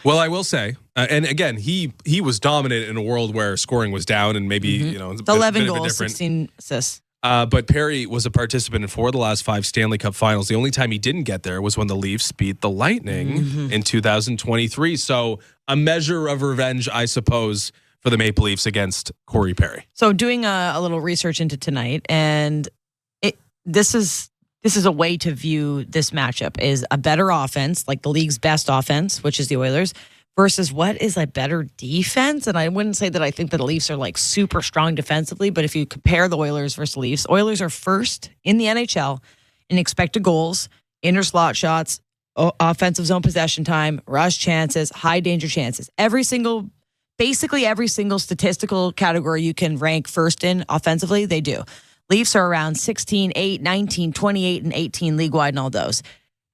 Well, I will say, and again, he was dominant in a world where scoring was down and maybe, it's 11 goals, 16 assists. But Perry was a participant in 4 of the last 5 Stanley Cup finals. The only time he didn't get there was when the Leafs beat the Lightning in 2023. So a measure of revenge, I suppose, for the Maple Leafs against Corey Perry. So doing a little research into tonight, and this is a way to view this matchup is a better offense, like the league's best offense, which is the Oilers, versus what is a better defense. And I wouldn't say that I think that the Leafs are like super strong defensively, but if you compare the Oilers versus the Leafs, Oilers are first in the NHL in expected goals, inner slot shots, offensive zone possession time, rush chances, high danger chances. Basically every single statistical category you can rank first in offensively, they do. Leafs are around 16, 8, 19, 28, and 18 league-wide in all those.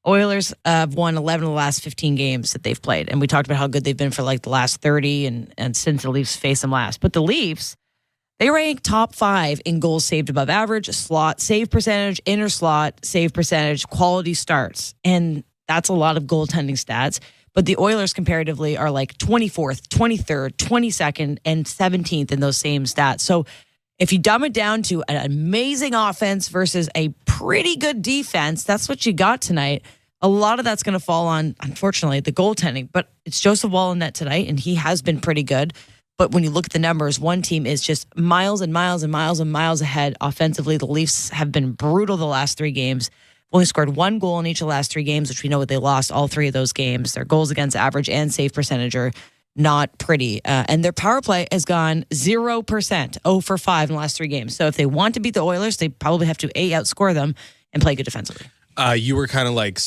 Oilers have won 11 of the last 15 games that they've played. And we talked about how good they've been for like the last 30 and since the Leafs faced them last. But the Leafs, they rank top 5 in goals saved above average, slot save percentage, inner slot save percentage, quality starts. And that's a lot of goaltending stats. But the Oilers comparatively are like 24th, 23rd, 22nd, and 17th in those same stats. So if you dumb it down to an amazing offense versus a pretty good defense, that's what you got tonight. A lot of that's going to fall on, unfortunately, the goaltending. But it's Joseph Woll in net tonight, and he has been pretty good. But when you look at the numbers, one team is just miles and miles and miles and miles ahead offensively. The Leafs have been brutal the last 3 games. Only scored 1 goal in each of the last 3 games, which we know what they lost all 3 of those games. Their goals against average and save percentage are not pretty. And their power play has gone 0%, 0 for 5 in the last 3 games. So if they want to beat the Oilers, they probably have to outscore them and play good defensively. You were kind of like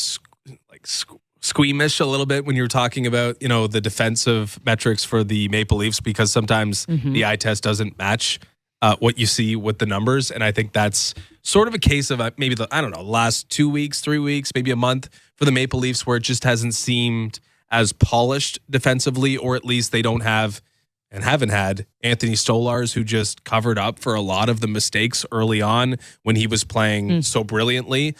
squeamish a little bit when you were talking about, the defensive metrics for the Maple Leafs, because sometimes the eye test doesn't match what you see with the numbers. And I think that's sort of a case of maybe last 2 weeks, 3 weeks, maybe a month for the Maple Leafs, where it just hasn't seemed as polished defensively, or at least they don't have and haven't had Anthony Stolarz, who just covered up for a lot of the mistakes early on when he was playing so brilliantly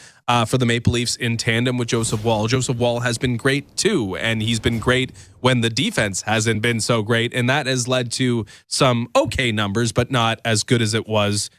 for the Maple Leafs in tandem with Joseph Woll. Joseph Woll has been great too, and he's been great when the defense hasn't been so great, and that has led to some okay numbers, but not as good as it was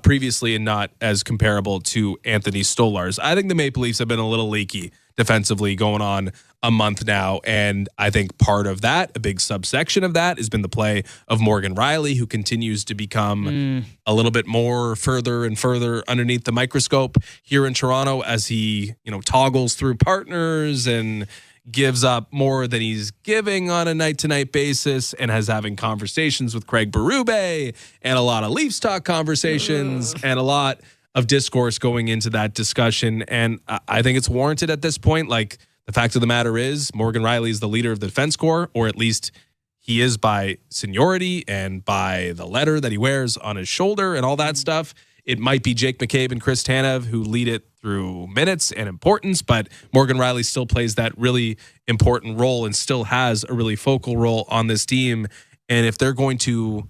previously and not as comparable to Anthony Stolarz. I think the Maple Leafs have been a little leaky defensively going on a month now, and I think part of that, a big subsection of that, has been the play of Morgan Rielly, who continues to become a little bit more further and further underneath the microscope here in Toronto as he, toggles through partners and gives up more than he's giving on a night-to-night basis, and has having conversations with Craig Berube and a lot of Leafs talk conversations and a lot of discourse going into that discussion. And I think it's warranted at this point. Like, the fact of the matter is, Morgan Rielly is the leader of the defense corps, or at least he is by seniority and by the letter that he wears on his shoulder and all that stuff. It might be Jake McCabe and Chris Tanev who lead it through minutes and importance, but Morgan Rielly still plays that really important role and still has a really focal role on this team. And if they're going to,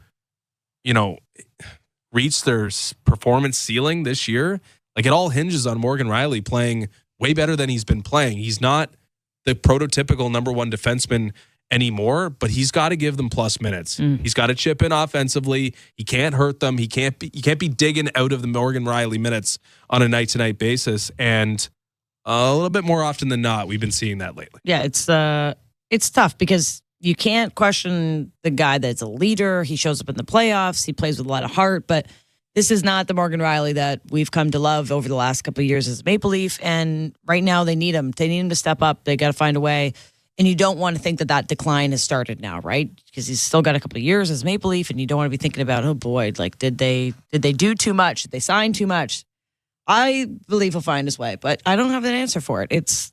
reach their performance ceiling this year, like, it all hinges on Morgan Rielly playing way better than he's been playing. He's not the prototypical number 1 defenseman anymore, but he's got to give them plus minutes. He's got to chip in offensively. He can't hurt them. He can't be digging out of the Morgan Rielly minutes on a night-to-night basis. And a little bit more often than not, we've been seeing that lately. Yeah, it's tough because you can't question the guy that's a leader. He shows up in the playoffs. He plays with a lot of heart, but this is not the Morgan Rielly that we've come to love over the last couple of years as a Maple Leaf. And right now they need him. They need him to step up. They got to find a way. And you don't want to think that decline has started now, right? Because he's still got a couple of years as Maple Leaf, and you don't want to be thinking about, oh boy, like, did they do too much? Did they sign too much? I believe he'll find his way, but I don't have an answer for it. It's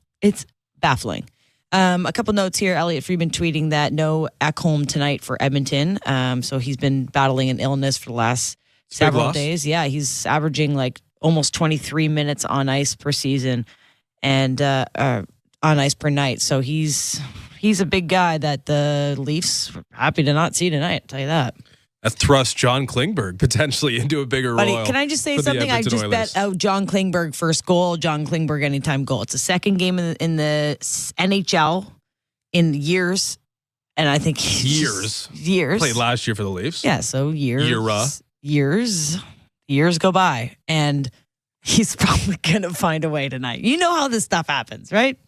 baffling. A couple notes here. Elliot Friedman tweeting that no Ekholm tonight for Edmonton. So he's been battling an illness for the last several days. Yeah, he's averaging like almost 23 minutes on ice per season and on ice per night. So he's a big guy that the Leafs are happy to not see tonight, I'll tell you that. That thrust John Klingberg potentially into a bigger role. Can I just say something? I just bet John Klingberg first goal, John Klingberg anytime goal. It's the second game in the NHL in years. And I think Years. Played last year for the Leafs. Yeah, so years go by. And he's probably going to find a way tonight. You know how this stuff happens, right?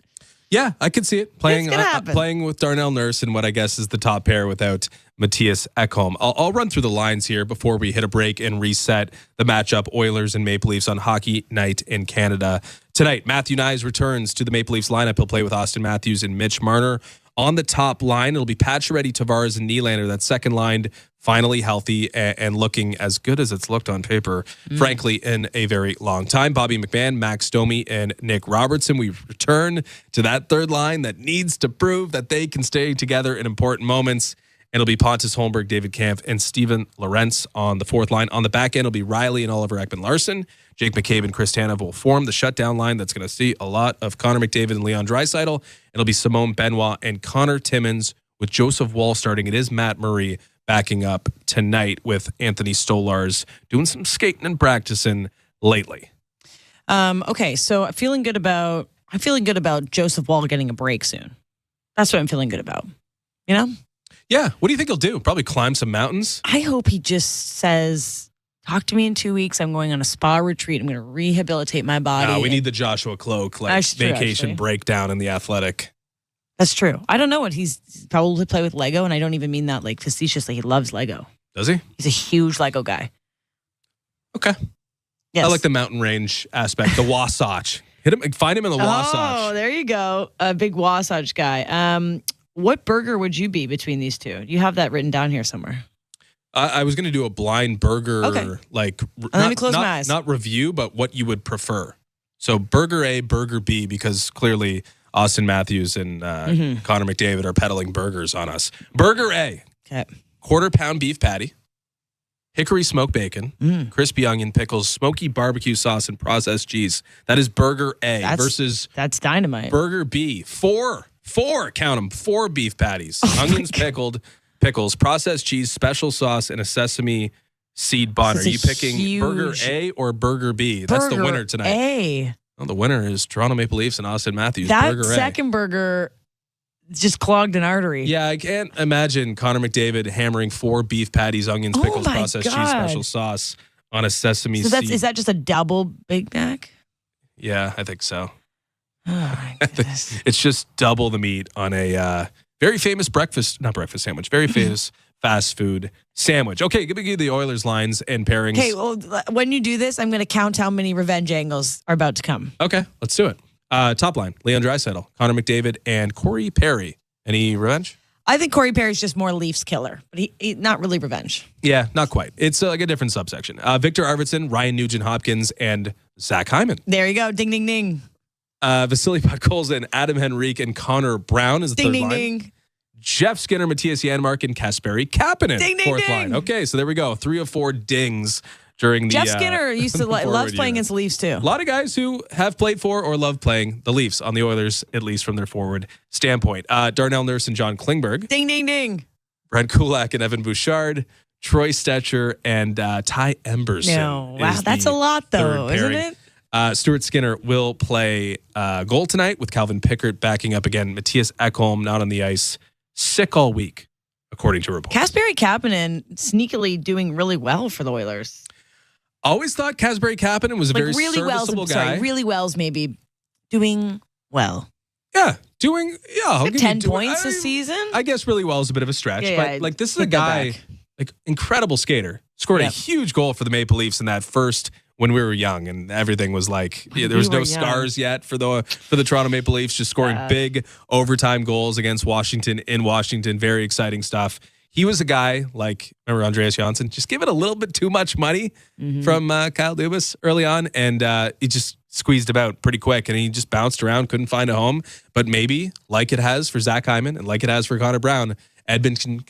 Yeah, I could see it. Playing with Darnell Nurse and what I guess is the top pair without Matthias Ekholm. I'll run through the lines here before we hit a break and reset the matchup. Oilers and Maple Leafs on Hockey Night in Canada tonight. Matthew Nyes returns to the Maple Leafs lineup. He'll play with Austin Matthews and Mitch Marner. On the top line, it'll be Pacioretty, Tavares, and Nylander. That second line finally healthy and looking as good as it's looked on paper, frankly, in a very long time. Bobby McMahon, Max Domi, and Nick Robertson. We return to that third line that needs to prove that they can stay together in important moments. And it'll be Pontus Holmberg, David Kampf, and Steven Lorentz on the fourth line. On the back end, it'll be Rielly and Oliver Ekman-Larsson. Jake McCabe and Chris Tanev will form the shutdown line that's going to see a lot of Connor McDavid and Leon Draisaitl. It'll be Simone Benoit and Connor Timmins with Joseph Wall starting. It is Matt Murray backing up tonight with Anthony Stolars doing some skating and practicing lately. Okay, so I'm feeling good about Joseph Wall getting a break soon. That's what I'm feeling good about. You know? Yeah. What do you think he'll do? Probably climb some mountains? I hope he just says, talk to me in 2 weeks. I'm going on a spa retreat. I'm going to rehabilitate my body. No, we need the Joshua Cloak vacation breakdown in the Athletic. That's true. I don't know what he's probably play with Lego, and I don't even mean that like facetiously. He loves Lego. Does he? He's a huge Lego guy. Okay. Yes. I like the mountain range aspect. The Wasatch. Find him in the Wasatch. Oh, there you go. A big Wasatch guy. What burger would you be between these two? You have that written down here somewhere. I was going to do a blind burger, let me close my eyes. Not review, but what you would prefer. So burger A, burger B, because clearly Austin Matthews and Connor McDavid are peddling burgers on us. Burger A, quarter-pound beef patty, hickory smoked bacon, crispy onion, pickles, smoky barbecue sauce, and processed cheese. That is burger A versus that's dynamite. Burger B, four, count them, 4 beef patties, onions pickles, processed cheese, special sauce, and a sesame seed bun. Are you picking burger A or burger B? That's the winner tonight. A. Well, the winner is Toronto Maple Leafs and Austin Matthews. That burger second burger just clogged an artery. Yeah, I can't imagine Connor McDavid hammering 4 beef patties, onions, pickles, processed cheese, special sauce on a sesame seed. Is that just a double Big Mac? Yeah, I think so. Oh my goodness. It's just double the meat on a very famous sandwich, very famous fast food sandwich. Okay, give me the Oilers lines and pairings. Okay, well, when you do this, I'm going to count how many revenge angles are about to come. Okay, let's do it. Top line, Leon Draisaitl, Connor McDavid, and Corey Perry. Any revenge? I think Corey Perry's just more Leafs killer, but he not really revenge. Yeah, not quite. It's like a different subsection. Victor Arvidsson, Ryan Nugent-Hopkins, and Zach Hyman. There you go. Ding, ding, ding. Vasily Podkolzin, Adam Henrique, and Connor Brown is the third line. Ding, ding. Jeff Skinner, Matthias Janmark, and Kasperi Kapanen. Ding, ding, fourth ding. line. Okay, so there we go. 3 of 4 dings during the Jeff Skinner used to loves playing against the Leafs too. A lot of guys who have played for or love playing the Leafs on the Oilers, at least from their forward standpoint. Darnell Nurse and John Klingberg. Ding, ding, ding. Brent Kulak and Evan Bouchard. Troy Stetcher and Ty Emberson. No, wow, that's a lot though, isn't it? Stuart Skinner will play goal tonight with Calvin Pickard backing up again. Matthias Ekholm not on the ice. Sick all week, according to reports. Kasperi Kapanen sneakily doing really well for the Oilers. Always thought Kasperi Kapanen was a very serviceable guy. Sorry, really well's maybe doing well. Yeah, I'll give 10 you points this season. I guess really well is a bit of a stretch, but like this is a guy, like incredible skater, scored a huge goal for the Maple Leafs in that first. When we were young and everything was like, there was no stars yet for the Toronto Maple Leafs, just scoring big overtime goals against Washington in Washington. Very exciting stuff. He was a guy like, remember Andreas Janssen, just give it a little bit too much money from Kyle Dubas early on. And he just squeezed him out pretty quick and he just bounced around, couldn't find a home. But maybe like it has for Zach Hyman and like it has for Connor Brown, Edmonton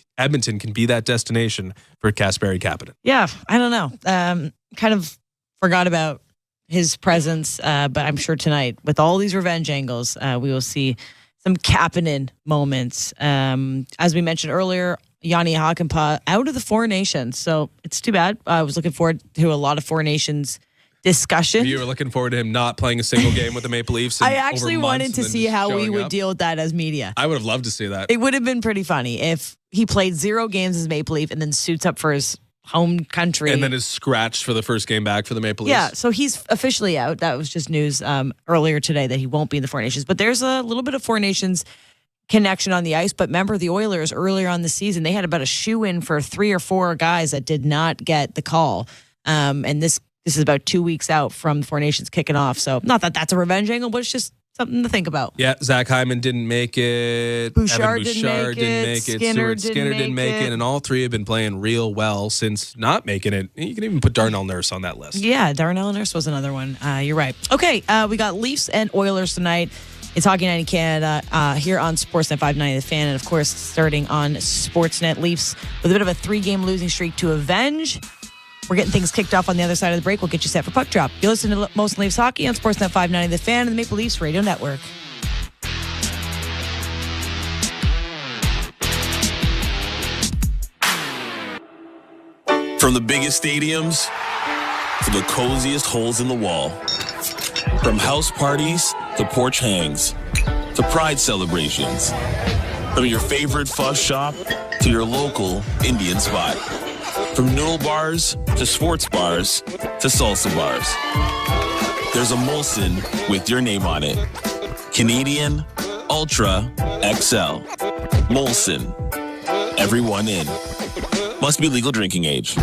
can be that destination for Kasperi Kapanen. Yeah, I don't know. Kind of forgot about his presence, but I'm sure tonight, with all these revenge angles, we will see some Kapanen moments. As we mentioned earlier, Yanni Hakanpää out of the Four Nations, so it's too bad. I was looking forward to a lot of Four Nations discussion. You were looking forward to him not playing a single game with the Maple Leafs. I actually wanted to see how we would deal with that as media. I would have loved to see that. It would have been pretty funny if he played 0 games as Maple Leaf and then suits up for his home country. And then is scratched for the first game back for the Maple Leafs. Yeah, so he's officially out. That was just news earlier today that he won't be in the Four Nations. But there's a little bit of Four Nations connection on the ice. But remember, the Oilers earlier on the season, they had about a shoe-in for 3 or 4 guys that did not get the call. And this is about 2 weeks out from the Four Nations kicking off. So not that that's a revenge angle, but it's just something to think about. Yeah, Zach Hyman didn't make it. Bouchard Evan didn't make it. Skinner didn't make it. And all three have been playing real well since not making it. You can even put Darnell Nurse on that list. Yeah, Darnell Nurse was another one. You're right. Okay, we got Leafs and Oilers tonight. It's Hockey Night in Canada here on Sportsnet 590 The Fan. And, of course, starting on Sportsnet, Leafs with a bit of a 3-game losing streak to avenge. We're getting things kicked off on the other side of the break. We'll get you set for Puck Drop. You listen to Most Leafs Hockey on Sportsnet 590 The Fan and the Maple Leafs Radio Network. From the biggest stadiums to the coziest holes in the wall. From house parties to porch hangs to pride celebrations. From your favorite fuss shop to your local Indian spot. From noodle bars to sports bars to salsa bars. There's a Molson with your name on it. Canadian Ultra XL. Molson. Everyone in. Must be legal drinking age.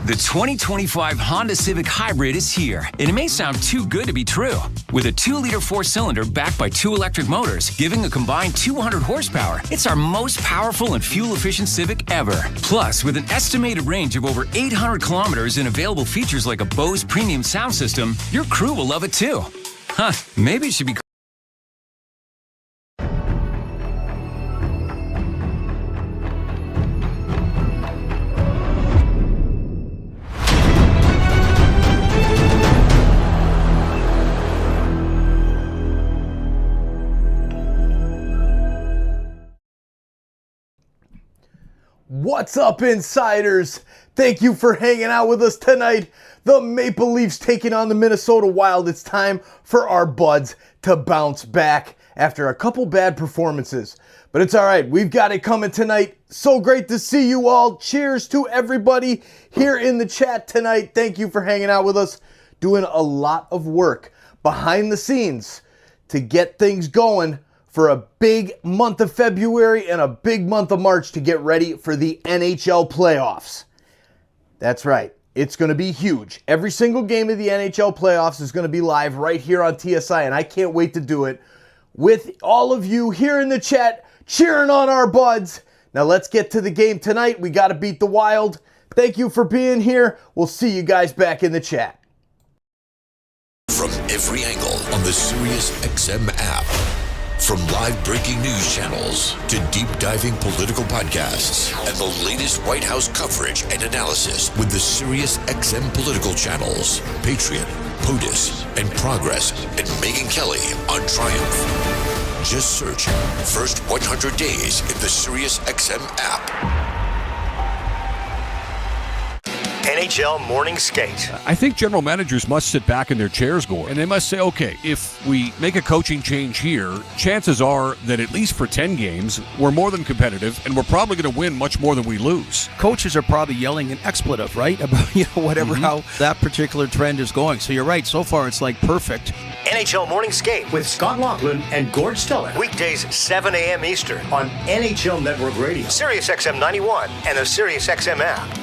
The 2025 Honda Civic Hybrid is here, and it may sound too good to be true. With a 2-liter 4-cylinder backed by 2 electric motors, giving a combined 200 horsepower, it's our most powerful and fuel-efficient Civic ever. Plus, with an estimated range of over 800 kilometers and available features like a Bose premium sound system, your crew will love it too. Huh, maybe it should be... What's up, insiders? Thank you for hanging out with us tonight. The Maple Leafs taking on the Minnesota Wild. It's time for our buds to bounce back after a couple bad performances. But it's all right. We've got it coming tonight. So great to see you all. Cheers to everybody here in the chat tonight. Thank you for hanging out with us. Doing a lot of work behind the scenes to get things going for a big month of February and a big month of March to get ready for the NHL playoffs. That's right. It's going to be huge. Every single game of the NHL playoffs is going to be live right here on TSI, and I can't wait to do it with all of you here in the chat cheering on our buds. Now let's get to the game tonight. We got to beat the Wild. Thank you for being here. We'll see you guys back in the chat. From every angle on the SiriusXM app. From live breaking news channels to deep diving political podcasts and the latest White House coverage and analysis with the SiriusXM political channels, Patriot, POTUS, and Progress, and Megyn Kelly on Triumph. Just search First 100 Days in the SiriusXM app. NHL Morning Skate. I think general managers must sit back in their chairs, Gore, and they must say, okay, if we make a coaching change here, chances are that at least for 10 games, we're more than competitive, and we're probably going to win much more than we lose. Coaches are probably yelling an expletive, right? About, whatever, how that particular trend is going. So you're right. So far, it's like perfect. NHL Morning Skate with Scott Laughlin and Gord Stellick. Weekdays, 7 a.m. Eastern on NHL Network Radio, SiriusXM 91, and the SiriusXM app.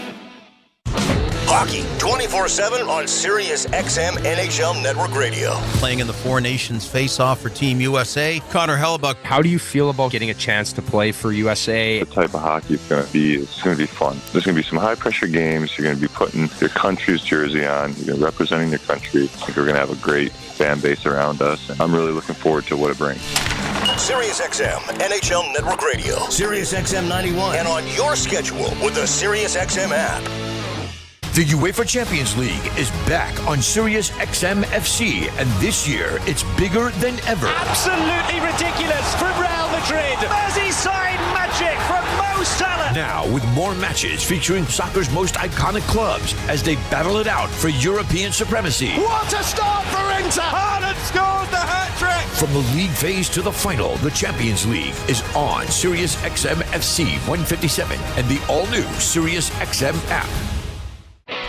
Hockey 24/7 on SiriusXM NHL Network Radio. Playing in the Four Nations face-off for Team USA. Connor Hellebuck. How do you feel about getting a chance to play for USA? The type of hockey it's going to be fun. There's going to be some high-pressure games. You're going to be putting your country's jersey on. You're representing your country. I think we're going to have a great fan base around us. And I'm really looking forward to what it brings. SiriusXM NHL Network Radio, SiriusXM 91, and on your schedule with the SiriusXM app. The UEFA Champions League is back on SiriusXM FC, and this year it's bigger than ever. Absolutely ridiculous from Real Madrid. Merseyside magic from Mo Salah. Now, with more matches featuring soccer's most iconic clubs as they battle it out for European supremacy. What a start for Inter! Haaland scores the hat-trick! From the league phase to the final, the Champions League is on Sirius XM FC 157 and the all-new Sirius XM app.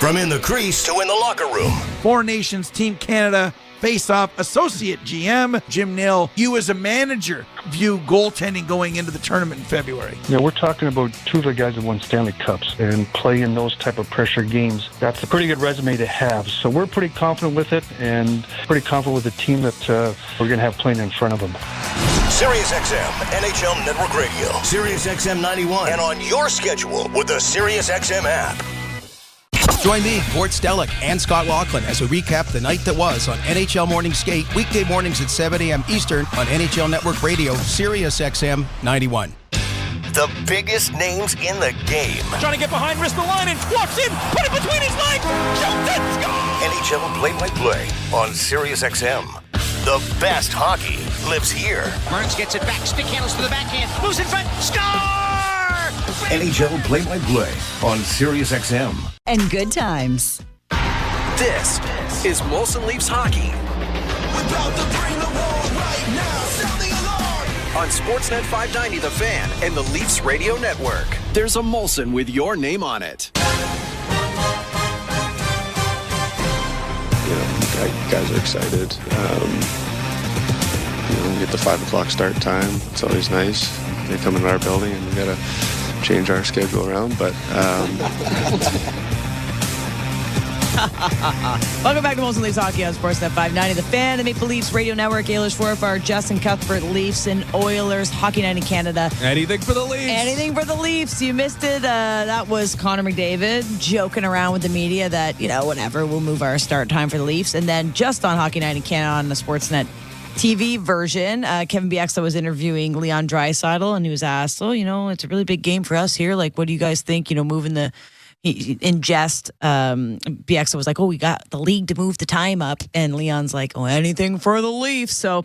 From in the crease to in the locker room. Four Nations Team Canada face-off associate GM Jim Nill. You as a manager view goaltending going into the tournament in February. Yeah, we're talking about two of the guys that won Stanley Cups and play in those type of pressure games. That's a pretty good resume to have. So we're pretty confident with it and pretty confident with the team that we're going to have playing in front of them. Sirius XM, NHL Network Radio, Sirius XM 91, and on your schedule with the Sirius XM app. Join me, Gord Stellick, and Scott Laughlin as we recap the night that was on NHL Morning Skate, weekday mornings at 7 a.m. Eastern on NHL Network Radio, Sirius XM 91. The biggest names in the game. Trying to get behind, wrist the line, and walks in, put it between his legs, shoots it, score! NHL play-by-play on Sirius XM. The best hockey lives here. Burns gets it back, stick handles to the backhand, moves in front, score! NHL play-by-play on Sirius XM. And good times. This is Molson Leafs Hockey. On Sportsnet 590 The Fan and the Leafs Radio Network. There's a Molson with your name on it. Guys are excited. We get the 5 o'clock start time. It's always nice. They come into our building and we got to change our schedule around, but Welcome back to Molson Leafs Hockey on Sportsnet 590 The Fan, the Maple Leafs Radio Network. Ailish Forfar, Justin Cuthbert, Leafs and Oilers, Hockey Night in Canada. Anything for the Leafs. Anything for the Leafs. You missed it. That was Connor McDavid joking around with the media that, whatever, we'll move our start time for the Leafs. And then just on Hockey Night in Canada on the Sportsnet TV version, Kevin Bieksa was interviewing Leon Draisaitl, and he was asked, it's a really big game for us here. Like, what do you guys think, moving the... In jest, Bieksa was like, we got the league to move the time up. And Leon's like, anything for the Leafs. So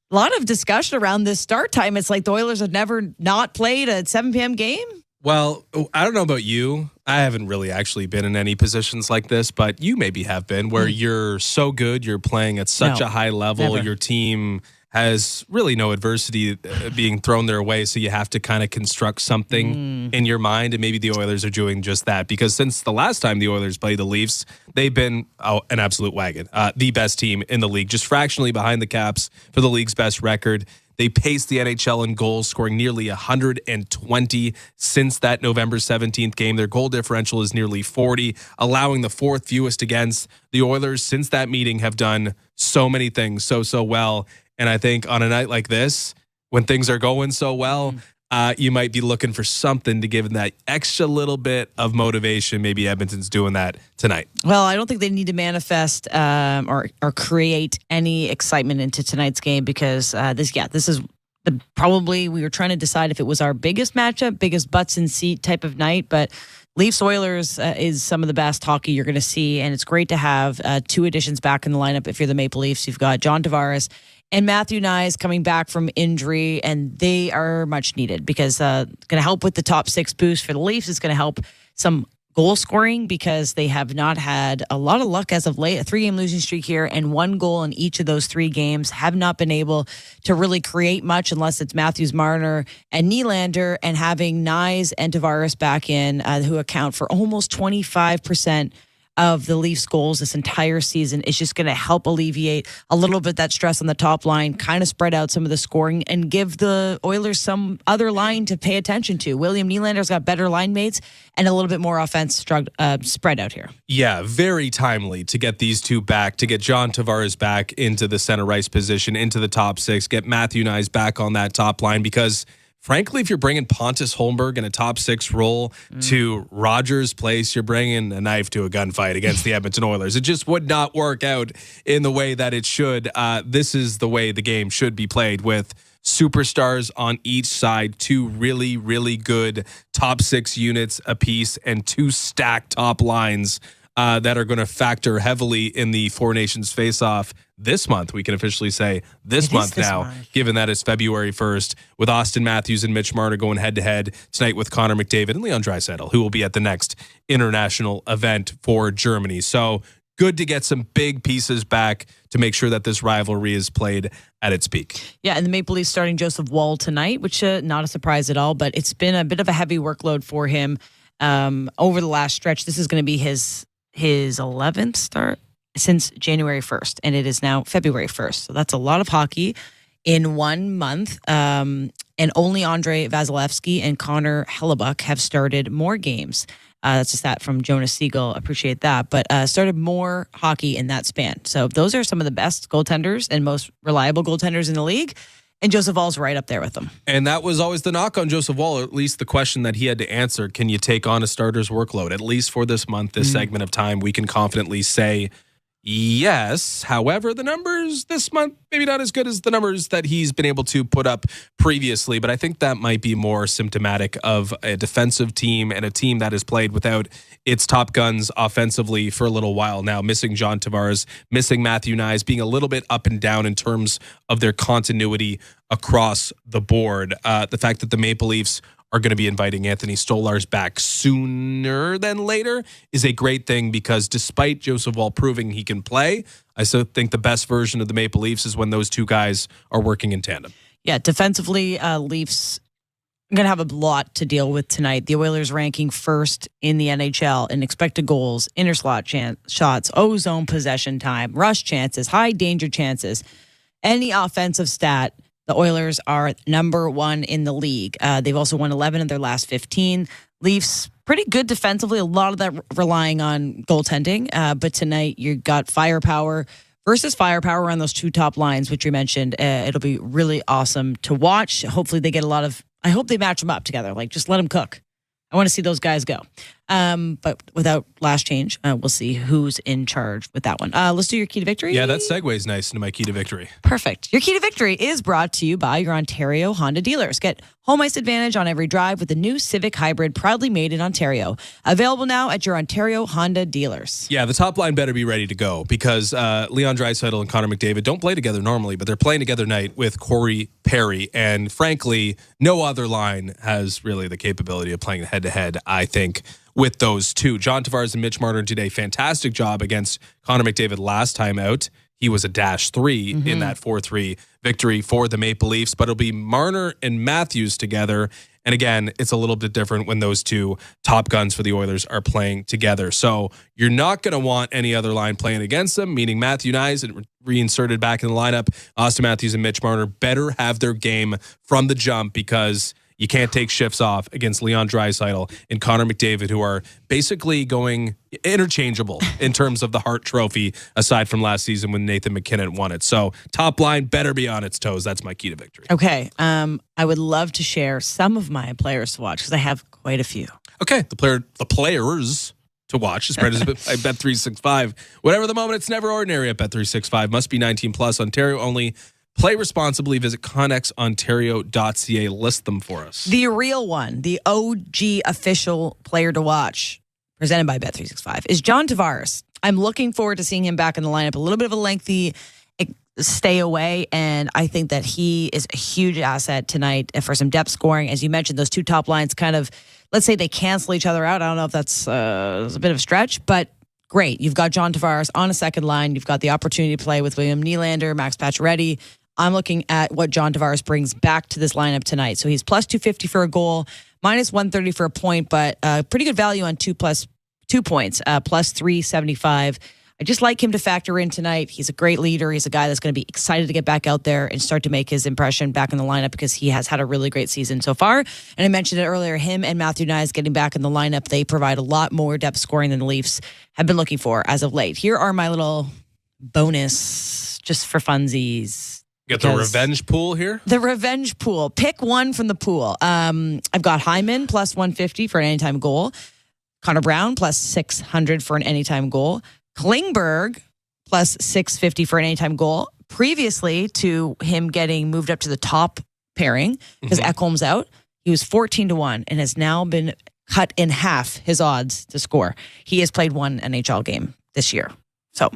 a lot of discussion around this start time. It's like the Oilers have never not played a 7 p.m. game. Well, I don't know about you. I haven't really actually been in any positions like this, but you maybe have been where you're so good, you're playing at such a high level, never. Your team has really no adversity being thrown their way, so you have to kind of construct something in your mind, and maybe the Oilers are doing just that, because since the last time the Oilers played the Leafs, they've been an absolute wagon, the best team in the league, just fractionally behind the Caps for the league's best record. They paced the NHL in goals, scoring nearly 120 since that November 17th game. Their goal differential is nearly 40, allowing the fourth fewest against. The Oilers, since that meeting, have done so many things so well. And I think on a night like this, when things are going so well, you might be looking for something to give them that extra little bit of motivation. Maybe Edmonton's doing that tonight. Well, I don't think they need to manifest or create any excitement into tonight's game, because this is probably, we were trying to decide if it was our biggest matchup, biggest butts in seat type of night, but Leafs Oilers is some of the best hockey you're going to see, and it's great to have two additions back in the lineup. If you're the Maple Leafs, you've got John Tavares and Matthew Nyes coming back from injury, and they are much needed because it's going to help with the top 6 boost for the Leafs. It's going to help some goal scoring because they have not had a lot of luck as of late. A 3-game losing streak here and 1 goal in each of those 3 games. Have not been able to really create much unless it's Matthews, Marner, and Nylander, and having Nyes and Tavares back in who account for almost 25% of the Leafs goals this entire season is just going to help alleviate a little bit that stress on the top line, kind of spread out some of the scoring, and give the Oilers some other line to pay attention to. William Nylander's got better line mates and a little bit more offense spread out here. Yeah, very timely to get these two back, to get John Tavares back into the center ice position, into the top 6, get Matthew Nyes back on that top line, because frankly, if you're bringing Pontus Holmberg in a top 6 role to Rogers' place, you're bringing a knife to a gunfight against the Edmonton Oilers. It just would not work out in the way that it should. This is the way the game should be played, with superstars on each side, 2 really, really good top 6 units apiece, and 2 stacked top lines that are going to factor heavily in the Four Nations face-off this month. We can officially say this month now, given that it's February 1st, with Austin Matthews and Mitch Marner going head-to-head tonight with Connor McDavid and Leon Draisaitl, who will be at the next international event for Germany. So good to get some big pieces back to make sure that this rivalry is played at its peak. Yeah, and the Maple Leafs starting Joseph Woll tonight, which not a surprise at all, but it's been a bit of a heavy workload for him over the last stretch. This is going to be his 11th start since January 1st, and it is now February 1st. So that's a lot of hockey in 1 month. And only Andrei Vasilevsky and Connor Hellebuyck have started more games. That's a stat from Jonas Siegel. Appreciate that. But started more hockey in that span. So those are some of the best goaltenders and most reliable goaltenders in the league. And Joseph Woll's right up there with them. And that was always the knock on Joseph Woll, or at least the question that he had to answer. Can you take on a starter's workload? At least for this month, this segment of time, we can confidently say yes. However, the numbers this month, maybe not as good as the numbers that he's been able to put up previously. But I think that might be more symptomatic of a defensive team and a team that has played without its top guns offensively for a little while now. Missing John Tavares, missing Matthew Knies, being a little bit up and down in terms of their continuity across the board. The fact that the Maple Leafs are going to be inviting Anthony Stolarz back sooner than later is a great thing, because despite Joseph Woll proving he can play, I still think the best version of the Maple Leafs is when those two guys are working in tandem. Yeah, defensively, Leafs are going to have a lot to deal with tonight. The Oilers ranking first in the NHL in expected goals, inner slot shots, O-zone possession time, rush chances, high danger chances, any offensive stat. The Oilers are number one in the league. They've also won 11 of their last 15. Leafs, pretty good defensively. A lot of that relying on goaltending. But tonight, you got firepower versus firepower on those two top lines, which you mentioned. It'll be really awesome to watch. Hopefully, they get I hope they match them up together. Like, just let them cook. I want to see those guys go. But without last change, we'll see who's in charge with that one. Let's do your key to victory. Yeah, that segues nice into my key to victory. Perfect. Your key to victory is brought to you by your Ontario Honda dealers. Get home ice advantage on every drive with the new Civic Hybrid, proudly made in Ontario. Available now at your Ontario Honda dealers. Yeah, the top line better be ready to go, because Leon Draisaitl and Connor McDavid don't play together normally, but they're playing together tonight with Corey Perry. And frankly, no other line has really the capability of playing head-to-head, I think, with those two. John Tavares and Mitch Marner did a fantastic job against Connor McDavid last time out. He was a -3 in that 4-3 victory for the Maple Leafs, but it'll be Marner and Matthews together. And again, it's a little bit different when those two top guns for the Oilers are playing together. So you're not going to want any other line playing against them, meaning Matthew Knies and reinserted back in the lineup. Austin Matthews and Mitch Marner better have their game from the jump, because you can't take shifts off against Leon Draisaitl and Connor McDavid, who are basically going interchangeable in terms of the Hart Trophy, aside from last season when Nathan McKinnon won it. So top line better be on its toes. That's my key to victory. Okay. I would love to share some of my players to watch, because I have quite a few. Okay. The players to watch. The spread is by Bet365. Whatever the moment, it's never ordinary at Bet365. Must be 19 plus. Ontario only. Play responsibly. Visit ConnexOntario.ca. List them for us. The real one, the OG official player to watch, presented by Bet365, is John Tavares. I'm looking forward to seeing him back in the lineup. A little bit of a lengthy stay away, and I think that he is a huge asset tonight for some depth scoring. As you mentioned, those two top lines kind of, let's say they cancel each other out. I don't know if that's a bit of a stretch, but great. You've got John Tavares on a second line. You've got the opportunity to play with William Nylander, Max Pacioretty. I'm looking at what John Tavares brings back to this lineup tonight. So he's plus 250 for a goal, minus 130 for a point, but pretty good value on 2 points, plus 375. I just like him to factor in tonight. He's a great leader. He's a guy that's going to be excited to get back out there and start to make his impression back in the lineup, because he has had a really great season so far. And I mentioned it earlier, him and Matthew Knies getting back in the lineup, they provide a lot more depth scoring than the Leafs have been looking for as of late. Here are my little bonus just for funsies. You got the revenge pool here? The revenge pool. Pick one from the pool. I've got Hyman plus 150 for an anytime goal. Connor Brown plus 600 for an anytime goal. Klingberg plus 650 for an anytime goal. Previously to him getting moved up to the top pairing, because Ekholm's out, he was 14-1 and has now been cut in half his odds to score. He has played one NHL game this year. So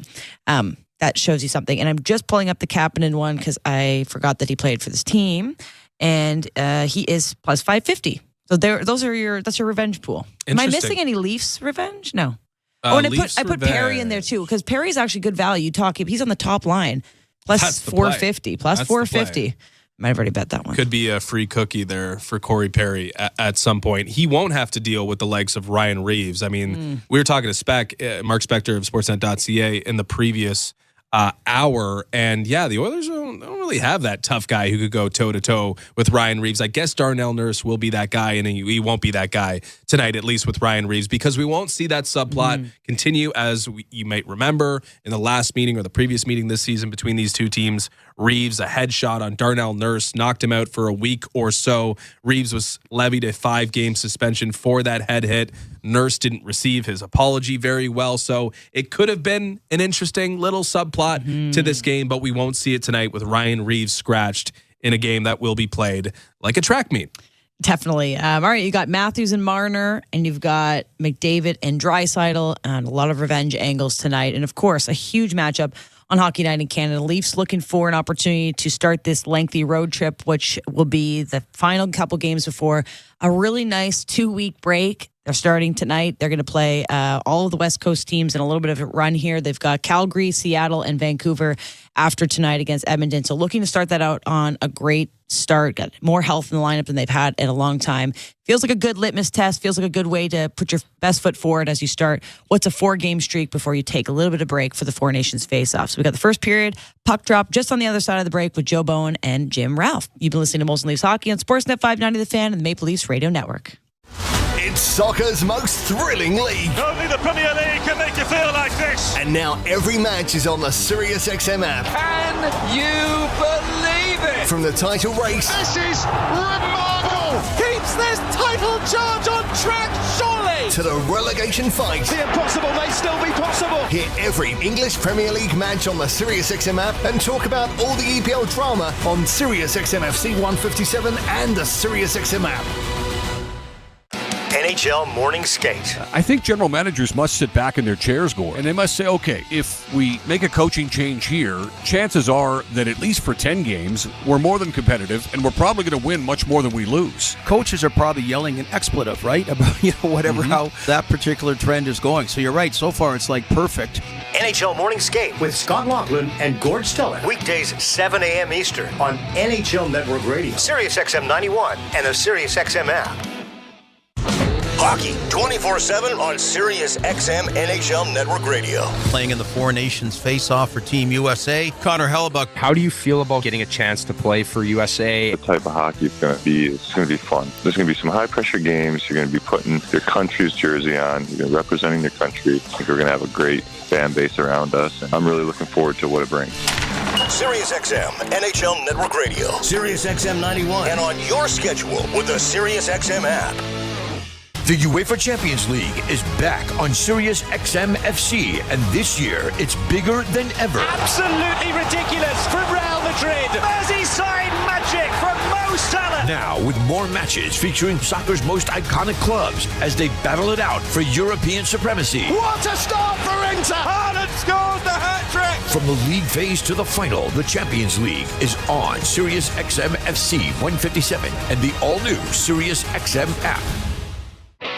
that shows you something. And I'm just pulling up the Kapanen one because I forgot that he played for this team. And he is plus 550. So that's your revenge pool. Am I missing any Leafs revenge? No. And I put Perry in there too, because Perry's actually good value. He's on the top line. Plus 450. Plus 450. Might have already bet that one. Could be a free cookie there for Corey Perry at some point. He won't have to deal with the likes of Ryan Reeves. I mean, we were talking to Mark Spector of Sportsnet.ca in the previous hour, and yeah, the Oilers don't really have that tough guy who could go toe-to-toe with Ryan Reeves. I guess Darnell Nurse will be that guy, and he won't be that guy tonight, at least with Ryan Reeves, because we won't see that subplot continue. As you might remember, in the last meeting or the previous meeting this season between these two teams, Reeves, a headshot on Darnell Nurse, knocked him out for a week or so. Reeves was levied a 5-game suspension for that head hit. Nurse didn't receive his apology very well, so it could have been an interesting little subplot to this game, but we won't see it tonight with Ryan Reeves scratched in a game that will be played like a track meet. Definitely. All right, you got Matthews and Marner, and you've got McDavid and Draisaitl, and a lot of revenge angles tonight. And, of course, a huge matchup on Hockey Night in Canada. Leafs looking for an opportunity to start this lengthy road trip, which will be the final couple games before a really nice 2-week break. They're starting tonight. They're going to play all of the West Coast teams in a little bit of a run here. They've got Calgary, Seattle, and Vancouver after tonight against Edmonton. So looking to start that out on a great start. Got more health in the lineup than they've had in a long time. Feels like a good litmus test. Feels like a good way to put your best foot forward as you start what's a 4-game streak before you take a little bit of break for the Four Nations face-off. So we got the first period, puck drop just on the other side of the break with Joe Bowen and Jim Ralph. You've been listening to Molson Leafs Hockey on Sportsnet 590 The Fan and the Maple Leafs Radio Network. It's soccer's most thrilling league. Only the Premier League can make you feel like this. And now every match is on the SiriusXM app. Can you believe it? From the title race. This is remarkable. Keeps this title charge on track, surely. To the relegation fight. The impossible may still be possible. Hear every English Premier League match on the SiriusXM app and talk about all the EPL drama on SiriusXM FC 157 and the SiriusXM app. NHL Morning Skate. I think general managers must sit back in their chairs, Gord, and they must say, okay, if we make a coaching change here, chances are that at least for 10 games, we're more than competitive, and we're probably going to win much more than we lose. Coaches are probably yelling an expletive, right? About, whatever, how that particular trend is going. So you're right. So far, it's like perfect. NHL Morning Skate with Scott Laughlin and Gord Stellick. Weekdays 7 a.m. Eastern on NHL Network Radio, SiriusXM 91, and the SiriusXM app. Hockey 24/7 on SiriusXM NHL Network Radio. Playing in the Four Nations face-off for Team USA, Connor Hellebuck. How do you feel about getting a chance to play for USA? The type of hockey it's going to be fun. There's going to be some high-pressure games. You're going to be putting your country's jersey on. You're representing your country. I think we're going to have a great fan base around us, and I'm really looking forward to what it brings. SiriusXM NHL Network Radio, SiriusXM 91, and on your schedule with the SiriusXM app. The UEFA Champions League is back on SiriusXM FC, and this year it's bigger than ever. Absolutely ridiculous from Real Madrid. Merseyside magic from Mo Salah. Now with more matches featuring soccer's most iconic clubs as they battle it out for European supremacy. What a start for Inter! Haaland scores the hat-trick! From the league phase to the final, the Champions League is on SiriusXM FC 157 and the all-new SiriusXM app.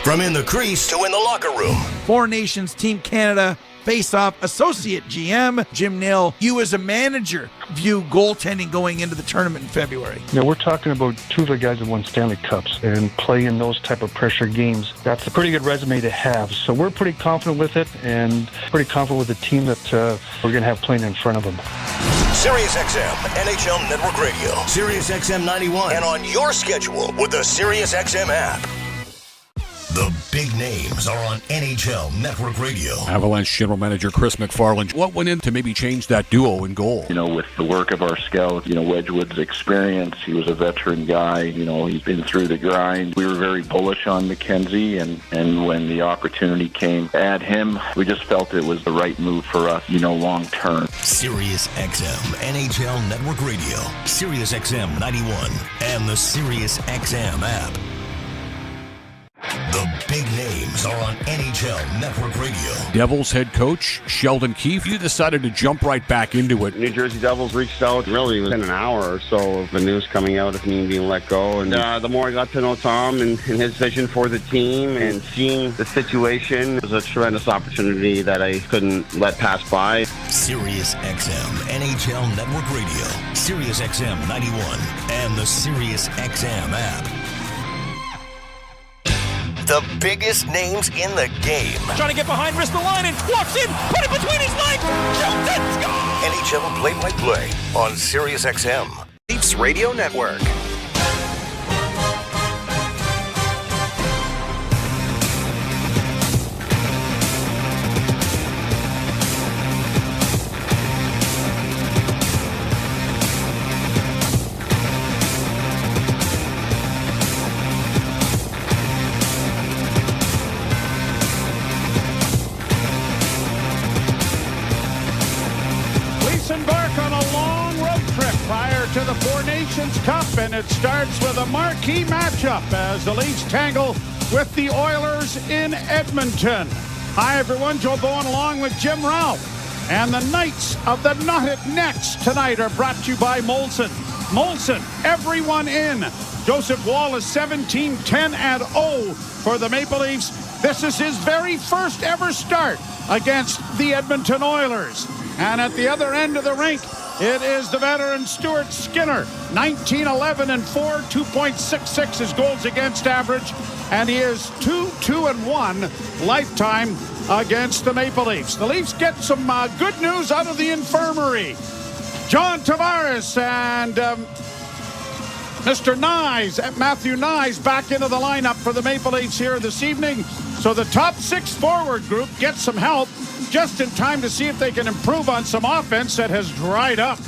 From in the crease to in the locker room. Four Nations Team Canada face-off associate GM Jim Nill. You as a manager view goaltending going into the tournament in February. We're talking about two of the guys that won Stanley Cups and play in those type of pressure games. That's a pretty good resume to have. So we're pretty confident with it and pretty confident with the team that we're going to have playing in front of them. SiriusXM NHL Network Radio, SiriusXM 91, and on your schedule with the SiriusXM app. The big names are on NHL Network Radio. Avalanche General Manager Chris McFarland. What went in to maybe change that duo in goal? With the work of our scouts, Wedgwood's experience, he was a veteran guy, he's been through the grind. We were very bullish on McKenzie, and when the opportunity came to add him, we just felt it was the right move for us, long term. SiriusXM NHL Network Radio, SiriusXM 91, and the SiriusXM app. The Sports are on NHL Network Radio. Devils head coach Sheldon Keefe, you decided to jump right back into it. New Jersey Devils reached out really within an hour or so of the news coming out of me being let go. And the more I got to know Tom and his vision for the team and seeing the situation, it was a tremendous opportunity that I couldn't let pass by. Sirius XM NHL Network Radio, Sirius XM 91, and the Sirius XM app. The biggest names in the game. Trying to get behind Rielly, walks in, put it between his legs, shoots it, score! NHL play-by-play on Sirius XM. Leafs Radio Network. To the Four Nations Cup, and it starts with a marquee matchup as the Leafs tangle with the Oilers in Edmonton. Hi everyone, Joe Bowen along with Jim Ralph. And the Knights of the Knotted Necks tonight are brought to you by Molson. Molson, everyone in. Joseph Woll is 17-10-0 for the Maple Leafs. This is his very first ever start against the Edmonton Oilers. And at the other end of the rink, it is the veteran Stuart Skinner, 19-11-4, 2.66 his goals against average, and he is 2-2-1 lifetime against the Maple Leafs. The Leafs get some good news out of the infirmary. John Tavares and Mr. Nyes, Matthew Nyes, back into the lineup for the Maple Leafs here this evening. So the top six forward group gets some help just in time to see if they can improve on some offense that has dried up.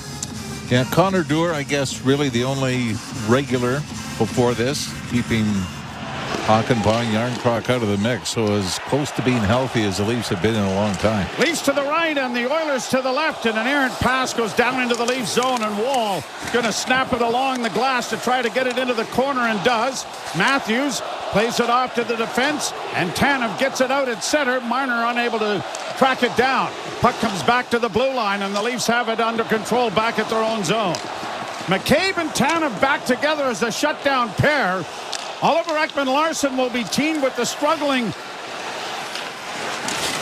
Yeah, Connor Dewar, I guess, really the only regular before this, keeping Hockenbach and Yarncroc out of the mix. So as close to being healthy as the Leafs have been in a long time. Leafs to the right and the Oilers to the left, and an errant pass goes down into the Leafs zone, and Wall going to snap it along the glass to try to get it into the corner, and does. Matthews plays it off to the defense, and Tanev gets it out at center. Marner unable to track it down. Puck comes back to the blue line, and the Leafs have it under control back at their own zone. McCabe and Tanev back together as a shutdown pair. Oliver Ekman-Larsson will be teamed with the struggling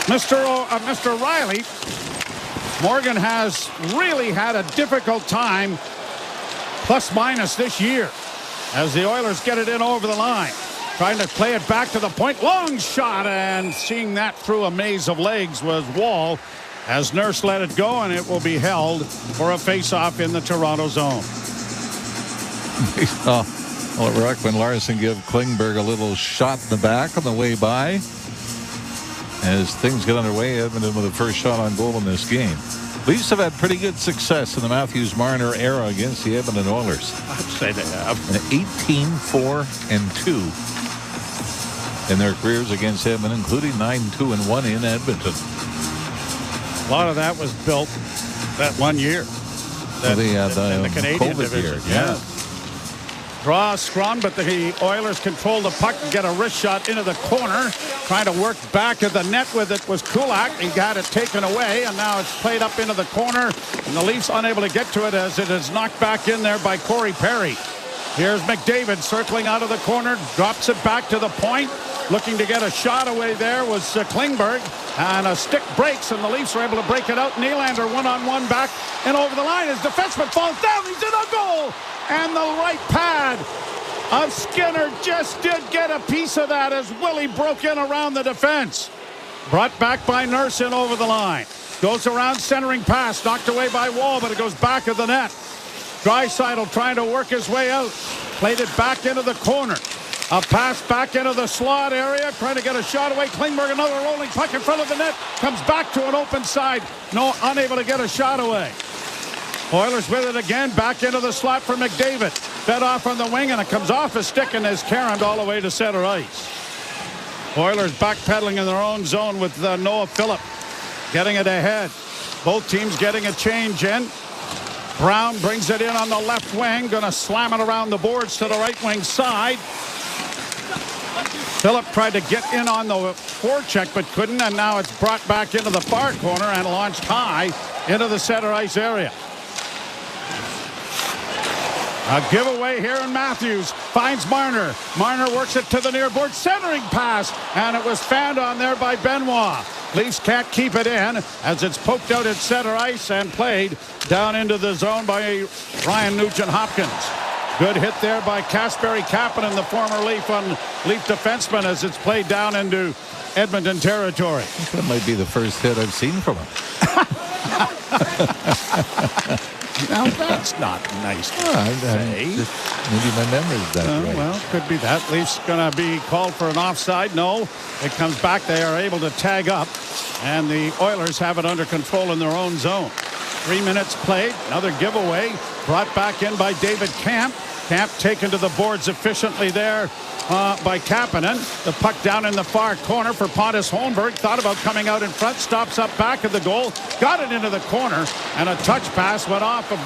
Mr. Rielly. Morgan has really had a difficult time, plus minus this year, as the Oilers get it in over the line. Trying to play it back to the point. Long shot, and seeing that through a maze of legs was Wall, as Nurse let it go, and it will be held for a face-off in the Toronto zone. Oliver Ekman-Larsson give Klingberg a little shot in the back on the way by. As things get underway, Edmonton with the first shot on goal in this game. Leafs have had pretty good success in the Matthews-Marner era against the Edmonton Oilers. I'd say they have. 18-4-2 in their careers against Edmonton, including 9-2-1 in Edmonton. A lot of that was built that 1 year. The Canadian COVID division. year, yeah. Draw scrum, but the Oilers control the puck and get a wrist shot into the corner. Trying to work back at the net with it was Kulak. He got it taken away, and now it's played up into the corner. And the Leafs unable to get to it as it is knocked back in there by Corey Perry. Here's McDavid circling out of the corner, drops it back to the point. Looking to get a shot away there was Klingberg, and a stick breaks, and the Leafs are able to break it out. Nylander one-on-one back and over the line. His defenseman falls down. He's in a goal, and the right pad of Skinner just did get a piece of that as Willie broke in around the defense. Brought back by Nurse in over the line. Goes around, centering pass, knocked away by Wall, but it goes back of the net. Draisaitl trying to work his way out. Played it back into the corner. A pass back into the slot area, trying to get a shot away. Klingberg, another rolling puck in front of the net. Comes back to an open side. No, unable to get a shot away. Oilers with it again, back into the slot for McDavid. Fed off on the wing, and it comes off his stick and is carried all the way to center ice. Oilers backpedaling in their own zone with Noah Phillip getting it ahead. Both teams getting a change in. Brown brings it in on the left wing, going to slam it around the boards to the right wing side. Phillip tried to get in on the forecheck but couldn't, and now it's brought back into the far corner and launched high into the center ice area. A giveaway here, and Matthews finds Marner. Marner works it to the near board, centering pass, and it was fanned on there by Benoit. Leafs can't keep it in as it's poked out at center ice and played down into the zone by Ryan Nugent-Hopkins. Good hit there by Kasperi Kapanen, the former Leaf, on Leaf defenseman, as it's played down into Edmonton territory. That might be the first hit I've seen from him. Now that's not nice to say. Maybe my memory's that right. Well, could be that. Leafs going to be called for an offside. No, it comes back. They are able to tag up, and the Oilers have it under control in their own zone. 3 minutes played. Another giveaway brought back in by David Camp. Camp taken to the boards efficiently there by Kapanen. The puck down in the far corner for Pontus Holmberg. Thought about coming out in front. Stops up back of the goal. Got it into the corner. And a touch pass went off of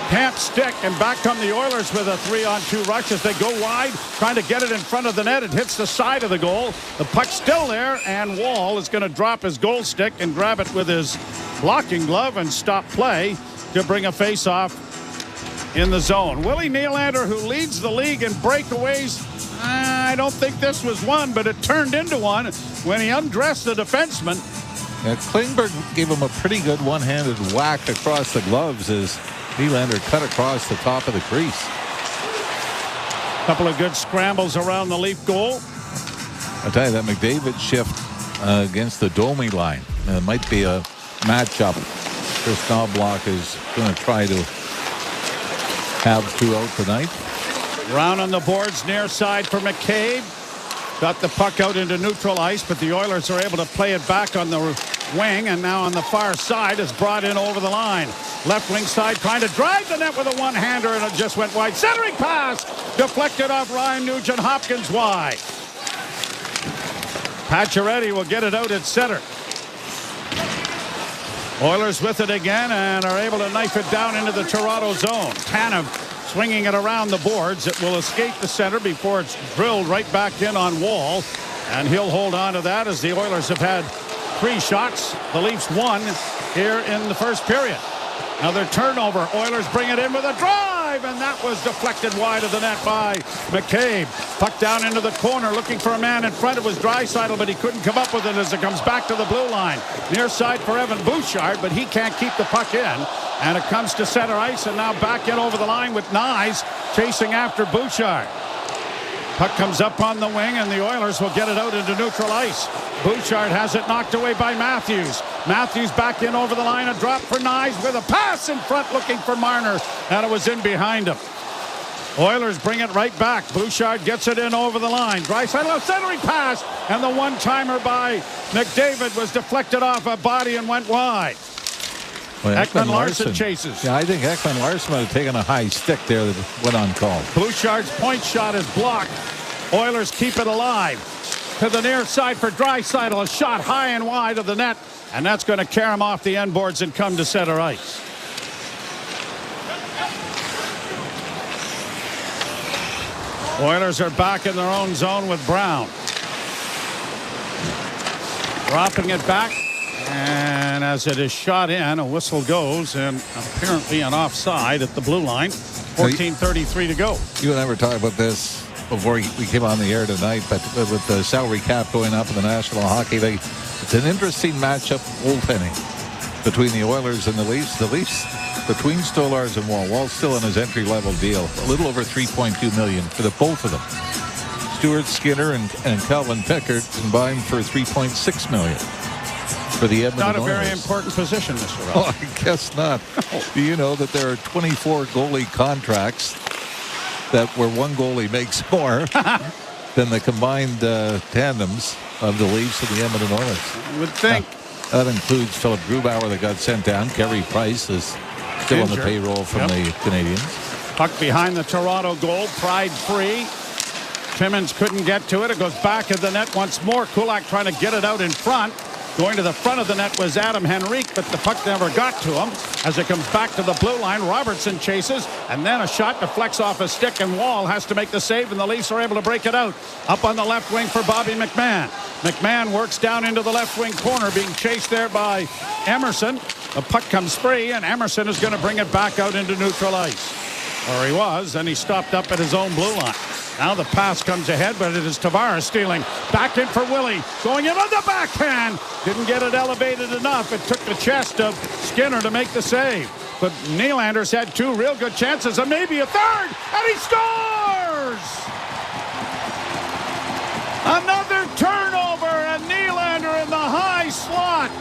Camp's stick. And back come the Oilers with a 3-on-2 rush as they go wide. Trying to get it in front of the net. It hits the side of the goal. The puck's still there. And Wall is going to drop his goal stick and grab it with his blocking glove and stop play to bring a face-off in the zone. Willie Nylander, who leads the league in breakaways. I don't think this was one, but it turned into one when he undressed the defenseman. Yeah, Klingberg gave him a pretty good one-handed whack across the gloves as Nylander cut across the top of the crease. Couple of good scrambles around the Leaf goal. I'll tell you, that McDavid shift against the Domi line might be a matchup Chris Knobloch is going to try to have throughout tonight. Round on the boards, near side for McCabe. Got the puck out into neutral ice, but the Oilers are able to play it back on the wing, and now on the far side is brought in over the line. Left wing side trying to drive the net with a one-hander, and it just went wide. Centering pass deflected off Ryan Nugent-Hopkins wide. Pacioretty will get it out at center. Oilers with it again and are able to knife it down into the Toronto zone. Tanev swinging it around the boards. It will escape the center before it's drilled right back in on Wall. And he'll hold on to that as the Oilers have had 3 shots. The Leafs 1 here in the first period. Another turnover. Oilers bring it in with a drive, and that was deflected wide of the net by McCabe. Puck down into the corner, looking for a man in front. It was Draisaitl, but he couldn't come up with it as it comes back to the blue line. Near side for Evan Bouchard, but he can't keep the puck in. And it comes to center ice, and now back in over the line with Nyes chasing after Bouchard. Puck comes up on the wing, and the Oilers will get it out into neutral ice. Bouchard has it knocked away by Matthews. Matthews back in over the line. A drop for Nyes with a pass in front looking for Marner, and it was in behind him. Oilers bring it right back. Bouchard gets it in over the line. Draisaitl centering pass, and the one-timer by McDavid was deflected off a body and went wide. Well, Ekman Larson chases. Yeah, I think Ekman Larson might have taken a high stick there that went uncalled. Bouchard's point shot is blocked. Oilers keep it alive. To the near side for Draisaitl. A shot high and wide of the net. And that's going to carry him off the end boards and come to center ice. Oilers are back in their own zone with Brown. Dropping it back. And as it is shot in, a whistle goes, and apparently an offside at the blue line. 14:33 to go. You and I were talking about this before we came on the air tonight, but with the salary cap going up in the National Hockey League, it's an interesting matchup, goaltending, between the Oilers and the Leafs. The Leafs, between Stolarz and Wall. Wall's still in his entry-level deal, a little over $3.2 million for the both of them. Stuart Skinner and Calvin Pickard combined for $3.6 million. For the Edmonton Not a Oilers. very important position, Mr. Ross. Oh, I guess not. Do you know that there are 24 goalie contracts where one goalie makes more than the combined tandems of the Leafs and the Edmonton Oilers? I would think. That includes Philip Grubauer that got sent down. Carey Price is still on the payroll from the Canadians. Puck behind the Toronto goal. Pride free. Timmins couldn't get to it. It goes back of the net once more. Kulak trying to get it out in front. Going to the front of the net was Adam Henrique, but the puck never got to him. As it comes back to the blue line, Robertson chases, and then a shot deflects off a stick, and Wall has to make the save, and the Leafs are able to break it out. Up on the left wing for Bobby McMahon. McMahon works down into the left wing corner, being chased there by Emerson. The puck comes free, and Emerson is going to bring it back out into neutral ice. Or he was, and he stopped up at his own blue line. Now the pass comes ahead, but it is Tavares stealing. Back in for Willie. Going in on the backhand. Didn't get it elevated enough. It took the chest of Skinner to make the save. But Nylander's had two real good chances and maybe a third. And he scores! Another turnover, and Nylander in the high slot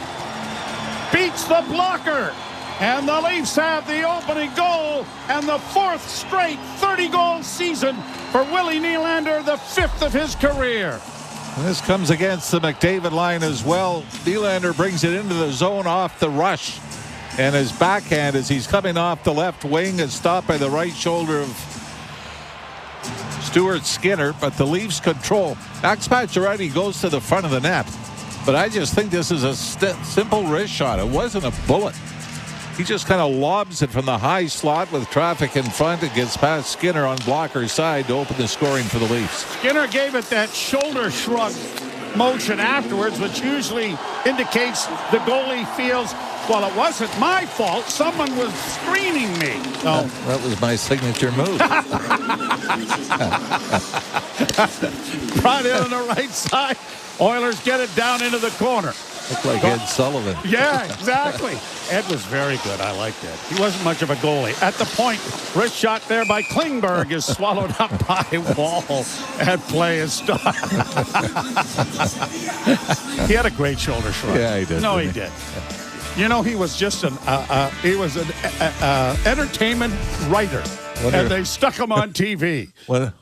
beats the blocker. And the Leafs have the opening goal and the fourth straight 30-goal season for Willie Nylander, the fifth of his career. And this comes against the McDavid line as well. Nylander brings it into the zone off the rush. And his backhand, as he's coming off the left wing, is stopped by the right shoulder of Stuart Skinner. But the Leafs control. Max Pacioretty goes to the front of the net. But I just think this is a simple wrist shot. It wasn't a bullet. He just kind of lobs it from the high slot with traffic in front. It gets past Skinner on blocker's side to open the scoring for the Leafs. Skinner gave it that shoulder shrug motion afterwards, which usually indicates the goalie feels, well, it wasn't my fault. Someone was screening me. So. That was my signature move. Brought in on the right side. Oilers get it down into the corner. Looked like Ed Sullivan. Yeah, exactly. Ed was very good. I liked it. He wasn't much of a goalie. At the point, wrist shot there by Klingberg is swallowed up by Wall, and play is stopped. He had a great shoulder shrug. Yeah, he did. No, he did. You know, he was just an entertainment writer. And they stuck him on TV.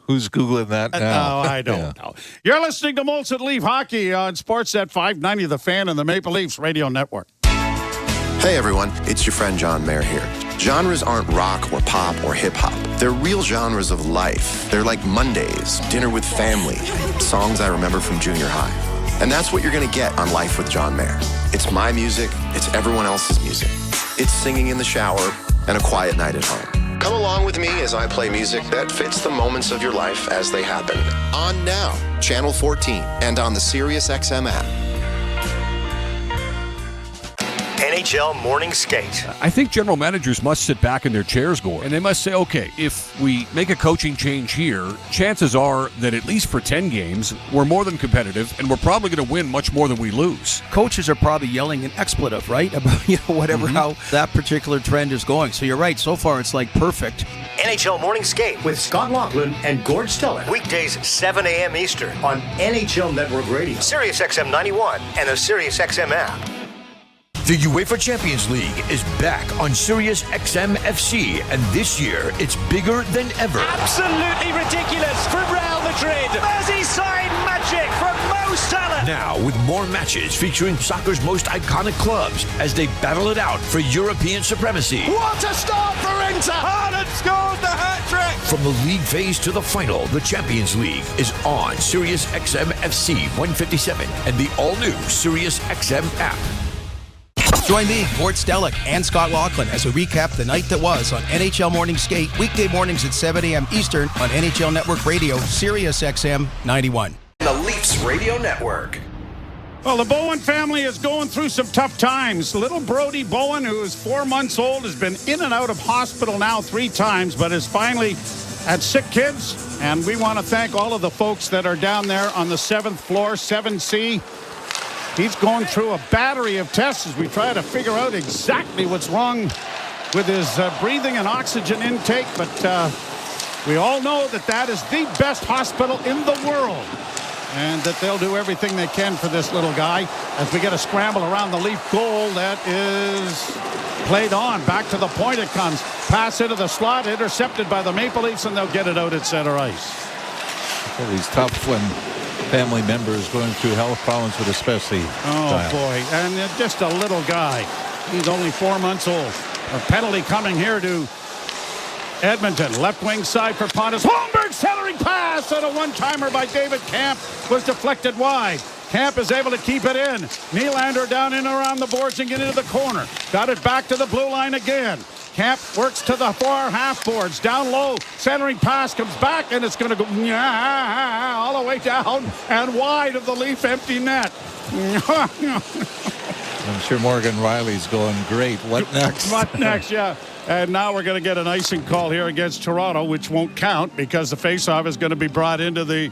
Who's Googling that now? I don't know. You're listening to Molson Leaf Hockey on Sportsnet 590, The Fan, and the Maple Leafs Radio Network. Hey, everyone. It's your friend John Mayer here. Genres aren't rock or pop or hip-hop. They're real genres of life. They're like Mondays, dinner with family, songs I remember from junior high. And that's what you're going to get on Life with John Mayer. It's my music. It's everyone else's music. It's singing in the shower and a quiet night at home. Come along with me as I play music that fits the moments of your life as they happen. On now, Channel 14, and on the SiriusXM app. NHL Morning Skate. I think general managers must sit back in their chairs, Gord, and they must say, okay, if we make a coaching change here, chances are that at least for 10 games, we're more than competitive, and we're probably going to win much more than we lose. Coaches are probably yelling an expletive, right? About whatever how that particular trend is going. So you're right. So far, it's like perfect. NHL Morning Skate with Scott Laughlin and Gord Stellick. Weekdays 7 a.m. Eastern on NHL Network Radio, SiriusXM 91, and the SiriusXM app. The UEFA Champions League is back on Sirius XM FC, and this year it's bigger than ever. Absolutely ridiculous from Real Madrid. Merseyside magic from Mo Salah. Now with more matches featuring soccer's most iconic clubs as they battle it out for European supremacy. What a start for Inter! Haaland scores the hat-trick! From the league phase to the final, the Champions League is on Sirius XM FC 157 and the all-new Sirius XM app. Join me, Gord Stellick, and Scott Laughlin as we recap the night that was on NHL Morning Skate, weekday mornings at 7 a.m. Eastern on NHL Network Radio, Sirius XM 91. The Leafs Radio Network. Well, the Bowen family is going through some tough times. Little Brody Bowen, who is 4 months old, has been in and out of hospital now 3 times, but is finally at SickKids. And we want to thank all of the folks that are down there on the 7th floor, 7C. He's going through a battery of tests as we try to figure out exactly what's wrong with his breathing and oxygen intake. But we all know that that is the best hospital in the world, and that they'll do everything they can for this little guy. As we get a scramble around the Leaf goal, that is played on. Back to the point it comes. Pass into the slot, intercepted by the Maple Leafs, and they'll get it out at center ice. Well, he's tough when family members going through health problems, but especially boy, and just a little guy. He's only 4 months old. A penalty coming here to Edmonton. Left wing side for Pontus. Holmberg centering pass, and a one-timer by David Camp was deflected wide. Camp is able to keep it in. Nylander down in around the boards and get into the corner. Got it back to the blue line again. Camp works to the far half boards. Down low. Centering pass comes back, and it's going to go all the way down and wide of the Leaf empty net. I'm sure Morgan Rielly's going, great. What next? What next, yeah. And now we're going to get an icing call here against Toronto, which won't count because the faceoff is going to be brought into the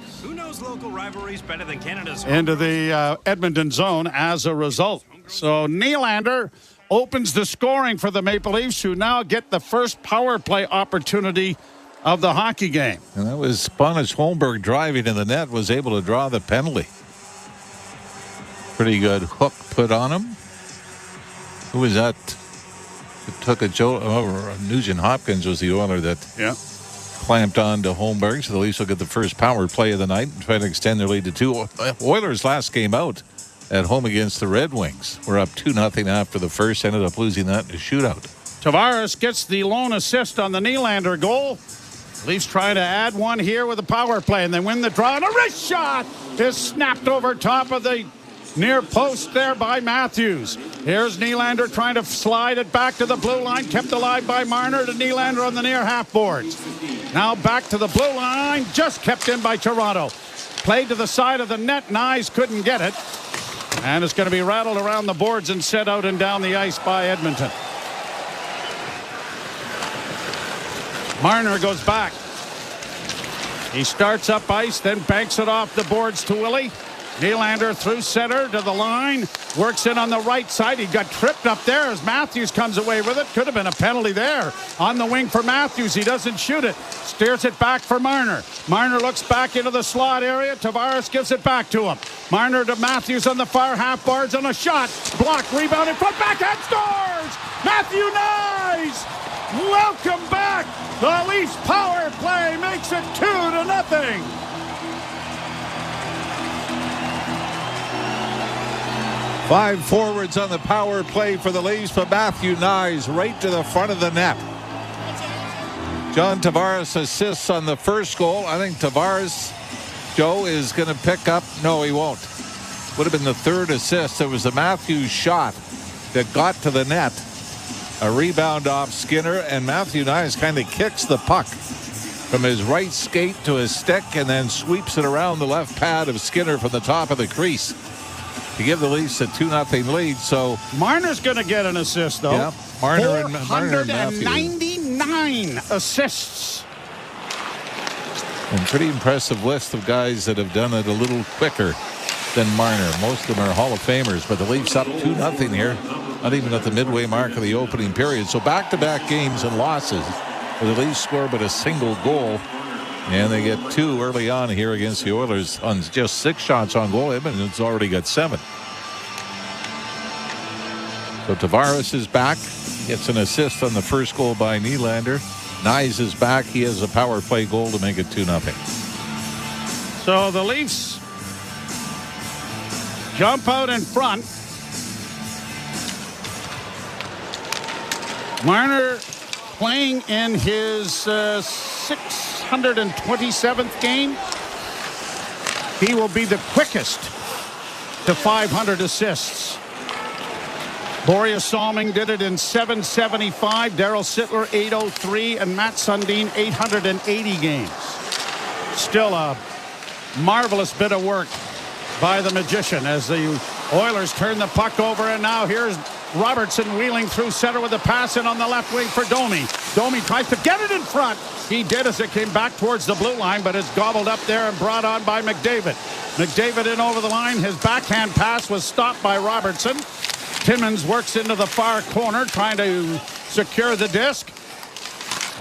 local rivalries better than Canada's into the Edmonton zone as a result. So Nylander opens the scoring for the Maple Leafs, who now get the first power play opportunity of the hockey game. And that was Spanish Holmberg driving in the net, was able to draw the penalty. Pretty good hook put on him. Who was that? It took a Nugent Hopkins was the Oiler that clamped on to Holmberg. So the Leafs will get the first power play of the night and try to extend their lead to 2. Oilers last game out at home against the Red Wings. We're up 2-0 after the first. Ended up losing that in a shootout. Tavares gets the lone assist on the Nylander goal. Leafs trying to add one here with a power play, and they win the draw. And a wrist shot is snapped over top of the near post there by Matthews. Here's Nylander trying to slide it back to the blue line. Kept alive by Marner to Nylander on the near half boards. Now back to the blue line. Just kept in by Toronto. Played to the side of the net. Nyes couldn't get it. And it's going to be rattled around the boards and set out and down the ice by Edmonton. Marner goes back. He starts up ice, then banks it off the boards to Willie. Nylander through center to the line. Works in on the right side. He got tripped up there as Matthews comes away with it. Could have been a penalty there. On the wing for Matthews. He doesn't shoot it. Steers it back for Marner. Marner looks back into the slot area. Tavares gives it back to him. Marner to Matthews on the far half boards on a shot. Block, rebound in front, backhand scores! Matthew Nyes! Welcome back! The Leafs power play makes it 2-0. Five forwards on the power play for the Leafs, but Matthew Nyes right to the front of the net. John Tavares assists on the first goal. I think Tavares, Joe, is going to pick up. No, he won't. Would have been the third assist. It was a Matthews shot that got to the net. A rebound off Skinner, and Matthew Nyes kind of kicks the puck from his right skate to his stick and then sweeps it around the left pad of Skinner from the top of the crease to give the Leafs a 2-0 lead. So Marner's going to get an assist, though. Yeah, Marner and Matthews. 499 assists. And pretty impressive list of guys that have done it a little quicker than Marner. Most of them are Hall of Famers, but the Leafs up 2-0 here, not even at the midway mark of the opening period. So back-to-back games and losses where the Leafs score but a single goal. And they get 2 early on here against the Oilers on just 6 shots on goal. Edmonton's already got 7. So Tavares is back. Gets an assist on the first goal by Nylander. Nyes is back. He has a power play goal to make it 2-0. So the Leafs jump out in front. Marner playing in his 627th game. He will be the quickest to 500 assists. Boreas Salming did it in 775. Darryl Sittler 803, and Matt Sundin 880 games. Still a marvelous bit of work by the magician as the Oilers turn the puck over, and now here's Robertson wheeling through center with a pass in on the left wing for Domi. Domi tries to get it in front. He did as it came back towards the blue line, but it's gobbled up there and brought on by McDavid. McDavid in over the line. His backhand pass was stopped by Robertson. Timmins works into the far corner trying to secure the disc.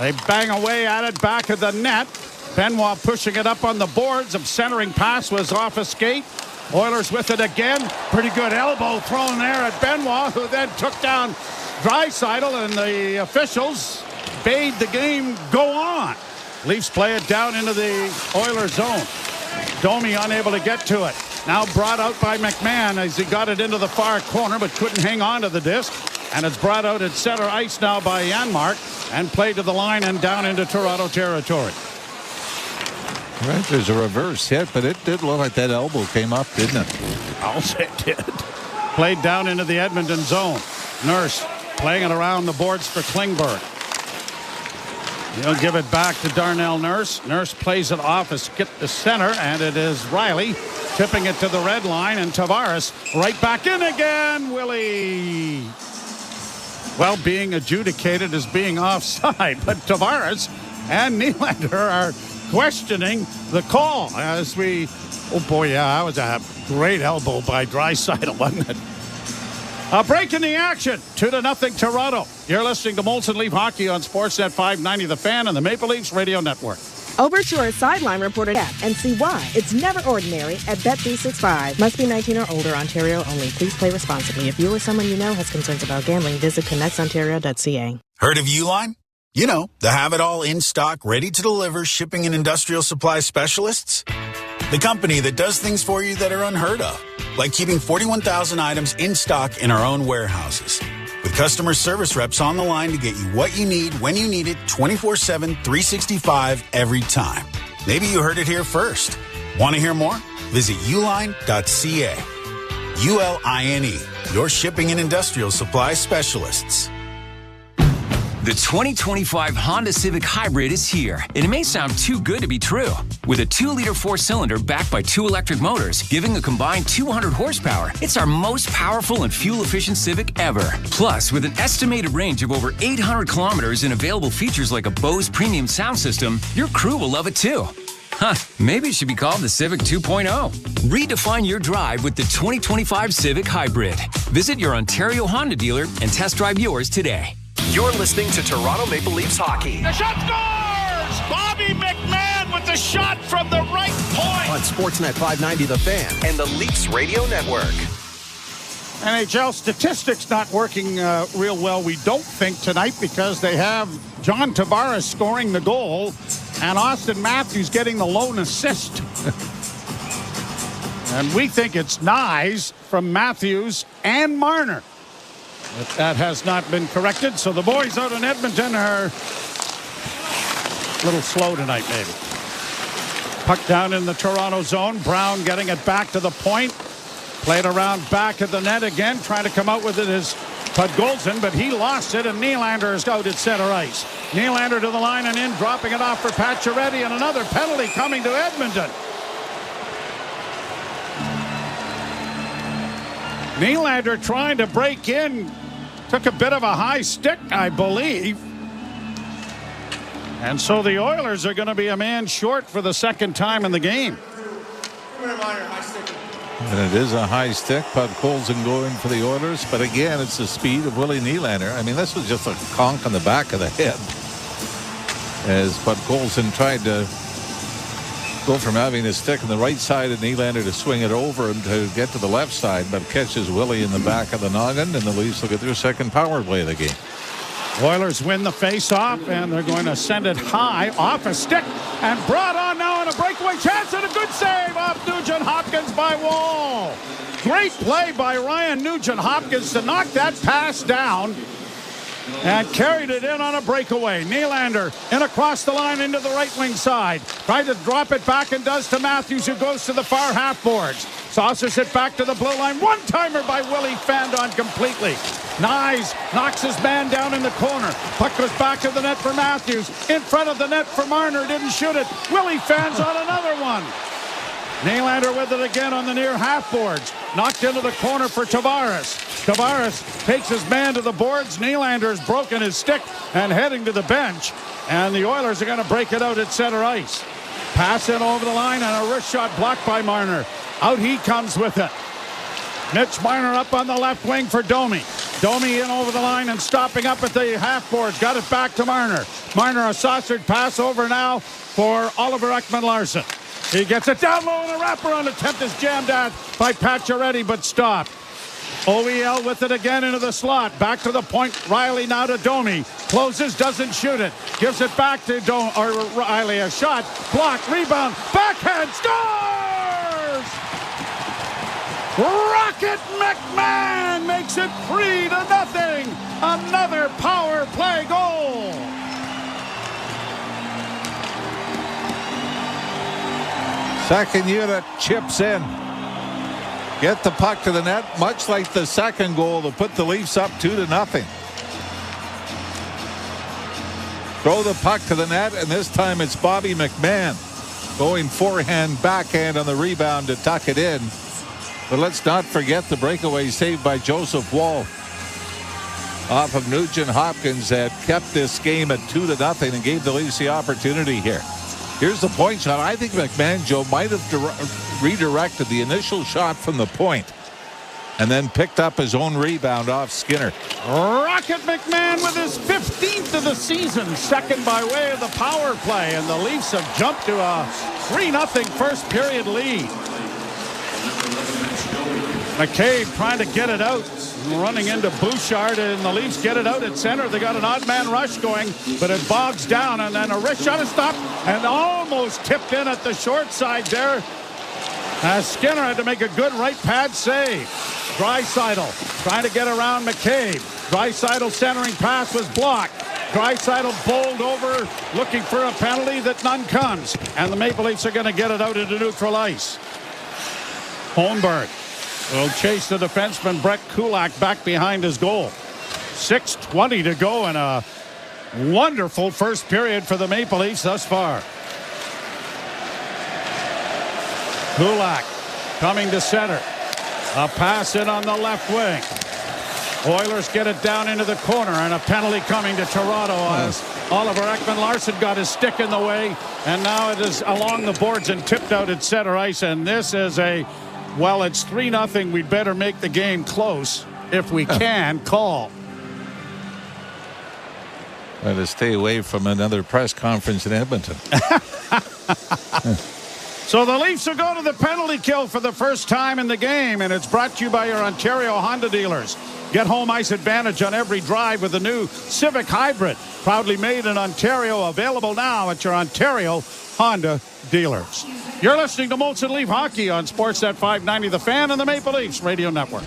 They bang away at it back of the net. Benoit pushing it up on the boards. A centering pass was off a skate. Oilers with it again. Pretty good elbow thrown there at Benoit, who then took down Draisaitl, and the officials bade the game go on. Leafs play it down into the Oilers zone. Domi unable to get to it. Now brought out by McMahon as he got it into the far corner but couldn't hang on to the disc. And it's brought out at center ice now by Janmark and played to the line and down into Toronto territory. Right, there's a reverse hit, but it did look like that elbow came up, didn't it? I'll say it did. Played down into the Edmonton zone. Nurse playing it around the boards for Klingberg. He'll give it back to Darnell Nurse. Nurse plays it off as skip the center, and it is Rielly tipping it to the red line, and Tavares right back in again. Willie, well, being adjudicated as being offside, but Tavares and Nylander are questioning the call as we, oh boy, yeah, that was a great elbow by Draisaitl, wasn't it? A break in the action, 2-0 Toronto. You're listening to Molson Leaf Hockey on Sportsnet 590 The Fan and the Maple Leafs Radio Network. Over to our sideline reporter and see why it's never ordinary at Bet365. Must be 19 or older, Ontario only. Please play responsibly. If you or someone you know has concerns about gambling, visit connectsontario.ca. Heard of Uline? You know, the have-it-all in-stock, ready-to-deliver shipping and industrial supply specialists. The company that does things for you that are unheard of, like keeping 41,000 items in stock in our own warehouses. With customer service reps on the line to get you what you need, when you need it, 24/7, 365, every time. Maybe you heard it here first. Want to hear more? Visit uline.ca. ULINE, your shipping and industrial supply specialists. The 2025 Honda Civic Hybrid is here, and it may sound too good to be true. With a 2-liter 4-cylinder backed by 2 electric motors, giving a combined 200 horsepower, it's our most powerful and fuel-efficient Civic ever. Plus, with an estimated range of over 800 kilometers and available features like a Bose premium sound system, your crew will love it too. Huh, maybe it should be called the Civic 2.0. Redefine your drive with the 2025 Civic Hybrid. Visit your Ontario Honda dealer and test drive yours today. You're listening to Toronto Maple Leafs hockey. The shot scores! Bobby McMahon with the shot from the right point. On Sportsnet 590 The Fan and the Leafs Radio Network. NHL statistics not working real well, we don't think, tonight, because they have John Tavares scoring the goal and Austin Matthews getting the lone assist. And we think it's Nyes from Matthews and Marner. But that has not been corrected, so the boys out in Edmonton are a little slow tonight, maybe. Puck down in the Toronto zone. Brown getting it back to the point. Played around back of the net again, trying to come out with it is Podkolzin, but he lost it, and Nylander is out at center ice. Nylander to the line and in, dropping it off for Pacioretty, and another penalty coming to Edmonton. Nylander trying to break in. Took a bit of a high stick, I believe. And so the Oilers are going to be a man short for the second time in the game. And it is a high stick. Podkolzin going for the Oilers. But again, it's the speed of Willie Nylander. I mean, this was just a conk on the back of the head as Podkolzin tried to go from having the stick on the right side of Nylander to swing it over and to get to the left side, but catches Willie in the back of the noggin, and the Leafs will get their second power play of the game. Oilers win the face-off, and they're going to send it high off a stick and brought on now in a breakaway chance, and a good save off Nugent-Hopkins by Wall. Great play by Ryan Nugent-Hopkins to knock that pass down and carried it in on a breakaway. Nylander in across the line into the right wing side. Tried to drop it back and does to Matthews, who goes to the far half boards. Saucers it back to the blue line. One-timer by Willie Fandon completely. Nyes knocks his man down in the corner. Puck goes back to the net for Matthews. In front of the net for Marner. Didn't shoot it. Willie Fans on another one. Nylander with it again on the near half boards. Knocked into the corner for Tavares. Tavares takes his man to the boards. Nylander has broken his stick and heading to the bench. And the Oilers are going to break it out at center ice. Pass in over the line and a wrist shot blocked by Marner. Out he comes with it. Mitch Marner up on the left wing for Domi. Domi in over the line and stopping up at the half boards. Got it back to Marner. Marner a saucered pass over now for Oliver Ekman-Larsson. He gets it down low, and a wraparound attempt is jammed at by Pacioretty, but stopped. OEL with it again into the slot. Back to the point. Rielly now to Domi. Closes, doesn't shoot it. Gives it back to Rielly. A shot. Block. Rebound. Backhand. Scores! Rocket McMahon makes it 3-0. Another power play goal. Second unit chips in. Get the puck to the net, much like the second goal to put the Leafs up 2-0. Throw the puck to the net, and this time it's Bobby McMahon going forehand, backhand on the rebound to tuck it in. But let's not forget the breakaway saved by Joseph Woll off of Nugent Hopkins that kept this game at 2-0 and gave the Leafs the opportunity here. Here's the point shot. I think McMahon, Joe, might have redirected the initial shot from the point and then picked up his own rebound off Skinner. Rocket McMahon with his 15th of the season, second by way of the power play, and the Leafs have jumped to a 3-0 first period lead. McCabe trying to get it out, running into Bouchard, and the Leafs get it out at center. They got an odd man rush going, but it bogs down, and then a wrist shot is stopped and almost tipped in at the short side there. Skinner had to make a good right pad save. Draisaitl trying to get around McCabe. Draisaitl centering pass was blocked. Draisaitl bowled over, looking for a penalty that none comes, and the Maple Leafs are going to get it out into neutral ice. Holmberg will chase the defenseman Brett Kulak back behind his goal. 6:20 to go in a wonderful first period for the Maple Leafs thus far. Kulak coming to center. A pass in on the left wing. Oilers get it down into the corner, and a penalty coming to Toronto as Oliver Ekman-Larsson got his stick in the way, and now it is along the boards and tipped out at center ice, and this is a, well, it's 3-0. We'd better make the game close if we can call. Try to stay away from another press conference in Edmonton. So the Leafs are going to the penalty kill for the first time in the game, and it's brought to you by your Ontario Honda dealers. Get home ice advantage on every drive with the new Civic Hybrid, proudly made in Ontario, available now at your Ontario Honda dealers. You're listening to Molson Leaf Hockey on Sportsnet 590 The Fan and the Maple Leafs Radio Network.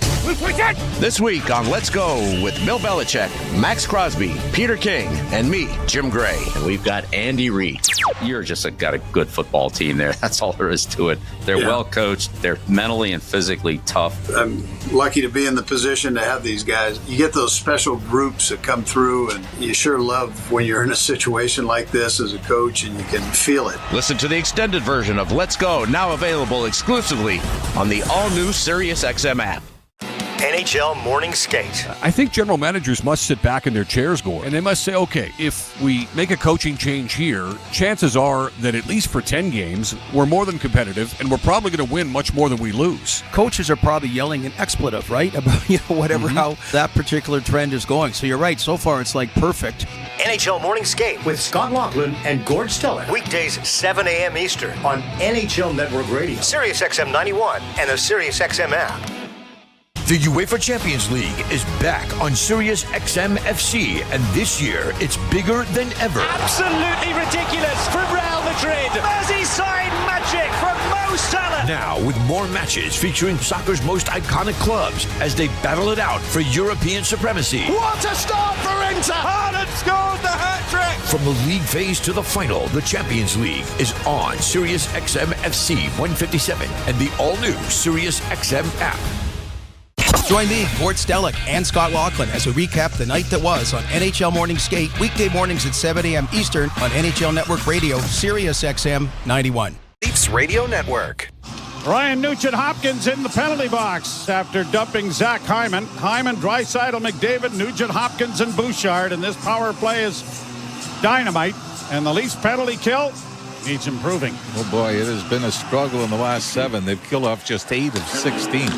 This week on Let's Go with Bill Belichick, Max Crosby, Peter King, and me, Jim Gray. And we've got Andy Reid. You're just got a good football team there. That's all there is to it. They're well coached. They're mentally and physically tough. I'm lucky to be in the position to have these guys. You get those special groups that come through, and you sure love when you're in a situation like this as a coach and you can feel it. Listen to the extended version of Let's Go, now available exclusively on the all-new SiriusXM app. NHL Morning Skate. I think general managers must sit back in their chairs, Gord, and they must say, okay, if we make a coaching change here, chances are that at least for 10 games, we're more than competitive, and we're probably going to win much more than we lose. Coaches are probably yelling an expletive, right? About, whatever, how that particular trend is going. So you're right. So far, it's like perfect. NHL Morning Skate with Scott Laughlin and Gord Stellick. Weekdays 7 a.m. Eastern on NHL Network Radio, SiriusXM 91, and the SiriusXM app. The UEFA Champions League is back on SiriusXM FC, and this year it's bigger than ever. Absolutely ridiculous from Real Madrid. Merseyside magic from Mo Salah. Now with more matches featuring soccer's most iconic clubs as they battle it out for European supremacy. What a start for Inter! Haaland scores the hat-trick! From the league phase to the final, the Champions League is on SiriusXM FC 157 and the all-new SiriusXM app. Join me, Gord Stellick, and Scott Laughlin as we recap the night that was on NHL Morning Skate, weekday mornings at 7 a.m. Eastern on NHL Network Radio, SiriusXM 91. Leafs Radio Network. Ryan Nugent-Hopkins in the penalty box after dumping Zach Hyman. Hyman, Draisaitl, McDavid, Nugent-Hopkins, and Bouchard, and this power play is dynamite. And the Leafs penalty kill needs improving. Oh boy, it has been a struggle in the last 7. They've killed off just 8 of 16.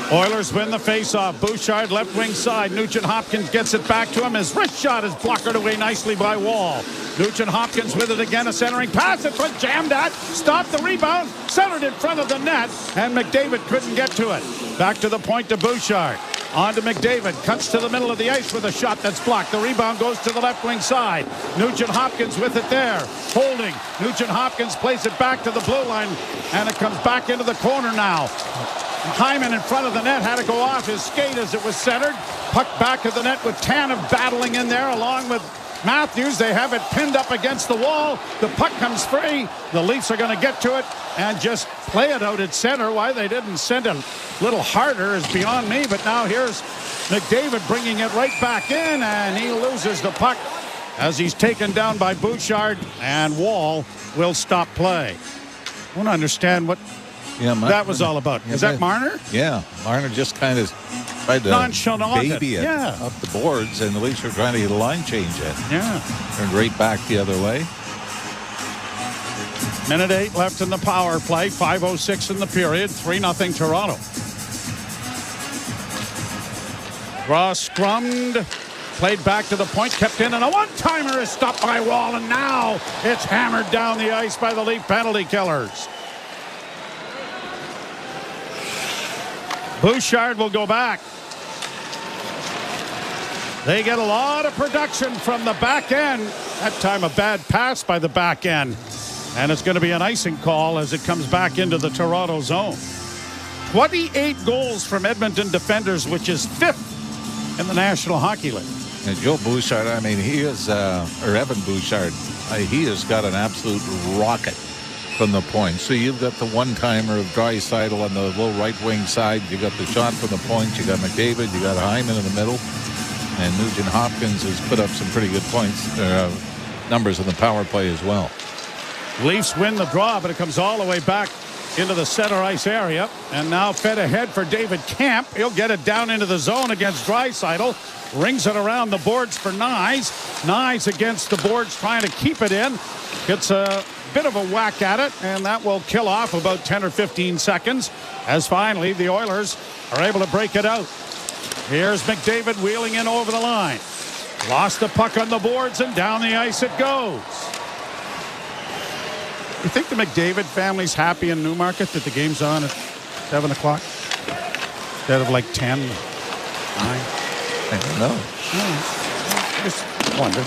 Oilers win the faceoff. Bouchard left wing side. Nugent-Hopkins gets it back to him. His wrist shot is blocked away nicely by Wall. Nugent-Hopkins with it again. A centering pass. It was jammed at. Stopped the rebound. Centered in front of the net. And McDavid couldn't get to it. Back to the point to Bouchard. On to McDavid. Cuts to the middle of the ice with a shot that's blocked. The rebound goes to the left wing side. Nugent-Hopkins with it there. Holding. Nugent-Hopkins plays it back to the blue line. And it comes back into the corner now. Hyman in front of the net had to go off his skate as it was centered. Puck back to the net with Tanev battling in there along with Matthews. They have it pinned up against the wall. The puck comes free. The Leafs are going to get to it and just play it out at center. Why they didn't send it a little harder is beyond me. But now here's McDavid bringing it right back in, and he loses the puck as he's taken down by Bouchard, and Wall will stop play. I want to understand what that was all about. Is that Marner? Yeah, Marner just kind of tried to baby it up the boards, and the Leafs were trying to get a line change in. Yeah. Turned right back the other way. Minute 8 left in the power play. 5:06 in the period. 3-0 Toronto. Ross scrummed. Played back to the point, kept in, and a one-timer is stopped by Wall, and now it's hammered down the ice by the Leaf penalty killers. Bouchard will go back. They get a lot of production from the back end. That time a bad pass by the back end. And it's going to be an icing call as it comes back into the Toronto zone. 28 goals from Edmonton defenders, which is 5th in the National Hockey League. And Joe Bouchard, I mean, he is, or Evan Bouchard, he has got an absolute rocket from the point. So you've got the one-timer of Draisaitl on the low right wing side. You got the shot from the point. You got McDavid. You got Hyman in the middle. And Nugent Hopkins has put up some pretty good points, numbers in the power play as well. Leafs win the draw, but it comes all the way back into the center ice area. And now fed ahead for David Kampf. He'll get it down into the zone against Draisaitl. Rings it around the boards for Nyes. Nyes against the boards trying to keep it in. Gets a bit of a whack at it, and that will kill off about 10 or 15 seconds as finally the Oilers are able to break it out. Here's McDavid wheeling in over the line. Lost the puck on the boards, and down the ice it goes. You think the McDavid family's happy in Newmarket that the game's on at 7 o'clock instead of like 10, 9? I don't know. Just wonder.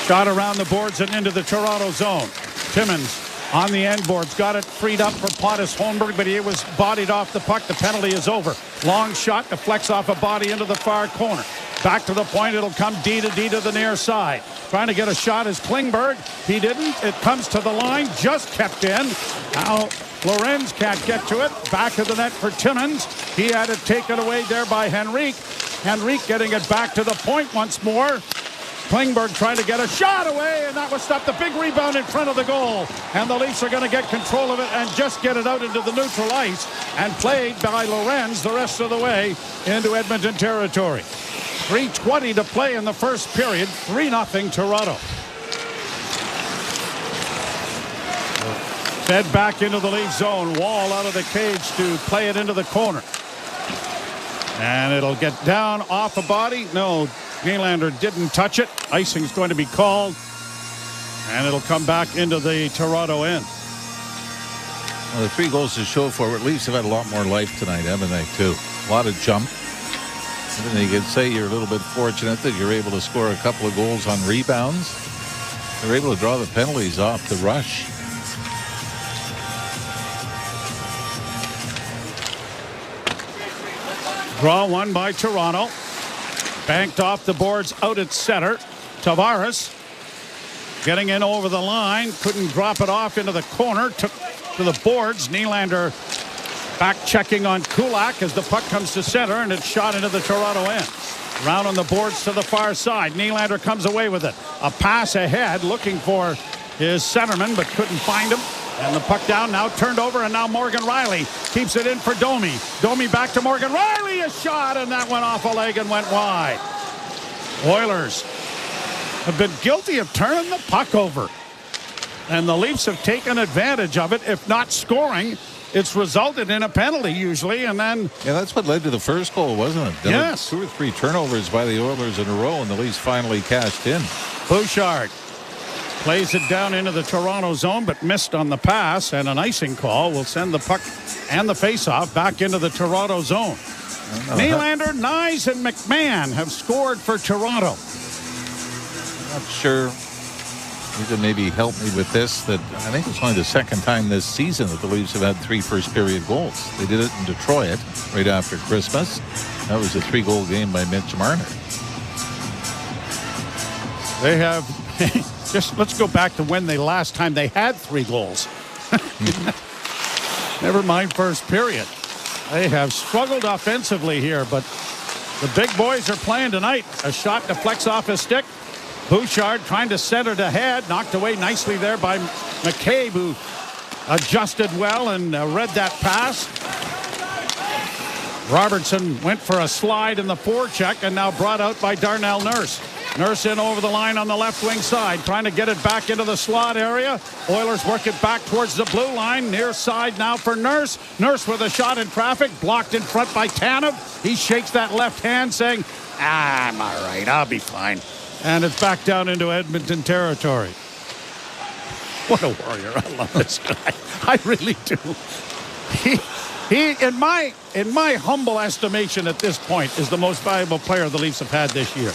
Shot around the boards and into the Toronto zone. Timmins on the end boards. Got it freed up for Pontus Holmberg, but he was bodied off the puck. The penalty is over. Long shot deflects off a body into the far corner. Back to the point. It'll come D to the near side. Trying to get a shot is Klingberg. He didn't. It comes to the line. Just kept in. Now Lorenz can't get to it. Back of the net for Timmins. He had it taken away there by Henrique. Henrique getting it back to the point once more. Klingberg trying to get a shot away, and that was stopped. The big rebound in front of the goal. And the Leafs are going to get control of it and just get it out into the neutral ice and played by Lorenz the rest of the way into Edmonton territory. 3:20 to play in the first period. 3-0 Toronto. Fed back into the Leaf zone. Wall out of the cage to play it into the corner. And it'll get down off a body. No, Nylander didn't touch it. Icing's going to be called. And it'll come back into the Toronto end. Well, the 3 goals to show for it. Leafs have had a lot more life tonight, haven't they, too? A lot of jump. And then you could say you're a little bit fortunate that you're able to score a couple of goals on rebounds. They're able to draw the penalties off the rush. Draw one by Toronto. Banked off the boards out at center. Tavares getting in over the line. Couldn't drop it off into the corner. Took to the boards. Nylander back checking on Kulak as the puck comes to center, and it's shot into the Toronto end. Round on the boards to the far side. Nylander comes away with it. A pass ahead looking for his centerman, but couldn't find him. And the puck down, now turned over, and now Morgan Rielly keeps it in for Domi. Domi back to Morgan Rielly, a shot, and that went off a leg and went wide. Oilers have been guilty of turning the puck over. And the Leafs have taken advantage of it. If not scoring, it's resulted in a penalty usually, and then... Yeah, that's what led to the first goal, wasn't it? There yes. were 2 or 3 turnovers by the Oilers in a row, and the Leafs finally cashed in. Bouchard plays it down into the Toronto zone, but missed on the pass, and an icing call will send the puck and the faceoff back into the Toronto zone. Nylander, Nyes, and McMahon have scored for Toronto. Not sure. You can maybe help me with this. That I think it's only the second time this season that the Leafs have had 3 first-period goals. They did it in Detroit right after Christmas. That was a 3-goal game by Mitch Marner. They have, just let's go back to when last time they had 3 goals. Never mind first period. They have struggled offensively here, but the big boys are playing tonight. A shot deflects off his stick. Bouchard trying to center it ahead. Knocked away nicely there by McCabe, who adjusted well and read that pass. Robertson went for a slide in the forecheck and now brought out by Darnell Nurse. Nurse in over the line on the left wing side, trying to get it back into the slot area. Oilers work it back towards the blue line. Near side now for Nurse. Nurse with a shot in traffic, blocked in front by Tanev. He shakes that left hand saying, I'm all right, I'll be fine. And it's back down into Edmonton territory. What a warrior. I love this guy. I really do. He in my humble estimation at this point, is the most valuable player the Leafs have had this year.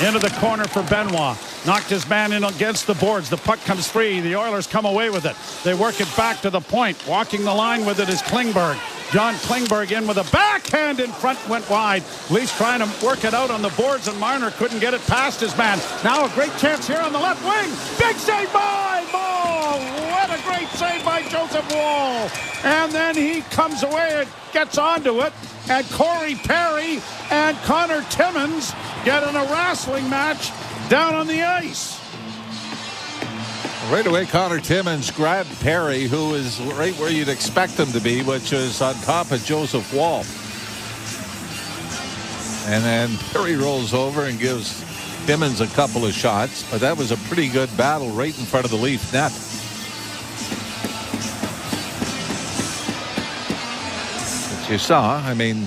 Into the corner for Benoit. Knocked his man in against the boards. The puck comes free. The Oilers come away with it. They work it back to the point. Walking the line with it is Klingberg. John Klingberg in with a backhand in front, went wide. Leafs trying to work it out on the boards, and Marner couldn't get it past his man. Now a great chance here on the left wing. Big save by Wall. What a great save by Joseph Wall. And then he comes away and gets onto it. And Corey Perry and Connor Timmins get in a wrestling match down on the ice. Right away, Connor Timmins grabbed Perry, who is right where you'd expect him to be, which is on top of Joseph Wall. And then Perry rolls over and gives Timmins a couple of shots, but that was a pretty good battle right in front of the Leaf net. But you saw, I mean,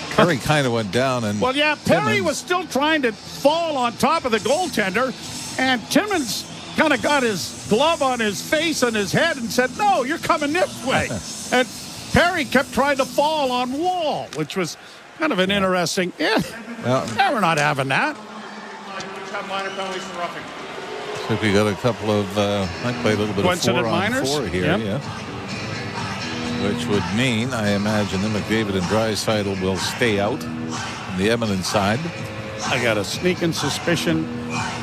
Perry kind of went down, and well, yeah, Perry was still trying to fall on top of the goaltender, and Timmins kind of got his glove on his face and his head and said, no, you're coming this way. And Perry kept trying to fall on Wall, which was kind of an interesting, we're not having that. Minor penalties for roughing. So we got a couple of, might play a little bit of 4-on-4 here, yeah. Which would mean, I imagine, that McDavid and Draisaitl will stay out on the Edmonton side. I got a sneaking suspicion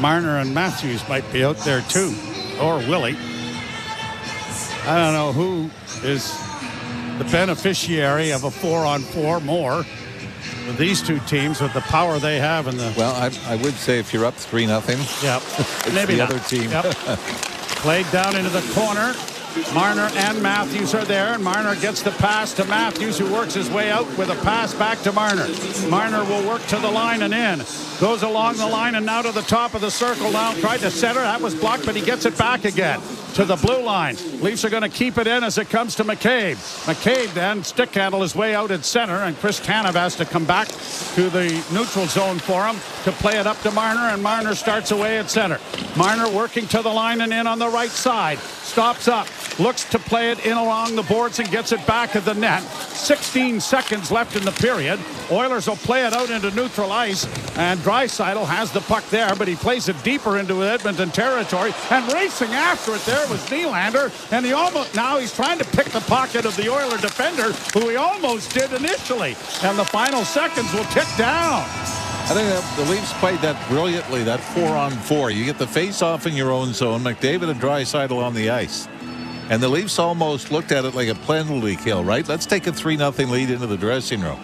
Marner and Matthews might be out there too, or Willie. I don't know who is the beneficiary of a 4-on-4 more with these two teams with the power they have in the. Well, I would say if you're up 3-0. Yep. Maybe the not. Other team. Yep. Played down into the corner. Marner and Matthews are there, and Marner gets the pass to Matthews, who works his way out with a pass back to Marner. Marner will work to the line and in. Goes along the line and now to the top of the circle. Now tried to center. That was blocked, but he gets it back again to the blue line. Leafs are going to keep it in as it comes to McCabe. McCabe then stick handle his way out at center, and Chris Tanev has to come back to the neutral zone for him to play it up to Marner, and Marner starts away at center. Marner working to the line and in on the right side. Stops up. Looks to play it in along the boards and gets it back at the net. 16 seconds left in the period. Oilers will play it out into neutral ice, and Draisaitl has the puck there, but he plays it deeper into Edmonton territory, and racing after it there was Nylander, and he's trying to pick the pocket of the Oiler defender, who he almost did initially, and the final seconds will tick down. I think that the Leafs played that brilliantly, that 4-on-4. You get the face-off in your own zone, McDavid and Draisaitl on the ice. And the Leafs almost looked at it like a penalty kill, right? Let's take a 3-0 lead into the dressing room.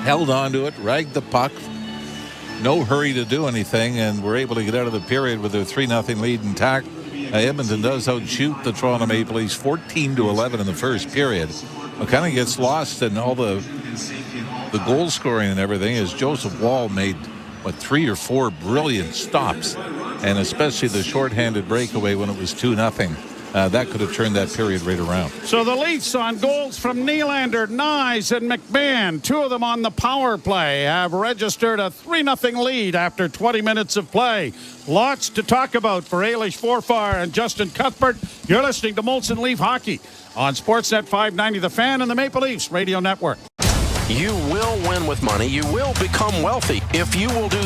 Held on to it, ragged the puck. No hurry to do anything, and we're able to get out of the period with their 3-0 lead intact. Edmonton does outshoot the Toronto Maple Leafs 14-11 in the first period. What kind of gets lost in all the goal scoring and everything is Joseph Wall made, 3 or 4 brilliant stops, and especially the shorthanded breakaway when it was 2-0. That could have turned that period right around. So the Leafs on goals from Nylander, Nyes, and McMahon, 2 of them on the power play, have registered a 3-0 lead after 20 minutes of play. Lots to talk about for Ailish Forfar and Justin Cuthbert. You're listening to Molson Leaf Hockey on Sportsnet 590 The Fan and the Maple Leafs Radio Network. You will win with money. You will become wealthy if you will do.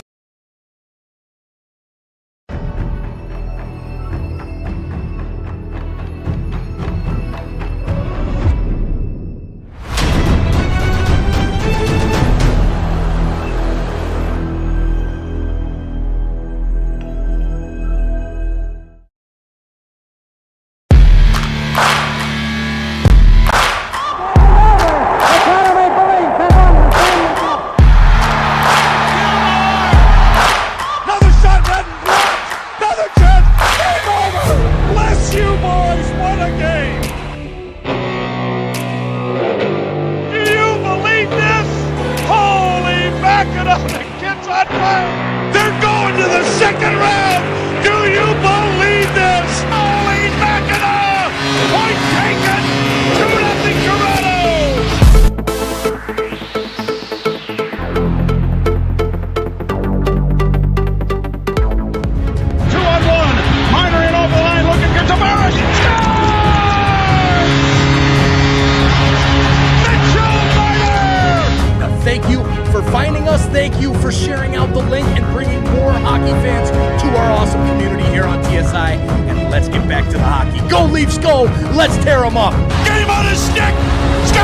round. They're going to the second round. Do you believe this? Holy Mackinac! Point taken. 2-0 Toronto. 2-on-1. Minor in over the line looking for Tavares. Thank you for finding us. Thank you for sharing out the link and bringing more hockey fans to our awesome community here on TSI. And let's get back to the hockey. Go Leafs, go! Let's tear them up. Game on his stick. Scores!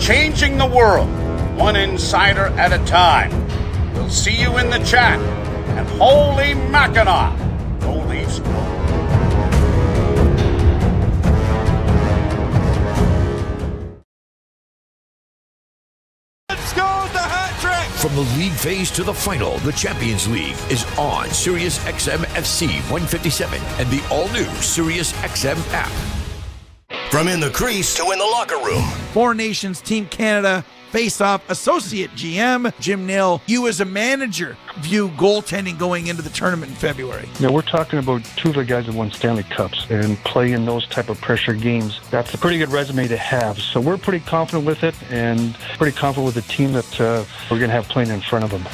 Changing the world, one insider at a time. We'll see you in the chat. And holy Mackinac, go Leafs, go. From the league phase to the final, the Champions League is on Sirius XM FC 157 and the all-new Sirius XM app. From in the crease to in the locker room. Four Nations Team Canada face-off associate GM Jim Nill. You as a manager view goaltending going into the tournament in February. Now, we're talking about two of the guys that won Stanley Cups and play in those type of pressure games. That's a pretty good resume to have. So we're pretty confident with it and pretty confident with the team that we're going to have playing in front of them.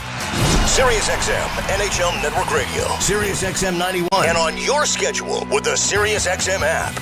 Sirius XM, NHL Network Radio, Sirius XM 91, and on your schedule with the Sirius XM app.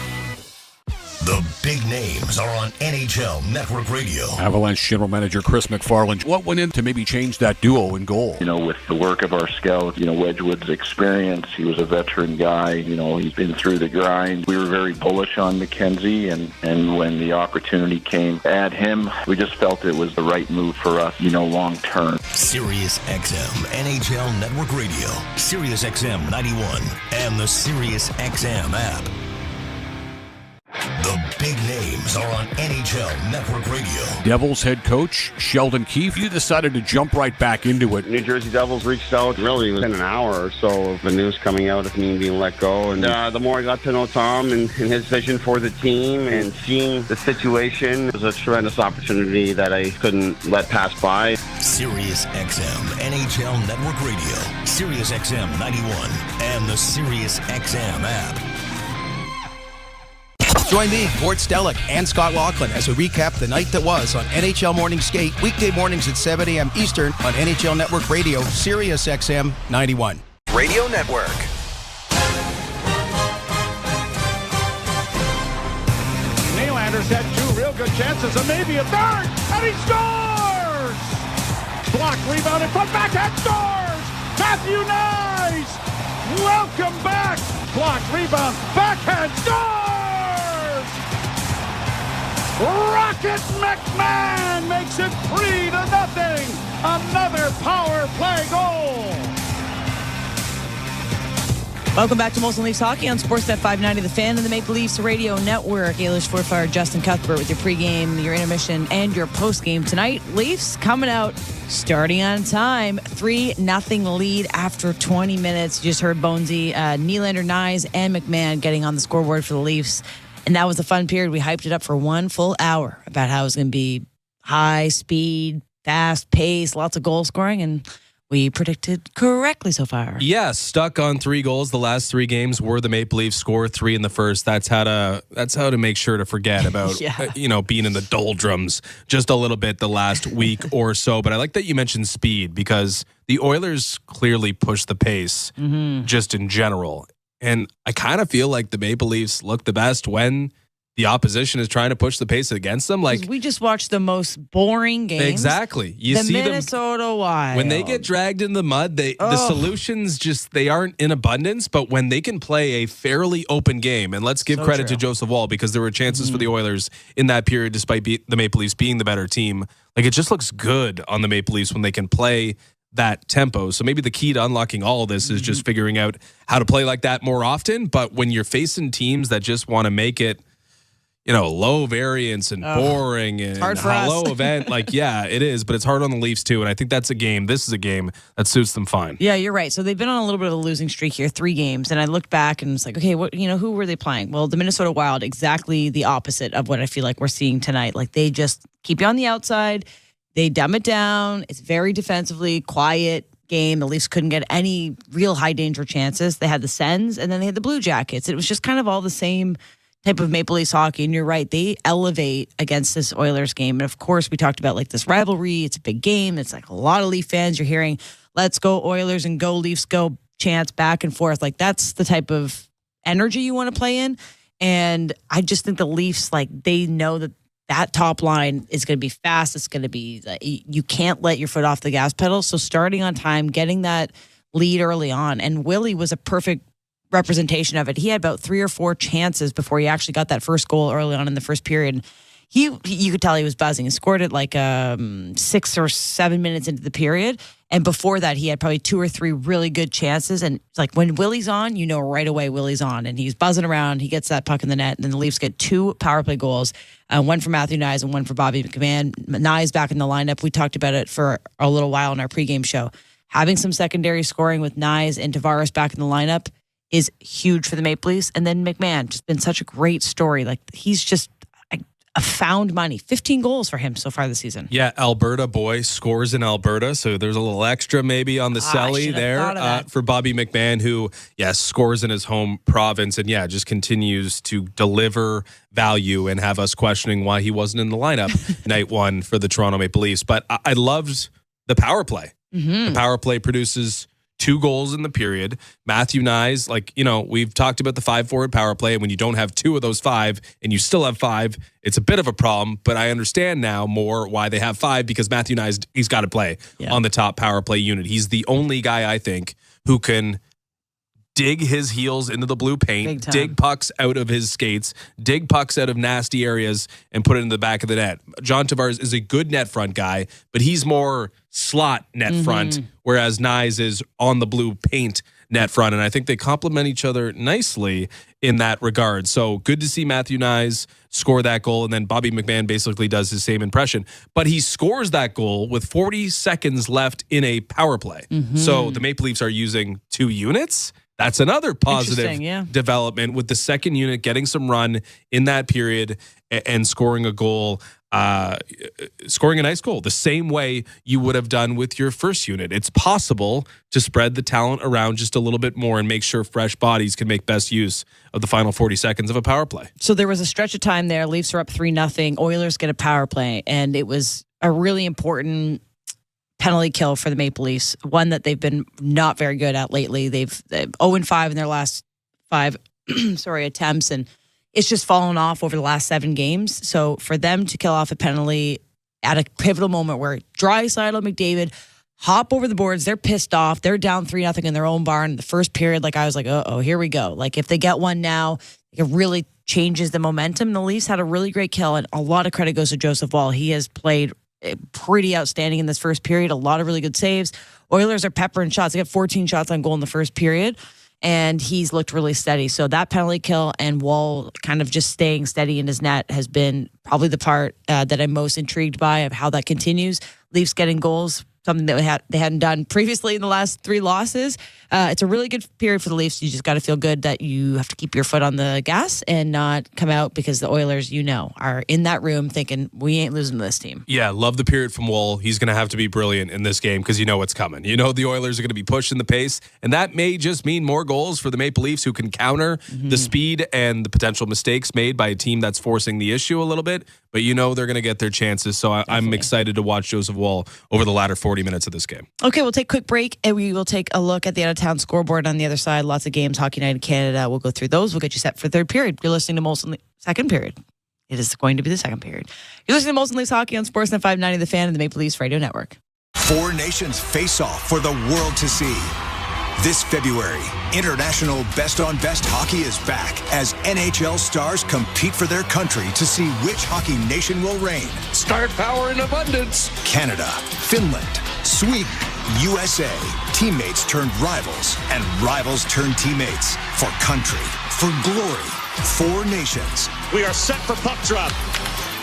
The big names are on NHL Network Radio. Avalanche General Manager Chris McFarland. What went in to maybe change that duo in goal? You know, with the work of our scout, Wedgwood's experience, he was a veteran guy. He's been through the grind. We were very bullish on McKenzie, and when the opportunity came to add him, we just felt it was the right move for us, long term. Sirius XM NHL Network Radio, Sirius XM 91, and the Sirius XM app. The big names are on NHL Network Radio. Devils head coach Sheldon Keefe, you decided to jump right back into it. New Jersey Devils reached out really within an hour or so of the news coming out of me being let go. And the more I got to know Tom and his vision for the team and seeing the situation, it was a tremendous opportunity that I couldn't let pass by. Sirius XM NHL Network Radio, Sirius XM 91, and the Sirius XM app. Join me, Gord Stellick, and Scott Laughlin as we recap the night that was on NHL Morning Skate, weekday mornings at 7 a.m. Eastern on NHL Network Radio, Sirius XM 91. Radio Network. Nylander's had two real good chances and maybe a third, and he scores! Block, rebounded from backhand, scores! Matthew Nyes! Welcome back! Block, rebound, backhand, scores! Rocket McMahon makes it 3-0. Another power play goal. Welcome back to Molson Leafs Hockey on Sportsnet 590, The Fan and the Maple Leafs Radio Network. Eilish Forfire, Justin Cuthbert with your pregame, your intermission, and your postgame tonight. Leafs coming out, starting on time. 3-0 lead after 20 minutes. You just heard Bonesy, Nylander, Nyes, and McMahon getting on the scoreboard for the Leafs. And that was a fun period. We hyped it up for 1 full hour about how it was going to be high speed, fast pace, lots of goal scoring, and we predicted correctly so far. Yeah, stuck on 3 goals. The last 3 games were the Maple Leafs score 3 in the first. That's how to make sure to forget about being in the doldrums just a little bit the last week or so. But I like that you mentioned speed because the Oilers clearly pushed the pace just in general. And I kind of feel like the Maple Leafs look the best when the opposition is trying to push the pace against them. Like we just watched the most boring games. Exactly. You the see Minnesota Wild. When they get dragged in the mud, the solutions they aren't in abundance, but when they can play a fairly open game, and let's give credit to Joseph Woll because there were chances for the Oilers in that period despite the Maple Leafs being the better team. Like it just looks good on the Maple Leafs when they can play that tempo. So maybe the key to unlocking all of this is just figuring out how to play like that more often. But when you're facing teams that just want to make it, low variance and boring and hard for us. low event. Yeah, it is, but it's hard on the Leafs too. And I think this is a game that suits them fine. Yeah, you're right. So they've been on a little bit of a losing streak here, 3 games. And I looked back and it's like, okay, who were they playing? Well, the Minnesota Wild, exactly the opposite of what I feel like we're seeing tonight. Like they just keep you on the outside. They dumb it down. It's very defensively quiet game. The Leafs couldn't get any real high danger chances. They had the Sens and then they had the Blue Jackets. It was just kind of all the same type of Maple Leafs hockey. And you're right, they elevate against this Oilers game. And of course, we talked about this rivalry. It's a big game. It's like a lot of Leaf fans. You're hearing, let's go Oilers and go Leafs go chants back and forth. That's the type of energy you want to play in. And I just think the Leafs, they know that top line is going to be fast. It's going to be, you can't let your foot off the gas pedal. So starting on time, getting that lead early on. And Willie was a perfect representation of it. He had about 3 or 4 chances before he actually got that first goal early on in the first period. You could tell he was buzzing. He scored it 6 or 7 minutes into the period. And before that, he had probably 2 or 3 really good chances. And it's like when Willie's on, right away Willie's on. And he's buzzing around. He gets that puck in the net. And then the Leafs get 2 power play goals, one for Matthew Nyes and one for Bobby McMahon. Nyes back in the lineup. We talked about it for a little while in our pregame show. Having some secondary scoring with Nyes and Tavares back in the lineup is huge for the Maple Leafs. And then McMahon, just been such a great story. He's just a found money. 15 goals for him so far this season. Yeah, Alberta boy scores in Alberta, so there's a little extra maybe on the celly there for Bobby McMahon, who, scores in his home province and, just continues to deliver value and have us questioning why he wasn't in the lineup night 1 for the Toronto Maple Leafs. But I loved the power play. Mm-hmm. The power play produces 2 goals in the period. Matthew Nyes, we've talked about the 5-forward power play, and when you don't have 2 of those 5 and you still have 5, it's a bit of a problem, but I understand now more why they have 5, because Matthew Nyes, he's got to play on the top power play unit. He's the only guy, I think, who can dig his heels into the blue paint, dig pucks out of his skates, dig pucks out of nasty areas, and put it in the back of the net. John Tavares is a good net front guy, but he's more slot net front, whereas Nyes is on the blue paint net front. And I think they complement each other nicely in that regard. So good to see Matthew Nyes score that goal. And then Bobby McMahon basically does his same impression. But he scores that goal with 40 seconds left in a power play. Mm-hmm. So the Maple Leafs are using 2 units. That's another positive development, with the second unit getting some run in that period and scoring a goal, scoring a nice goal, the same way you would have done with your first unit. It's possible to spread the talent around just a little bit more and make sure fresh bodies can make best use of the final 40 seconds of a power play. So there was a stretch of time there. Leafs are up 3-0. Oilers get a power play, and it was a really important penalty kill for the Maple Leafs, one that they've been not very good at lately. They've 0-5 in their last 5 attempts, and it's just fallen off over the last 7 games. So for them to kill off a penalty at a pivotal moment where Draisaitl, McDavid hop over the boards, they're pissed off. They're down 3-0 in their own barn in the first period. I was like, here we go. If they get one now, it really changes the momentum. The Leafs had a really great kill, and a lot of credit goes to Joseph Woll. He has played pretty outstanding in this first period. A lot of really good saves. Oilers are peppering shots. They got 14 shots on goal in the first period, and he's looked really steady. So that penalty kill and Woll kind of just staying steady in his net has been probably the part that I'm most intrigued by of how that continues. Leafs getting goals, something that they hadn't done previously in the last 3 losses. It's a really good period for the Leafs. You just got to feel good that you have to keep your foot on the gas and not come out, because the Oilers, are in that room thinking, we ain't losing to this team. Yeah, love the period from Woll. He's going to have to be brilliant in this game, because what's coming. The Oilers are going to be pushing the pace, and that may just mean more goals for the Maple Leafs, who can counter the speed and the potential mistakes made by a team that's forcing the issue a little bit. But they're going to get their chances. So I'm excited to watch Joseph Woll over the latter 40 minutes of this game. Okay, we'll take a quick break, and we will take a look at the out-of-town scoreboard on the other side. Lots of games, Hockey Night in Canada. We'll go through those. We'll get you set for third period. You're listening to Molson second period. It is going to be the second period. You're listening to Molson Leafs Hockey on Sportsnet 590 The Fan and the Maple Leafs Radio Network. 4 nations face off for the world to see. This February, international best-on-best hockey is back as NHL stars compete for their country to see which hockey nation will reign. Star power in abundance. Canada, Finland, Sweden, USA. Teammates turned rivals, and rivals turned teammates for country, for glory. Four Nations. We are set for puck drop.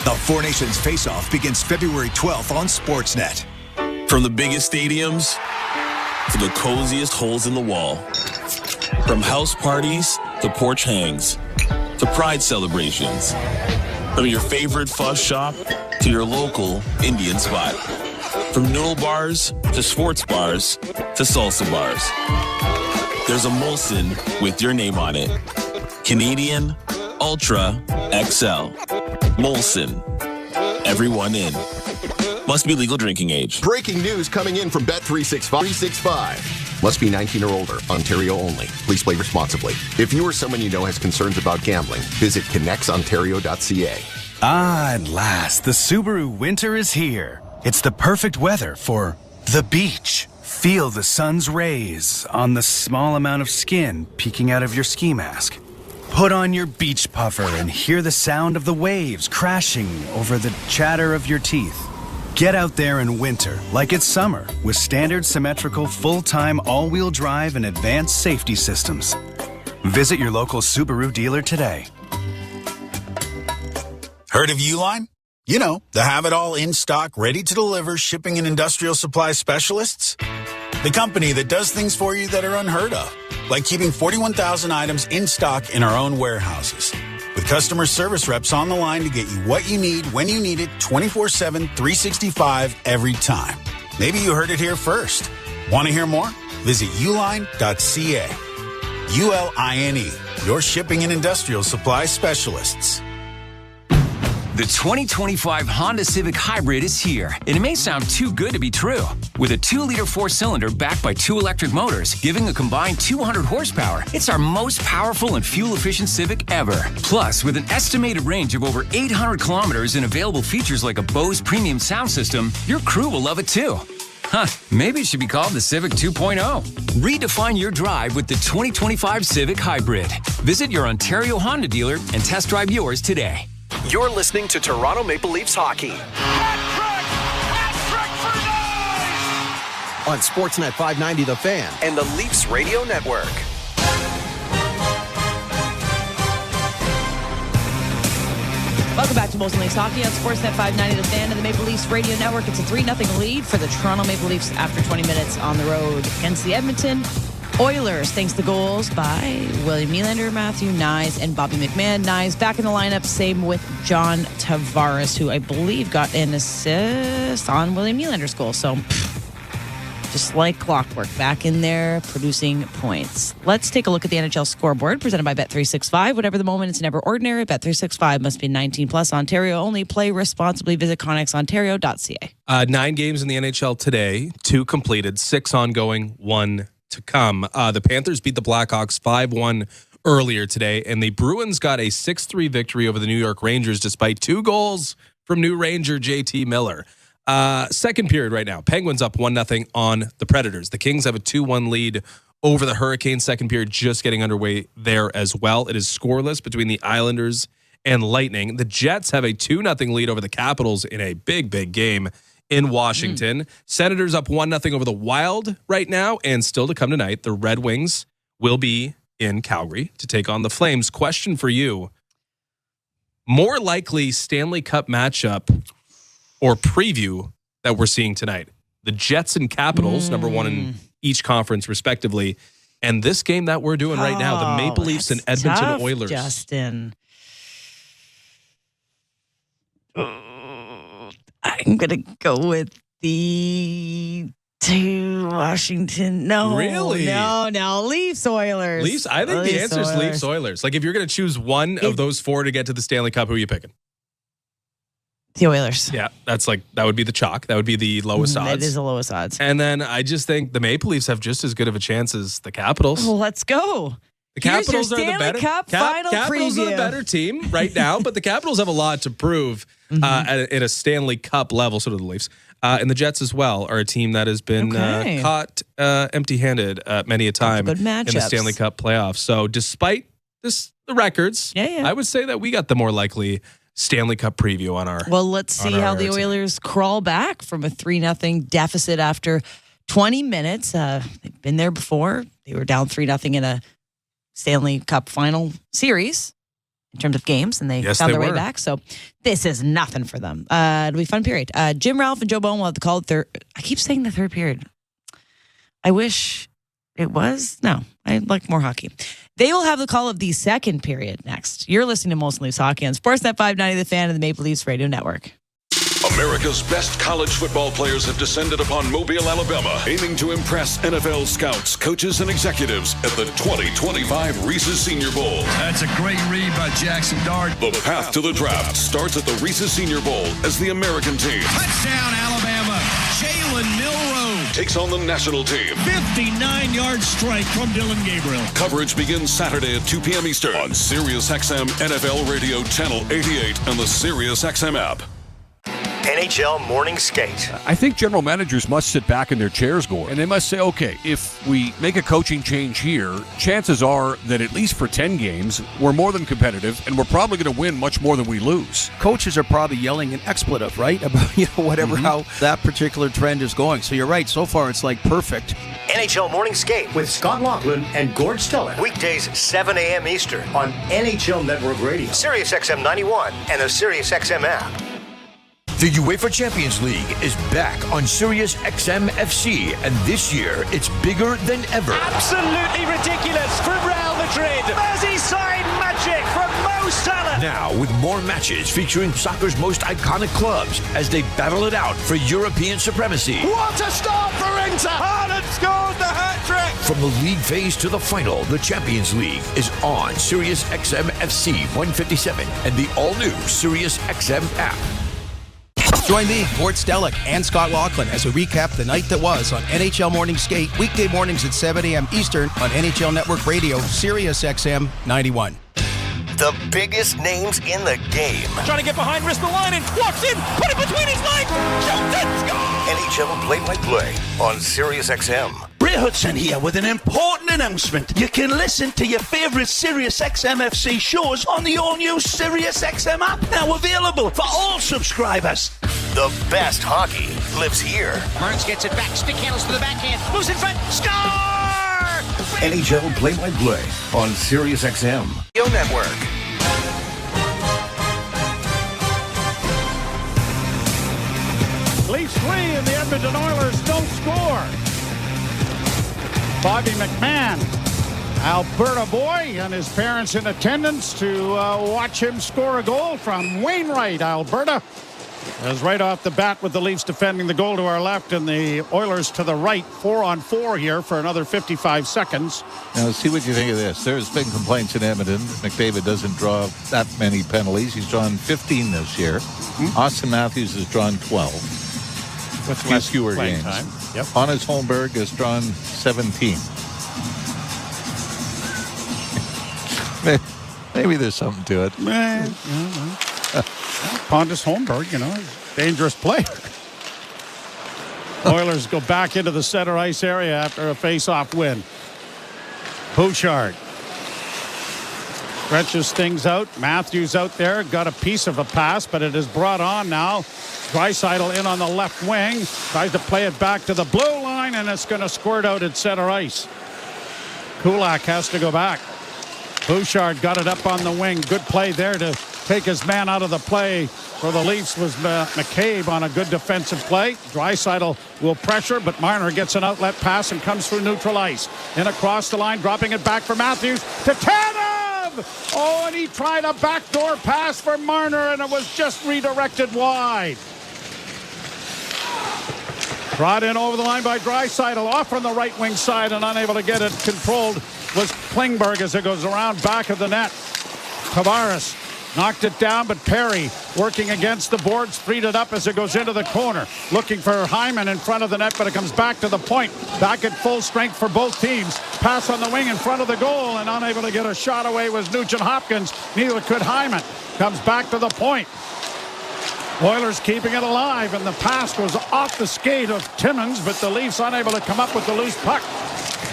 The Four Nations face-off begins February 12th on Sportsnet. From the biggest stadiums to the coziest holes in the wall. From house parties to porch hangs to pride celebrations. From your favorite fuzz shop to your local Indian spot. From noodle bars to sports bars to salsa bars. There's a Molson with your name on it. Canadian Ultra XL. Molson. Everyone in. Must be legal drinking age. Breaking news coming in from Bet365. Must be 19 or older. Ontario only. Please play responsibly. If you or someone you know has concerns about gambling, visit connectsontario.ca. At last, the Subaru winter is here. It's the perfect weather for the beach. Feel the sun's rays on the small amount of skin peeking out of your ski mask. Put on your beach puffer and hear the sound of the waves crashing over the chatter of your teeth. Get out there in winter like it's summer with standard symmetrical full-time all-wheel drive and advanced safety systems. Visit your local Subaru dealer today. Heard of Uline? You know, the have-it-all in-stock, ready-to-deliver shipping and industrial supply specialists. The company that does things for you that are unheard of, like keeping 41,000 items in stock in our own warehouses. With customer service reps on the line to get you what you need when you need it 24/7, 365 every time. Maybe you heard it here first. Want to hear more? Visit uline.ca. ULINE, your shipping and industrial supply specialists. The 2025 Honda Civic Hybrid is here, and it may sound too good to be true. With a 2-liter 4-cylinder backed by 2 electric motors, giving a combined 200 horsepower, it's our most powerful and fuel-efficient Civic ever. Plus, with an estimated range of over 800 kilometers and available features like a Bose premium sound system, your crew will love it too. Huh, maybe it should be called the Civic 2.0. Redefine your drive with the 2025 Civic Hybrid. Visit your Ontario Honda dealer and test drive yours today. You're listening to Toronto Maple Leafs hockey. On Sportsnet 590 The Fan and the Leafs Radio Network. Welcome back to Molson Leafs Hockey on Sportsnet 590 The Fan and the Maple Leafs Radio Network. It's a 3-0 lead for the Toronto Maple Leafs after 20 minutes on the road against the Edmonton Oilers, thanks to goals by William Nylander, Matthew Knies, and Bobby McMahon. Knies back in the lineup, same with John Tavares, who I believe got an assist on William Nylander's goal. So, just like clockwork, back in there producing points. Let's take a look at the NHL scoreboard presented by Bet365. Whatever the moment, it's never ordinary. Bet365 must be 18 plus. Ontario only. Play responsibly. Visit connexontario.ca. 9 games in the NHL today, 2 completed, 6 ongoing, 1 to come. The Panthers beat the Blackhawks 5-1 earlier today, and the Bruins got a 6-3 victory over the New York Rangers despite 2 goals from new Ranger JT Miller. Second period right now. Penguins up 1-0 on the Predators. The Kings have a 2-1 lead over the Hurricanes. Second period just getting underway there as well. It is scoreless between the Islanders and Lightning. The Jets have a 2-0 lead over the Capitals in a big, big game in Washington. Senators up 1-0 over the Wild right now, and still to come tonight, the Red Wings will be in Calgary to take on the Flames. Question for you. More likely Stanley Cup matchup or preview that we're seeing tonight. The Jets and Capitals, number 1 in each conference respectively, and this game that we're doing right now, the Maple Leafs and Edmonton tough, Oilers. Justin. I'm going to go with the 2 Washington. No. Really? No. Leafs, Oilers. Leafs? I think the answer is Leafs, Oilers. Like, if you're going to choose one of those 4 to get to the Stanley Cup, who are you picking? The Oilers. Yeah, that would be the chalk. That would be the lowest odds. That is the lowest odds. And then I just think the Maple Leafs have just as good of a chance as the Capitals. Well, let's go. The Capitals are the better. Final Capitals preview. are the better team right now, but the Capitals have a lot to prove at a Stanley Cup level. So do the Leafs, and the Jets as well are a team that has been caught empty-handed many a time in the Stanley Cup playoffs. So despite the records, I would say that we got the more likely Stanley Cup preview on our. Well, let's see how the Oilers crawl back from a 3-0 deficit after 20 minutes. They've been there before. They were down 3-0 in a Stanley Cup final series in terms of games, and they found their way back. So this is nothing for them. It'll be a fun period. Jim Ralph and Joe Bowen will have to call it I keep saying the third period. I wish it was. No, I like more hockey. They will have the call of the second period next. You're listening to Molson Leafs Hockey on Sportsnet 590, The Fan, and the Maple Leafs Radio Network. America's best college football players have descended upon Mobile, Alabama, aiming to impress NFL scouts, coaches, and executives at the 2025 Reese's Senior Bowl. That's a great read by Jackson Dart. The path to the draft starts at the Reese's Senior Bowl as the American team. Touchdown, Alabama. Jalen Milroe takes on the national team. 59-yard strike from Dylan Gabriel. Coverage begins Saturday at 2 p.m. Eastern on SiriusXM NFL Radio Channel 88 and the SiriusXM app. NHL Morning Skate. I think general managers must sit back in their chairs, Gord, and they must say, okay, if we make a coaching change here, chances are that at least for 10 games, we're more than competitive, and we're probably going to win much more than we lose. Coaches are probably yelling an expletive, right? About, whatever, how that particular trend is going. So you're right. So far, it's like perfect. NHL Morning Skate with Scott Laughlin and Gord Stellick. Weekdays, 7 a.m. Eastern on NHL Network Radio, SiriusXM 91, and the SiriusXM app. The UEFA Champions League is back on Sirius XM FC, and this year it's bigger than ever. Absolutely ridiculous from Real Madrid. Merseyside magic from Mo Salah. Now with more matches featuring soccer's most iconic clubs as they battle it out for European supremacy. What a start for Inter! Haaland scores the hat-trick! From the league phase to the final, the Champions League is on Sirius XM FC 157 and the all-new Sirius XM app. Join me, Gord Stellick, and Scott Laughlin as we recap the night that was on NHL Morning Skate, weekday mornings at 7 a.m. Eastern on NHL Network Radio, Sirius XM 91. The biggest names in the game. Trying to get behind Rielly, walks in, put it between his legs, shoots it, scores! NHL play-by-play on Sirius XM. Ray Hudson here with an important announcement. You can listen to your favourite Sirius XM FC shows on the all-new Sirius XM app, now available for all subscribers. The best hockey lives here. Burns gets it back, stick handles to the backhand, moves in front, score! NHL play-by-play on Sirius XM. Yo Network. Leafs 3 and the Edmonton Oilers don't score. Bobby McMahon, Alberta boy, and his parents in attendance to watch him score a goal from Wainwright, Alberta. As right off the bat with the Leafs defending the goal to our left and the Oilers to the right, 4-on-4 here for another 55 seconds. Now, see what you think of this. There's been complaints in Edmonton. McDavid doesn't draw that many penalties. He's drawn 15 this year. Austin Matthews has drawn 12. With fewer games. Time. Yep. Hannes Holmberg has drawn 17. Maybe there's something to it. Pontus Holmberg, dangerous player. Oilers go back into the center ice area after a face-off win. Bouchard stretches things out. Matthews out there got a piece of a pass, but it is brought on now. Draisaitl in on the left wing, tries to play it back to the blue line, and it's going to squirt out at center ice. Kulak has to go back. Bouchard got it up on the wing. Good play there to take his man out of the play for the Leafs was McCabe on a good defensive play. Draisaitl will pressure, but Marner gets an outlet pass and comes through neutral ice. In across the line, dropping it back for Matthews to Tanev! Oh, and he tried a backdoor pass for Marner, and it was just redirected wide. Brought in over the line by Draisaitl, off from the right wing side, and unable to get it controlled was Klingberg as it goes around back of the net. Tavares knocked it down, but Perry working against the boards, freed it up as it goes into the corner. Looking for Hyman in front of the net, but it comes back to the point. Back at full strength for both teams. Pass on the wing in front of the goal, and unable to get a shot away was Nugent Hopkins. Neither could Hyman. Comes back to the point. Oilers keeping it alive, and the pass goes off the skate of Timmins, but the Leafs unable to come up with the loose puck.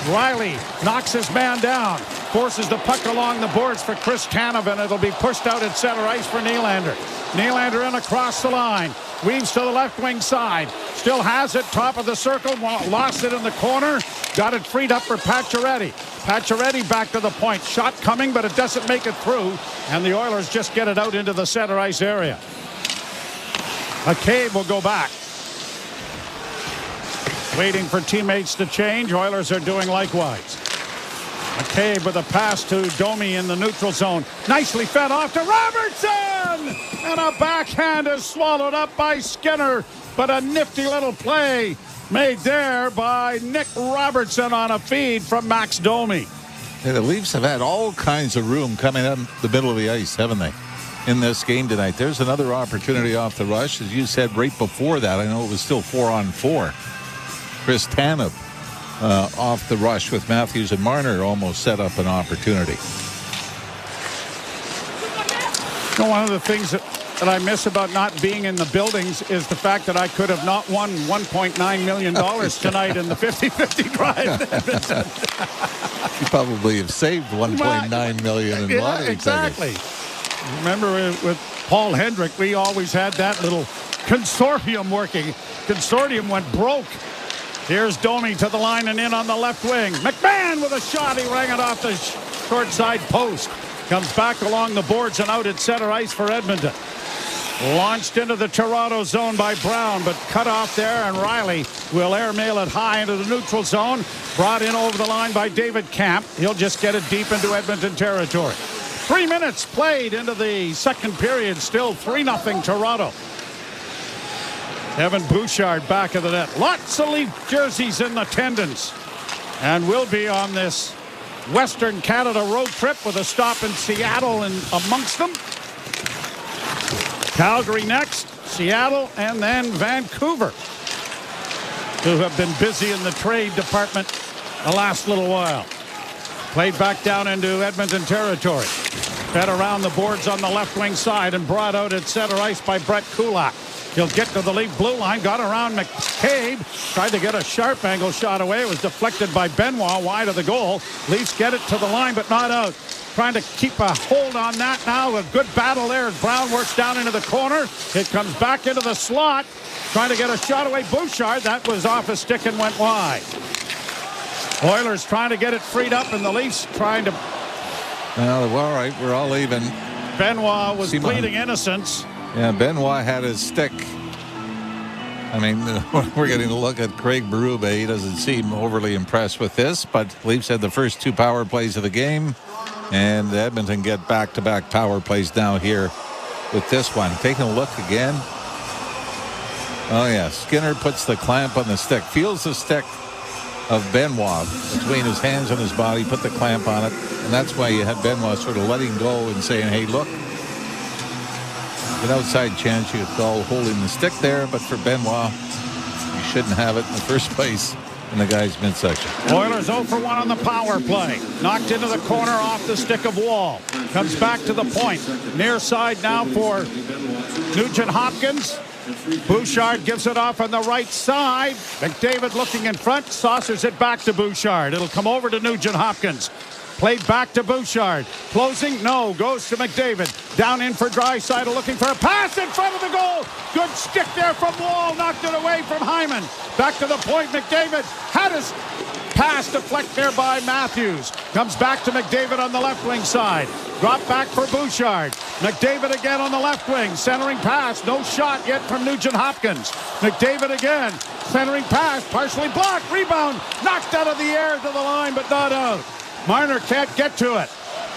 Rielly knocks his man down, forces the puck along the boards for Chris Tanev, and it'll be pushed out at center ice for Nylander. Nylander in across the line, weaves to the left wing side, still has it, top of the circle, lost it in the corner, got it freed up for Pacioretty. Pacioretty back to the point, shot coming, but it doesn't make it through, and the Oilers just get it out into the center ice area. McCabe will go back. Waiting for teammates to change. Oilers are doing likewise. McCabe with a pass to Domi in the neutral zone. Nicely fed off to Robertson! And a backhand is swallowed up by Skinner. But a nifty little play made there by Nick Robertson on a feed from Max Domi. Hey, the Leafs have had all kinds of room coming up the middle of the ice, haven't they, in this game tonight? There's another opportunity off the rush. As you said right before that, I know it was still 4-on-4. Chris Tanev off the rush with Matthews and Marner almost set up an opportunity. You know, one of the things that I miss about not being in the buildings is the fact that I could have not won $1.9 million tonight in the 50-50 drive. You probably have saved $1.9 million in lottery exactly. tickets. Remember with Paul Hendrick, we always had that little consortium working. Consortium went broke. Here's Domi to the line and in on the left wing. McMahon with a shot. He rang it off the short side post. Comes back along the boards and out at center ice for Edmonton. Launched into the Toronto zone by Brown, but cut off there, and Rielly will airmail it high into the neutral zone. Brought in over the line by David Camp. He'll just get it deep into Edmonton territory. 3 minutes played into the second period. Still 3-0 Toronto. Evan Bouchard back of the net. Lots of Leaf jerseys in attendance. And will be on this Western Canada road trip with a stop in Seattle and amongst them. Calgary next, Seattle, and then Vancouver, who have been busy in the trade department the last little while. Played back down into Edmonton territory. Fed around the boards on the left wing side and brought out at center ice by Brett Kulak. He'll get to the Leaf blue line, got around McCabe, tried to get a sharp angle shot away. It was deflected by Benoit wide of the goal. Leafs get it to the line, but not out. Trying to keep a hold on that now. A good battle there as Brown works down into the corner. It comes back into the slot. Trying to get a shot away. Bouchard, that was off a stick and went wide. Oilers trying to get it freed up, and the Leafs trying to... Well, all right, we're all even. Benoit was pleading innocence. Yeah, Benoit had his stick. I mean, we're getting a look at Craig Berube. He doesn't seem overly impressed with this, but Leafs had the first 2 power plays of the game, and Edmonton get back-to-back power plays now here with this one. Taking a look again. Oh, yeah, Skinner puts the clamp on the stick, feels the stick of Benoit between his hands and his body, put the clamp on it, and that's why you had Benoit sort of letting go and saying, hey, look, an outside chance you could call holding the stick there, but for Benoit, you shouldn't have it in the first place in the guy's midsection. Oilers 0 for 1 on the power play. Knocked into the corner off the stick of Wall. Comes back to the point. Near side now for Nugent Hopkins. Bouchard gives it off on the right side. McDavid looking in front, saucers it back to Bouchard. It'll come over to Nugent Hopkins. Played back to Bouchard. Closing, no. Goes to McDavid. Down in for Draisaitl, looking for a pass in front of the goal. Good stick there from Wall. Knocked it away from Hyman. Back to the point. McDavid had his pass deflect there by Matthews. Comes back to McDavid on the left wing side. Drop back for Bouchard. McDavid again on the left wing. Centering pass. No shot yet from Nugent Hopkins. McDavid again. Centering pass. Partially blocked. Rebound. Knocked out of the air to the line, but not out. Marner can't get to it.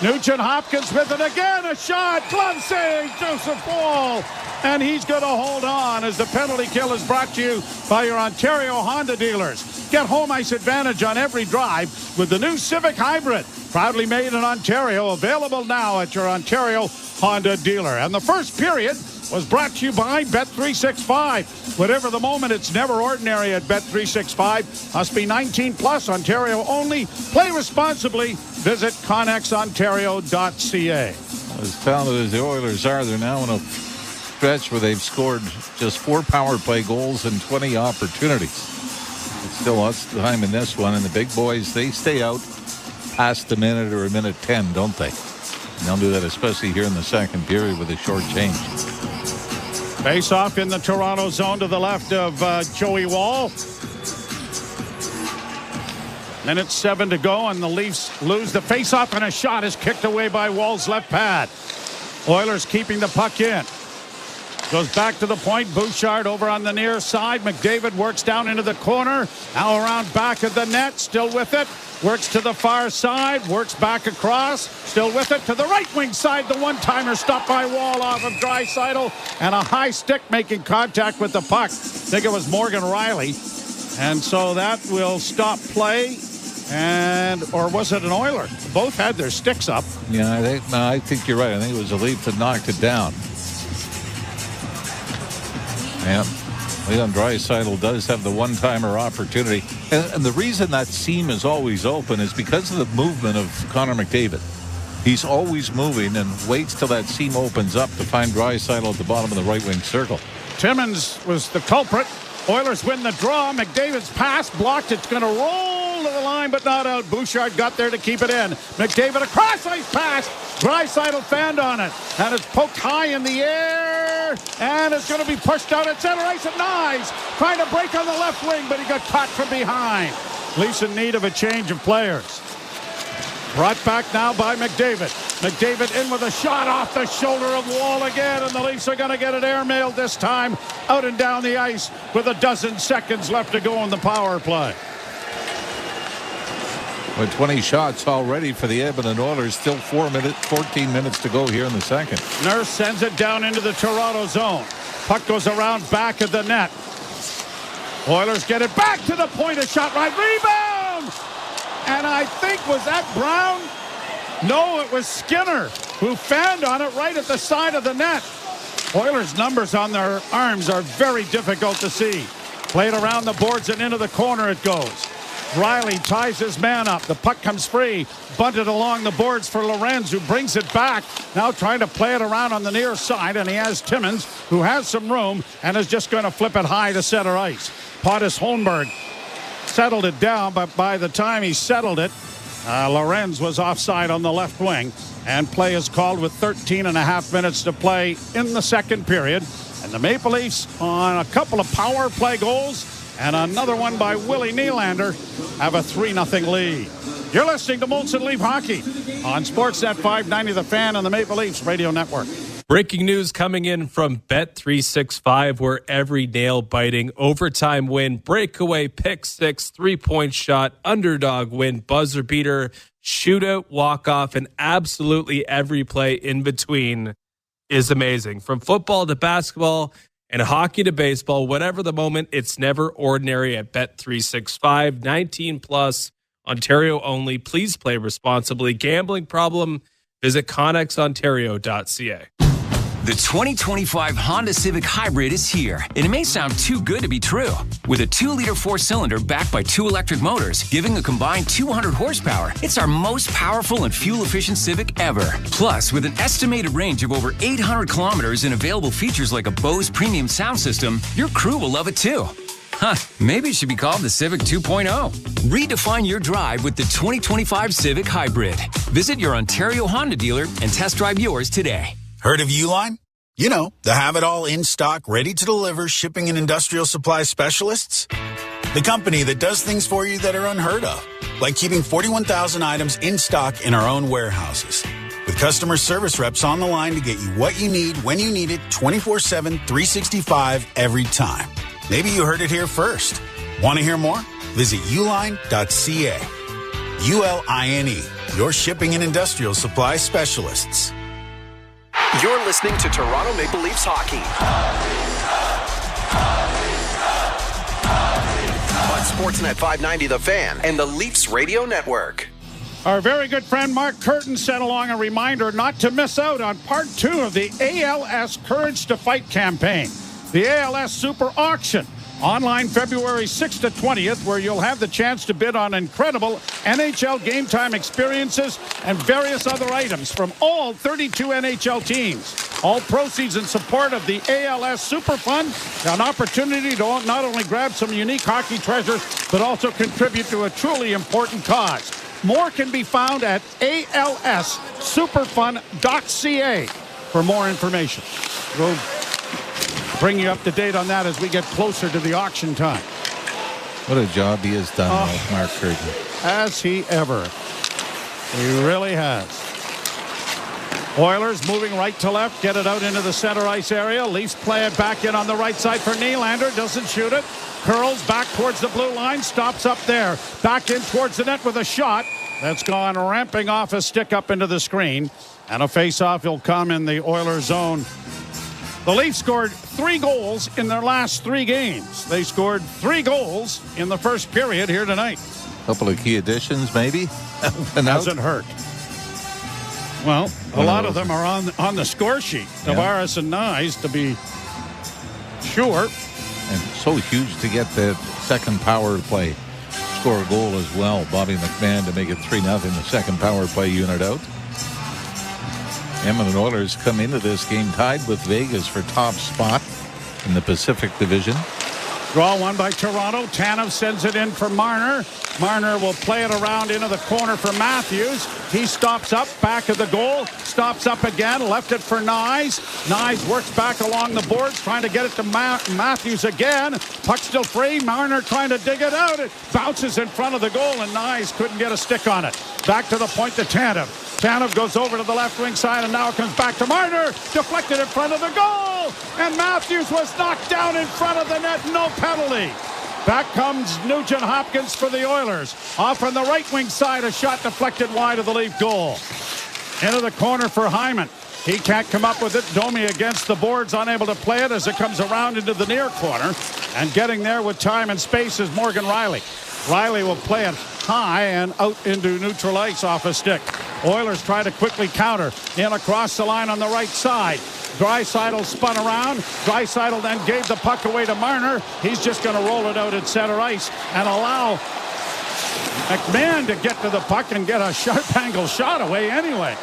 Nugent Hopkins with it again. A shot. Glove save. Joseph Wall. And he's going to hold on as the penalty kill is brought to you by your Ontario Honda dealers. Get home ice advantage on every drive with the new Civic Hybrid. Proudly made in Ontario. Available now at your Ontario Honda dealer. And the first period was brought to you by Bet365. Whatever the moment, it's never ordinary at Bet365. Must be 18 plus, Ontario only. Play responsibly. Visit ConnexOntario.ca. As talented as the Oilers are, they're now in a stretch where they've scored just 4 power play goals and 20 opportunities. It's still lots of time in this one, and the big boys, they stay out past a minute or a minute 10, don't they? And they'll do that especially here in the second period with a short change. Face off in the Toronto zone to the left of Joey Wall. Minute 7 to go, and the Leafs lose the face-off, and a shot is kicked away by Wall's left pad. Oilers keeping the puck in. Goes back to the point. Bouchard over on the near side. McDavid works down into the corner. Now around back of the net. Still with it. Works to the far side. Works back across. Still with it to the right wing side. The one-timer stopped by Wall off of Draisaitl. And a high stick making contact with the puck. I think it was Morgan Rielly. And so that will stop play. Or was it an Oiler? Both had their sticks up. Yeah, I think you're right. I think it was a Leaf that knocked it down. Yeah, Leon Draisaitl does have the one-timer opportunity. And the reason that seam is always open is because of the movement of Connor McDavid. He's always moving and waits till that seam opens up to find Draisaitl at the bottom of the right wing circle. Timmins was the culprit. Oilers win the draw. McDavid's pass blocked. It's going to roll to the line, but not out. Bouchard got there to keep it in. McDavid, a cross-ice pass. Draisaitl fanned on it. And it's poked high in the air. And it's going to be pushed out at center ice. And Nyes trying to break on the left wing, but he got caught from behind. Leafs in need of a change of players. Brought back now by McDavid. McDavid in with a shot off the shoulder of Wall again, and the Leafs are going to get it airmailed this time out and down the ice with a dozen seconds left to go in the power play. With 20 shots already for the Edmonton Oilers, still 14 minutes to go here in the second. Nurse sends it down into the Toronto zone. Puck goes around back of the net. Oilers get it back to the point, a shot right, rebound! And I think, was that Brown? No, it was Skinner who fanned on it right at the side of the net. Oilers' numbers on their arms are very difficult to see. Played around the boards and into the corner it goes. Rielly ties his man up. The puck comes free. Bunted along the boards for Lorenz, who brings it back. Now trying to play it around on the near side, and he has Timmins, who has some room and is just going to flip it high to center ice. Pontus Holmberg settled it down, but by the time he settled it, Lorenz was offside on the left wing, and play is called with 13 and a half minutes to play in the second period. And the Maple Leafs, on a couple of power play goals and another one by Willie Nylander, have a 3-0 lead. You're listening to Molson Leaf Hockey on Sportsnet 590 The Fan and the Maple Leafs Radio Network. Breaking news coming in from Bet365, where every nail-biting overtime win, breakaway, pick six, three-point shot, underdog win, buzzer beater, shootout, walk-off, and absolutely every play in between is amazing. From football to basketball and hockey to baseball, whatever the moment, it's never ordinary at Bet365. 19 plus, Ontario only. Please play responsibly. Gambling problem? Visit ConnexOntario.ca. The 2025 Honda Civic Hybrid is here, and it may sound too good to be true. With a 2-liter 4-cylinder backed by 2 electric motors, giving a combined 200 horsepower, it's our most powerful and fuel-efficient Civic ever. Plus, with an estimated range of over 800 kilometers and available features like a Bose premium sound system, your crew will love it too. Huh, maybe it should be called the Civic 2.0. Redefine your drive with the 2025 Civic Hybrid. Visit your Ontario Honda dealer and test drive yours today. Heard of Uline? You know, the have-it-all in-stock, ready-to-deliver shipping and industrial supply specialists. The company that does things for you that are unheard of, like keeping 41,000 items in stock in our own warehouses. With customer service reps on the line to get you what you need when you need it 24/7, 365 every time. Maybe you heard it here first. Want to hear more? Visit uline.ca. ULINE, your shipping and industrial supply specialists. You're listening to Toronto Maple Leafs hockey on Sportsnet 590 The Fan and the Leafs Radio Network. Our very good friend Mark Curtin sent along a reminder not to miss out on part 2 of the ALS Courage to Fight campaign, the ALS Super Auction. Online February 6th to 20th, where you'll have the chance to bid on incredible NHL game time experiences and various other items from all 32 NHL teams. All proceeds in support of the ALS Super Fund. An opportunity to not only grab some unique hockey treasures, but also contribute to a truly important cause. More can be found at alssuperfund.ca for more information. We'll bring you up to date on that as we get closer to the auction time. What a job he has done, Mark Curtin. Has he ever? He really has. Oilers moving right to left, get it out into the center ice area. Leafs play it back in on the right side for Nylander, doesn't shoot it. Curls back towards the blue line, stops up there. Back in towards the net with a shot. That's gone ramping off a stick up into the screen. And a face-off will come in the Oilers zone. The Leafs scored 3 goals in their last 3 games. They scored 3 goals in the first period here tonight. Couple of key additions, maybe. Doesn't hurt. Well, a lot of them are on the score sheet. Tavares and Nyes, to be sure. And so huge to get the second power play. Score a goal as well. Bobby McMahon to make it 3-0, the second power play unit out. Edmonton Oilers come into this game tied with Vegas for top spot in the Pacific Division. Draw one by Toronto. Tanev sends it in for Marner. Marner will play it around into the corner for Matthews. He stops up, back of the goal. Stops up again, left it for Nyes. Nyes works back along the boards, trying to get it to Matthews again. Puck still free. Marner trying to dig it out. It bounces in front of the goal, and Nyes couldn't get a stick on it. Back to the point to Tanev. Tanev goes over to the left wing side, and now it comes back to Marner. Deflected in front of the goal. And Matthews was knocked down in front of the net. No penalty. Back comes Nugent Hopkins for the Oilers. Off on the right wing side, a shot deflected wide of the Leaf goal. Into the corner for Hyman. He can't come up with it. Domi against the boards, unable to play it as it comes around into the near corner. And getting there with time and space is Morgan Rielly. Rielly will play it high and out into neutral ice off a stick. Oilers try to quickly counter. In across the line on the right side. Draisaitl spun around. Draisaitl then gave the puck away to Marner. He's just going to roll it out at center ice and allow McMahon to get to the puck and get a sharp angle shot away anyway.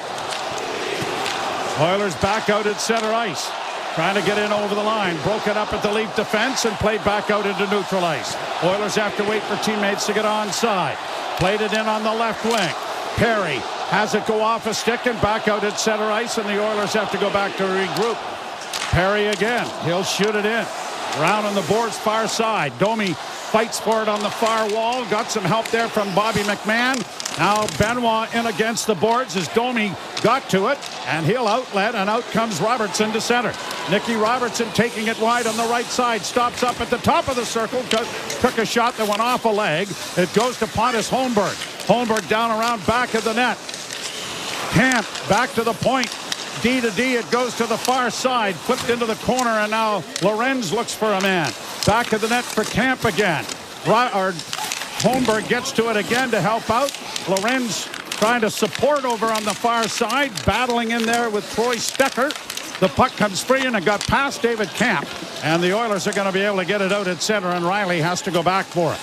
Oilers back out at center ice. Trying to get in over the line. Broken up at the Leaf defense and played back out into neutral ice. Oilers have to wait for teammates to get onside. Played it in on the left wing. Perry has it go off a stick and back out at center ice, and the Oilers have to go back to regroup. Perry again. He'll shoot it in. Round on the boards far side. Domi fights for it on the far wall. Got some help there from Bobby McMahon. Now Benoit in against the boards as Domi got to it, and he'll outlet, and out comes Robertson to center. Nicky Robertson taking it wide on the right side. Stops up at the top of the circle. Took a shot that went off a leg. It goes to Pontus Holmberg. Holmberg down around back of the net. Camp back to the point. D to D, it goes to the far side. Flipped into the corner, and now Lorenz looks for a man. Back of the net for Camp again. Holmberg gets to it again to help out. Lorenz trying to support over on the far side. Battling in there with Troy Stecker. The puck comes free and it got past David Camp. And the Oilers are going to be able to get it out at center, and Rielly has to go back for it.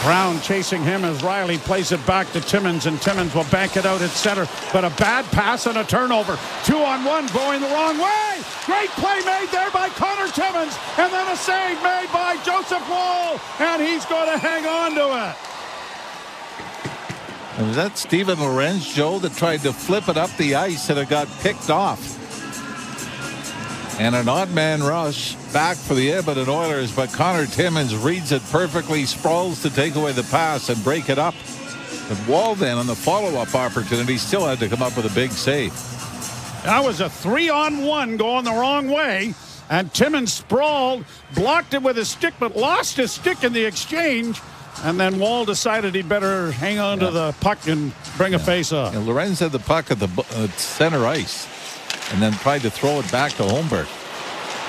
Brown chasing him as Rielly plays it back to Timmins, and Timmins will bank it out at center. But a bad pass and a turnover. 2-on-1 going the wrong way. Great play made there by Connor Timmins. And then a save made by Joseph Woll. And he's going to hang on to it. And was that Steven Lorenz, Joe, that tried to flip it up the ice and it got picked off? And an odd man rush back for the Edmonton Oilers, but Connor Timmins reads it perfectly, sprawls to take away the pass and break it up. But Woll then on the follow-up opportunity still had to come up with a big save. That was a 3-on-1 going the wrong way, and Timmins sprawled, blocked it with his stick, but lost his stick in the exchange. And then Woll decided he'd better hang on to the puck and bring a face-off. And Lorenz had the puck at the center ice and then tried to throw it back to Holmberg.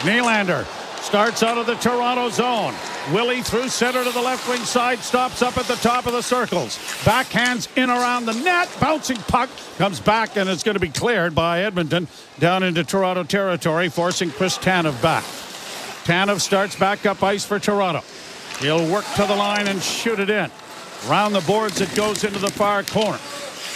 Nylander starts out of the Toronto zone. Willie through center to the left wing side, stops up at the top of the circles. Backhands in around the net. Bouncing puck comes back, and it's going to be cleared by Edmonton down into Toronto territory, forcing Chris Tanev back. Tanev starts back up ice for Toronto. He'll work to the line and shoot it in. Round the boards it goes into the far corner.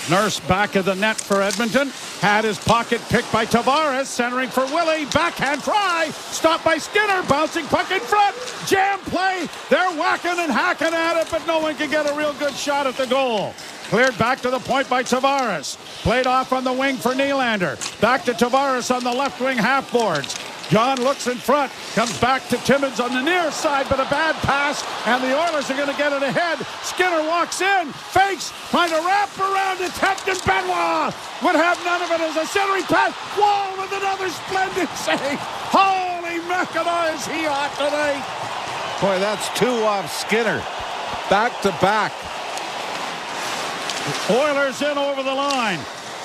Nurse back of the net for Edmonton. Had his pocket picked by Tavares. Centering for Willie. Backhand try. Stopped by Skinner. Bouncing puck in front. Jam play. They're whacking and hacking at it, but no one can get a real good shot at the goal. Cleared back to the point by Tavares. Played off on the wing for Nylander. Back to Tavares on the left wing half boards. John looks in front, comes back to Timmins on the near side, but a bad pass, and the Oilers are going to get it ahead. Skinner walks in, fakes, trying to wrap around it. Captain Benoit would have none of it as a centering pass. Wall with another splendid save. Holy Mackinac, is he hot tonight? Boy, that's 2 off Skinner. Back to back. Oilers in over the line.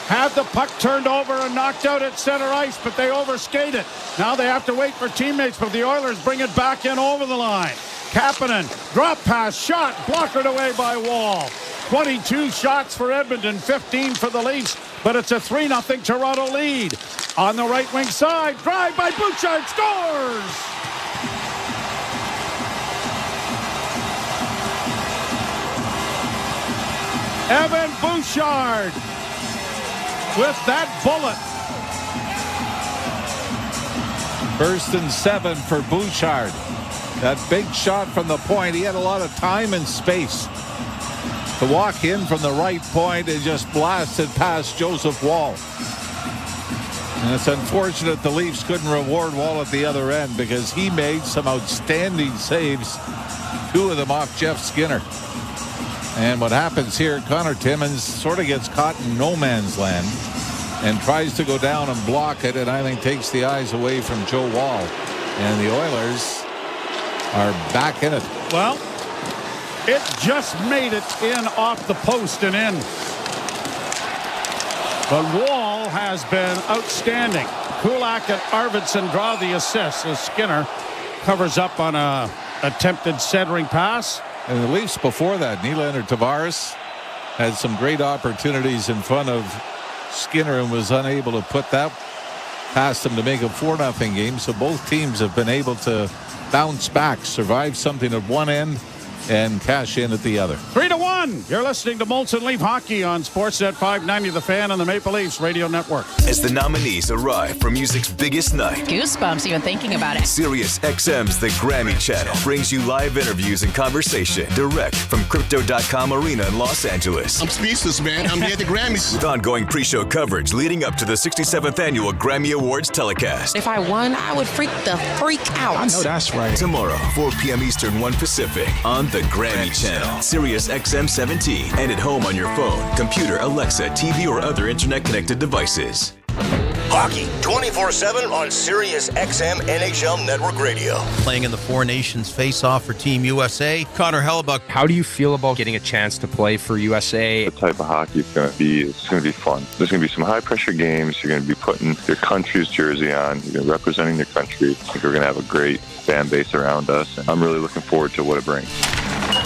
Had the puck turned over and knocked out at center ice, but they overskate it. Now they have to wait for teammates, but the Oilers bring it back in over the line. Kapanen, drop pass, shot, blockered away by Wall. 22 shots for Edmonton, 15 for the Leafs, but it's a 3-0 Toronto lead. On the right wing side, drive by Bouchard, scores! Evan Bouchard with that bullet. 1st and 7 for Bouchard. That big shot from the point. He had a lot of time and space to walk in from the right point and just blasted past Joseph Wall. And it's unfortunate the Leafs couldn't reward Wall at the other end because he made some outstanding saves, 2 of them off Jeff Skinner. And what happens here, Connor Timmins sort of gets caught in no man's land and tries to go down and block it, and I think takes the eyes away from Joe Wall. And the Oilers are back in it. Well, it just made it in off the post and in. But Wall has been outstanding. Kulak and Arvidsson draw the assist as Skinner covers up on a attempted centering pass. And the Leafs before that, Nylander Tavares had some great opportunities in front of Skinner and was unable to put that past him to make a 4-0 game. So both teams have been able to bounce back, survive something at one end, and cash in at the other. 3-1. You're listening to Molson Leaf Hockey on Sportsnet 590, The Fan, and the Maple Leafs Radio Network. As the nominees arrive for music's biggest night, Goosebumps even thinking about it. Sirius XM's The Grammy Channel brings you live interviews and conversation direct from Crypto.com Arena in Los Angeles. I'm speechless, man. I'm here at the Grammys. With ongoing pre-show coverage leading up to the 67th annual Grammy Awards telecast. If I won, I would freak out. I know that's right. Tomorrow, 4 p.m. Eastern, 1 Pacific, on The Grammy Channel, Sirius XM 17, and at home on your phone, computer, Alexa, TV, or other internet-connected devices. Hockey 24/7 on Sirius XM NHL Network Radio. Playing in the Four Nations face-off for Team USA, Connor Hellebuck. How do you feel about getting a chance to play for USA? The type of hockey it's going to be fun. There's going to be some high-pressure games. You're going to be putting your country's jersey on. You're representing your country. I think we're going to have a great fan base around us, and I'm really looking forward to what it brings.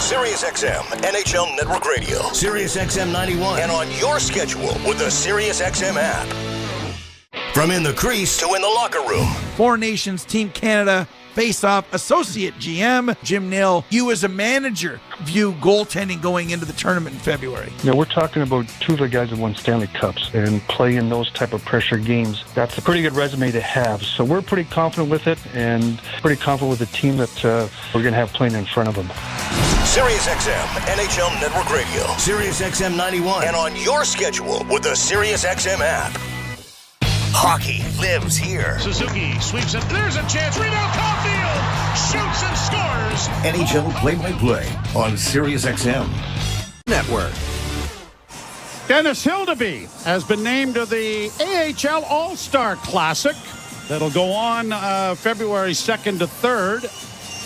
Sirius XM NHL Network Radio, Sirius XM 91, and on your schedule with the Sirius XM app. From in the crease to in the locker room. Four Nations Team Canada face-off associate GM Jim Nill. You as a manager view goaltending going into the tournament in February. Now we're talking about 2 of the guys that won Stanley Cups and play in those type of pressure games. That's a pretty good resume to have. So we're pretty confident with it and pretty confident with the team that we're going to have playing in front of them. Sirius XM NHL Network Radio, Sirius XM 91, and on your schedule with the Sirius XM app. Hockey lives here. Suzuki sweeps it. There's a chance. Rebound, Caulfield shoots and scores. NHL play-by-play on Sirius XM Network. Dennis Hildeby has been named to the AHL All-Star Classic. That'll go on February 2nd to 3rd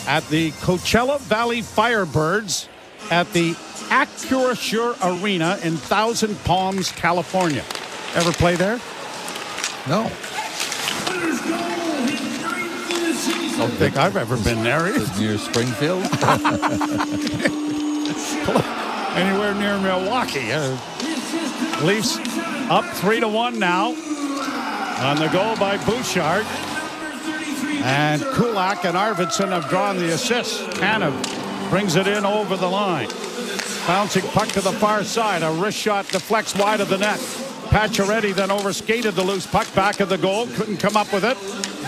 at the Coachella Valley Firebirds at the Acrisure Arena in Thousand Palms, California. Ever play there? No. Don't think I've ever been there either. Near Springfield? Anywhere near Milwaukee. Leafs up 3-1 now. On the goal by Bouchard. And Kulak and Arvidsson have drawn the assist. Tanev brings it in over the line. Bouncing puck to the far side. A wrist shot deflects wide of the net. Pacioretty then overskated the loose puck back of the goal. Couldn't come up with it.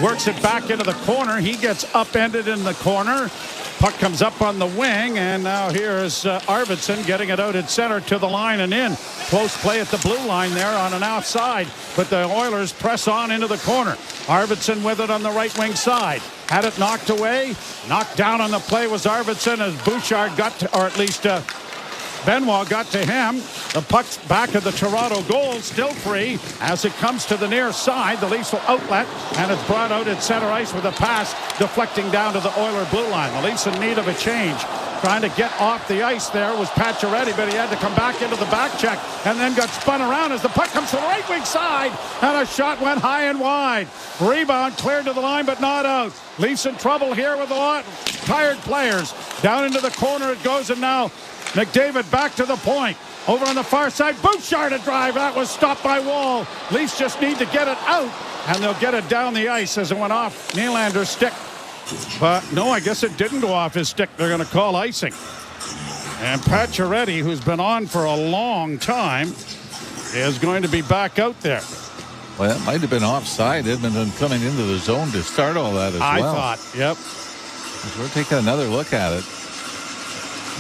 Works it back into the corner. He gets upended in the corner. Puck comes up on the wing, and now here's Arvidsson getting it out at center to the line and in. Close play at the blue line there on an outside, but the Oilers press on into the corner. Arvidsson with it on the right wing side. Had it knocked away. Knocked down on the play was Arvidsson as Bouchard got to, or at least Benoit got to him. The puck's back of the Toronto goal, still free as it comes to the near side. The Leafs will outlet, and it's brought out at center ice with a pass deflecting down to the Oiler blue line. The Leafs in need of a change. Trying to get off the ice there was Pacioretty, but he had to come back into the back check and then got spun around as the puck comes to the right wing side, and a shot went high and wide. Rebound cleared to the line, but not out. Leafs in trouble here with a lot tired players. Down into the corner it goes, and now McDavid back to the point. Over on the far side, Bouchard a drive. That was stopped by Wall. Leafs just need to get it out, and they'll get it down the ice as it went off Nylander's stick. But no, I guess it didn't go off his stick. They're going to call icing. And Pacioretty, who's been on for a long time, is going to be back out there. Well, it might have been offside. Edmonton coming into the zone to start all that as well. I thought, yep. We're taking another look at it.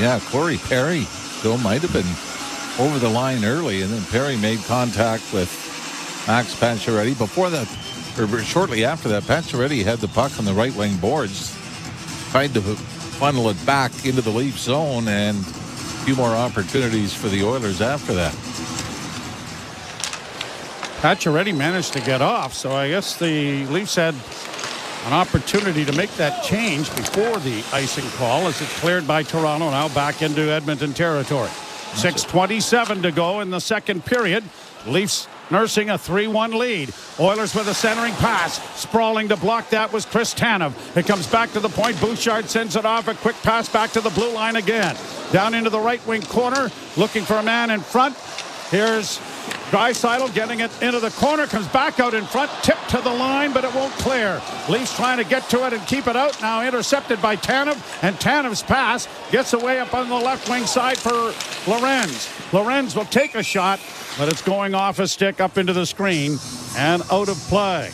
Yeah, Corey Perry still might have been over the line early, and then Perry made contact with Max Pacioretty. Before that, or shortly after that, Pacioretty had the puck on the right wing boards, tried to funnel it back into the Leaf zone, and a few more opportunities for the Oilers after that. Pacioretty managed to get off, so I guess the Leafs had an opportunity to make that change before the icing call as it's cleared by Toronto, now back into Edmonton territory. 6:27 to go in the second period. Leafs nursing a 3-1 lead. Oilers with a centering pass. Sprawling to block that was Chris Tanev. It comes back to the point. Bouchard sends it off. A quick pass back to the blue line again. Down into the right wing corner. Looking for a man in front. Here's Draisaitl getting it into the corner. Comes back out in front. Tipped to the line, but it won't clear. Leafs trying to get to it and keep it out. Now intercepted by Tanev. And Tanev's pass gets away up on the left wing side for Lorenz. Lorenz will take a shot, but it's going off a stick up into the screen and out of play.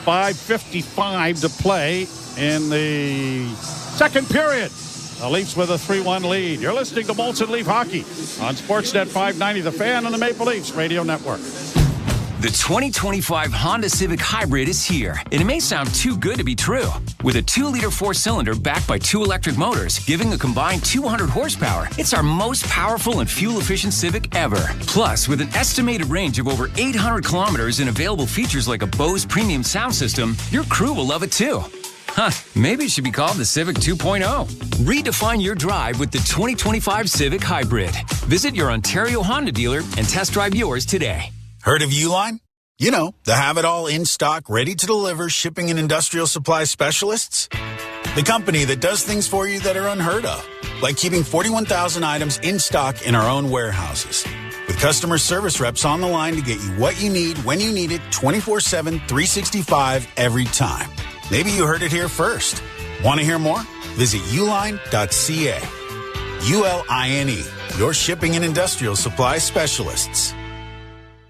5:55 to play in the second period. The Leafs with a 3-1 lead. You're listening to Molson Leaf Hockey on Sportsnet 590, The Fan and the Maple Leafs Radio Network. The 2025 Honda Civic Hybrid is here, and it may sound too good to be true. With a 2-liter 4-cylinder backed by 2 electric motors, giving a combined 200 horsepower, it's our most powerful and fuel-efficient Civic ever. Plus, with an estimated range of over 800 kilometers and available features like a Bose premium sound system, your crew will love it too. Huh, maybe it should be called the Civic 2.0. Redefine your drive with the 2025 Civic Hybrid. Visit your Ontario Honda dealer and test drive yours today. Heard of Uline? You know, the have-it-all in-stock, ready-to-deliver shipping and industrial supply specialists. The company that does things for you that are unheard of, like keeping 41,000 items in stock in our own warehouses. With customer service reps on the line to get you what you need when you need it 24/7, 365 every time. Maybe you heard it here first. Want to hear more? Visit uline.ca. ULINE, your shipping and industrial supply specialists.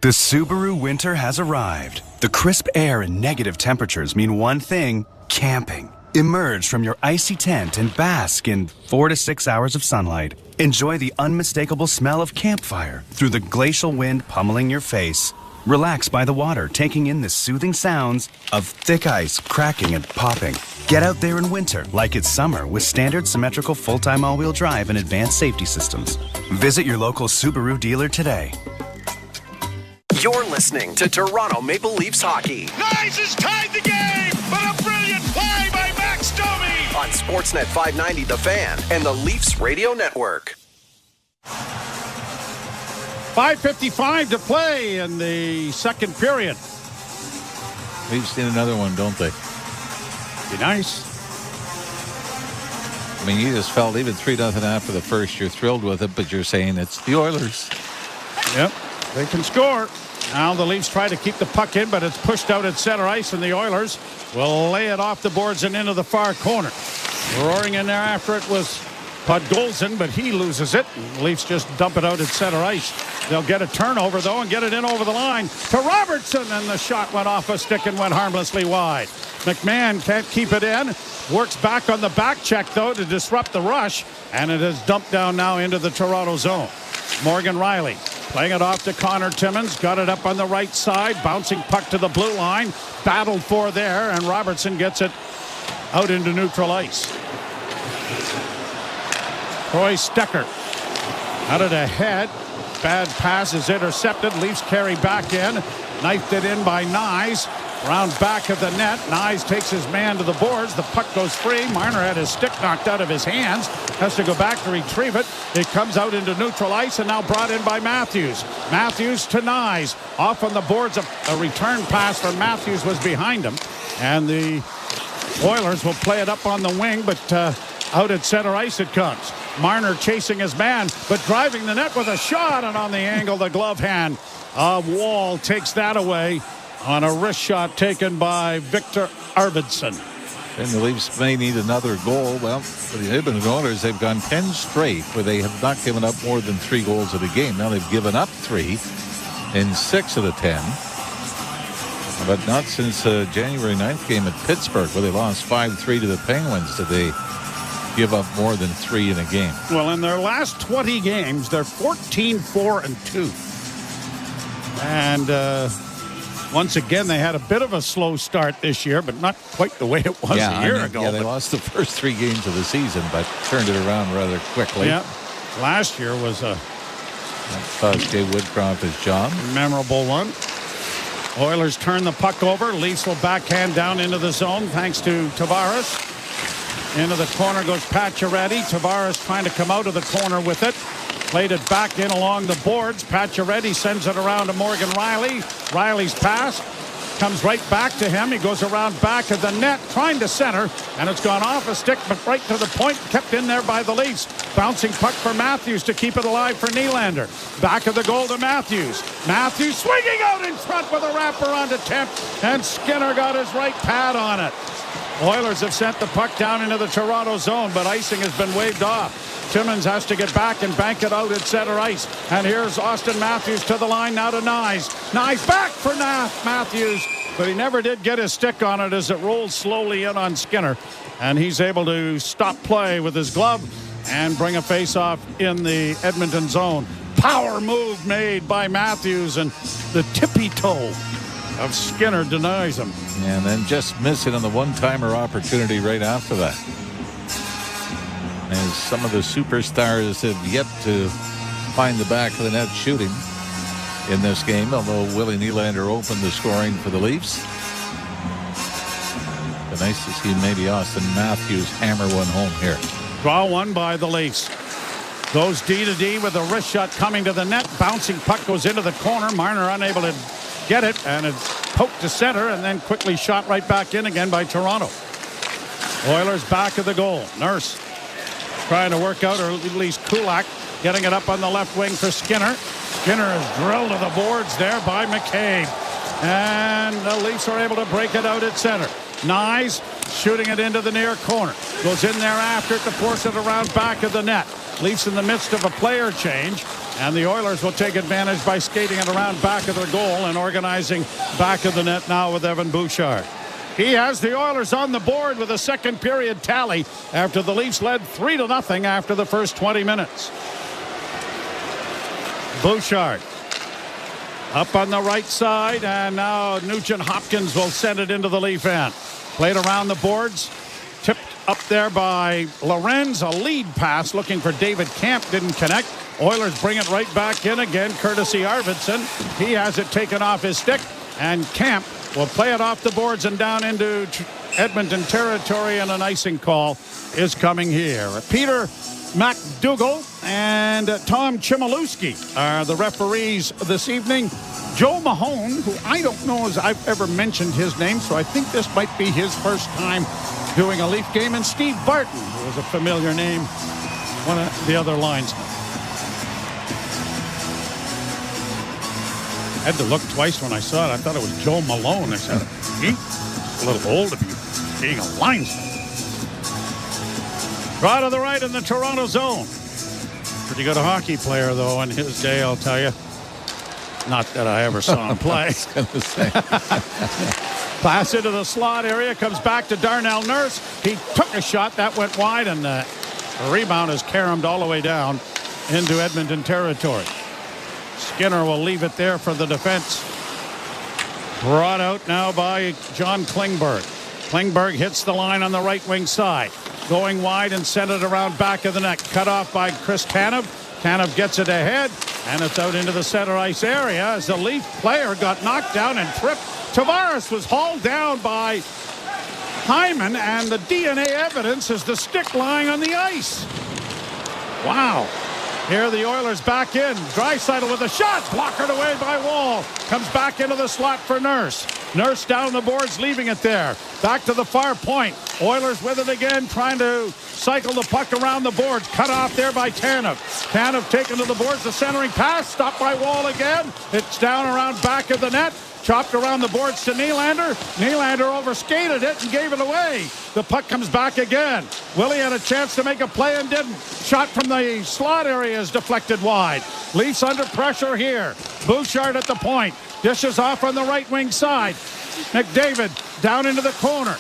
The Subaru winter has arrived. The crisp air and negative temperatures mean one thing: camping. Emerge from your icy tent and bask in 4 to 6 hours of sunlight. Enjoy the unmistakable smell of campfire through the glacial wind pummeling your face. Relax by the water, taking in the soothing sounds of thick ice cracking and popping. Get out there in winter like it's summer with standard symmetrical full-time all-wheel drive and advanced safety systems. Visit your local Subaru dealer today. You're listening to Toronto Maple Leafs hockey. Nice has tied the game, but a brilliant play by Max Domi on Sportsnet 590 The Fan and the Leafs Radio Network. 5:55 to play in the second period. Leafs need another one, don't they? Be nice. I mean, you just felt even 3-0 after the first. You're thrilled with it, but you're saying it's the Oilers. Yep, they can score. Now the Leafs try to keep the puck in, but it's pushed out at center ice, and the Oilers will lay it off the boards and into the far corner. Roaring in there after it was Podgolzin, but he loses it. The Leafs just dump it out at center ice. They'll get a turnover, though, and get it in over the line to Robertson, and the shot went off a stick and went harmlessly wide. McMahon can't keep it in. Works back on the back check, though, to disrupt the rush, and it is dumped down now into the Toronto zone. Morgan Rielly playing it off to Connor Timmins. Got it up on the right side. Bouncing puck to the blue line. Battled for there, and Robertson gets it out into neutral ice. Troy Stecher out it ahead. Bad pass is intercepted. Leafs carry back in. Knifed it in by Nyes. Round back of the net. Nyes takes his man to the boards. The puck goes free. Marner had his stick knocked out of his hands. Has to go back to retrieve it. It comes out into neutral ice and now brought in by Matthews. Matthews to Nyes. Off on the boards. A return pass from Matthews was behind him. And the Oilers will play it up on the wing, but out at center ice it comes. Marner chasing his man, but driving the net with a shot, and on the angle, the glove hand of Wall takes that away on a wrist shot taken by Victor Arvidsson. And the Leafs may need another goal. Well, for the Edmonton Oilers, they've gone 10 straight where they have not given up more than 3 goals in a game. Now they've given up 3 in 6 of the 10. But not since January 9th game at Pittsburgh, where they lost 5-3 to the Penguins, did they give up more than 3 in a game. Well, in their last 20 games, they're 14-4-2. And once again, they had a bit of a slow start this year, but not quite the way it was a year ago. Yeah, they lost the first 3 games of the season, but turned it around rather quickly. Yeah, last year was a Jay Woodcroft his job. Memorable one. Oilers turn the puck over. Leafs will backhand down into the zone thanks to Tavares. Into the corner goes Pacioretty. Tavares trying to come out of the corner with it. Played it back in along the boards. Pacioretty sends it around to Morgan Rielly. Rielly's pass comes right back to him. He goes around back of the net trying to center, and it's gone off a stick but right to the point, kept in there by the Leafs. Bouncing puck for Matthews to keep it alive for Nylander. Back of the goal to Matthews. Matthews swinging out in front with a wrapper onto Temp, and Skinner got his right pad on it. Oilers have sent the puck down into the Toronto zone, but icing has been waved off. Timmins has to get back and bank it out at center ice. And here's Austin Matthews to the line now to Nyes. Nyes back for Matthews, but he never did get his stick on it as it rolls slowly in on Skinner. And he's able to stop play with his glove and bring a face-off in the Edmonton zone. Power move made by Matthews, and the tippy toe of Skinner denies him. And then just missing on the one-timer opportunity right after that. As some of the superstars have yet to find the back of the net shooting in this game, although Willie Nylander opened the scoring for the Leafs. But nice to see maybe Austin Matthews hammer one home here. Draw one by the Leafs. Goes D to D with a wrist shot coming to the net. Bouncing puck goes into the corner. Marner unable to get it, and it's poked to center and then quickly shot right back in again by Toronto. Oilers back of the goal. Nurse trying to work out, or at least Kulak getting it up on the left wing for Skinner. Skinner is drilled to the boards there by McCabe. And the Leafs are able to break it out at center. Nyes shooting it into the near corner. Goes in there after it to force it around back of the net. Leafs in the midst of a player change. And the Oilers will take advantage by skating it around back of their goal and organizing back of the net now with Evan Bouchard. He has the Oilers on the board with a second period tally after the Leafs led 3-0 after the first 20 minutes. Bouchard up on the right side, and now Nugent Hopkins will send it into the Leaf end. Played around the boards, tipped up there by Lorenz. A lead pass looking for David Camp, didn't connect. Oilers bring it right back in again, courtesy Arvidsson. He has it taken off his stick, and Camp will play it off the boards and down into Edmonton territory, and an icing call is coming here. Peter McDougall and Tom Chmielewski are the referees this evening. Joe Mahone, who I don't know as I've ever mentioned his name, so I think this might be his first time doing a Leaf game, and Steve Barton, who is a familiar name, one of the other linesmen. I had to look twice when I saw it. I thought it was Joe Malone. I said, he's a little old to be being a linesman. Draw to the right in the Toronto zone. Pretty good hockey player, though, in his day, I'll tell you. Not that I ever saw him play. I was going to say. Pass into the slot area, comes back to Darnell Nurse. He took a shot that went wide, and the rebound is caromed all the way down into Edmonton territory. Skinner will leave it there for the defense. Brought out now by John Klingberg. Klingberg hits the line on the right wing side. Going wide and sent it around back of the net. Cut off by Chris Tanev. Tanev gets it ahead, and it's out into the center ice area as the Leaf player got knocked down and tripped. Tavares was hauled down by Hyman, and the DNA evidence is the stick lying on the ice. Wow. Here the Oilers back in. Draisaitl with a shot. Blockered away by Wall. Comes back into the slot for Nurse. Nurse down the boards, leaving it there. Back to the far point. Oilers with it again, trying to cycle the puck around the boards. Cut off there by Tanev. Tanev taken to the boards. The centering pass. Stopped by Wall again. It's down around back of the net. Chopped around the boards to Nylander. Nylander overskated it and gave it away. The puck comes back again. Willie had a chance to make a play and didn't. Shot from the slot area is deflected wide. Leafs under pressure here. Bouchard at the point. Dishes off on the right wing side. McDavid down into the corner.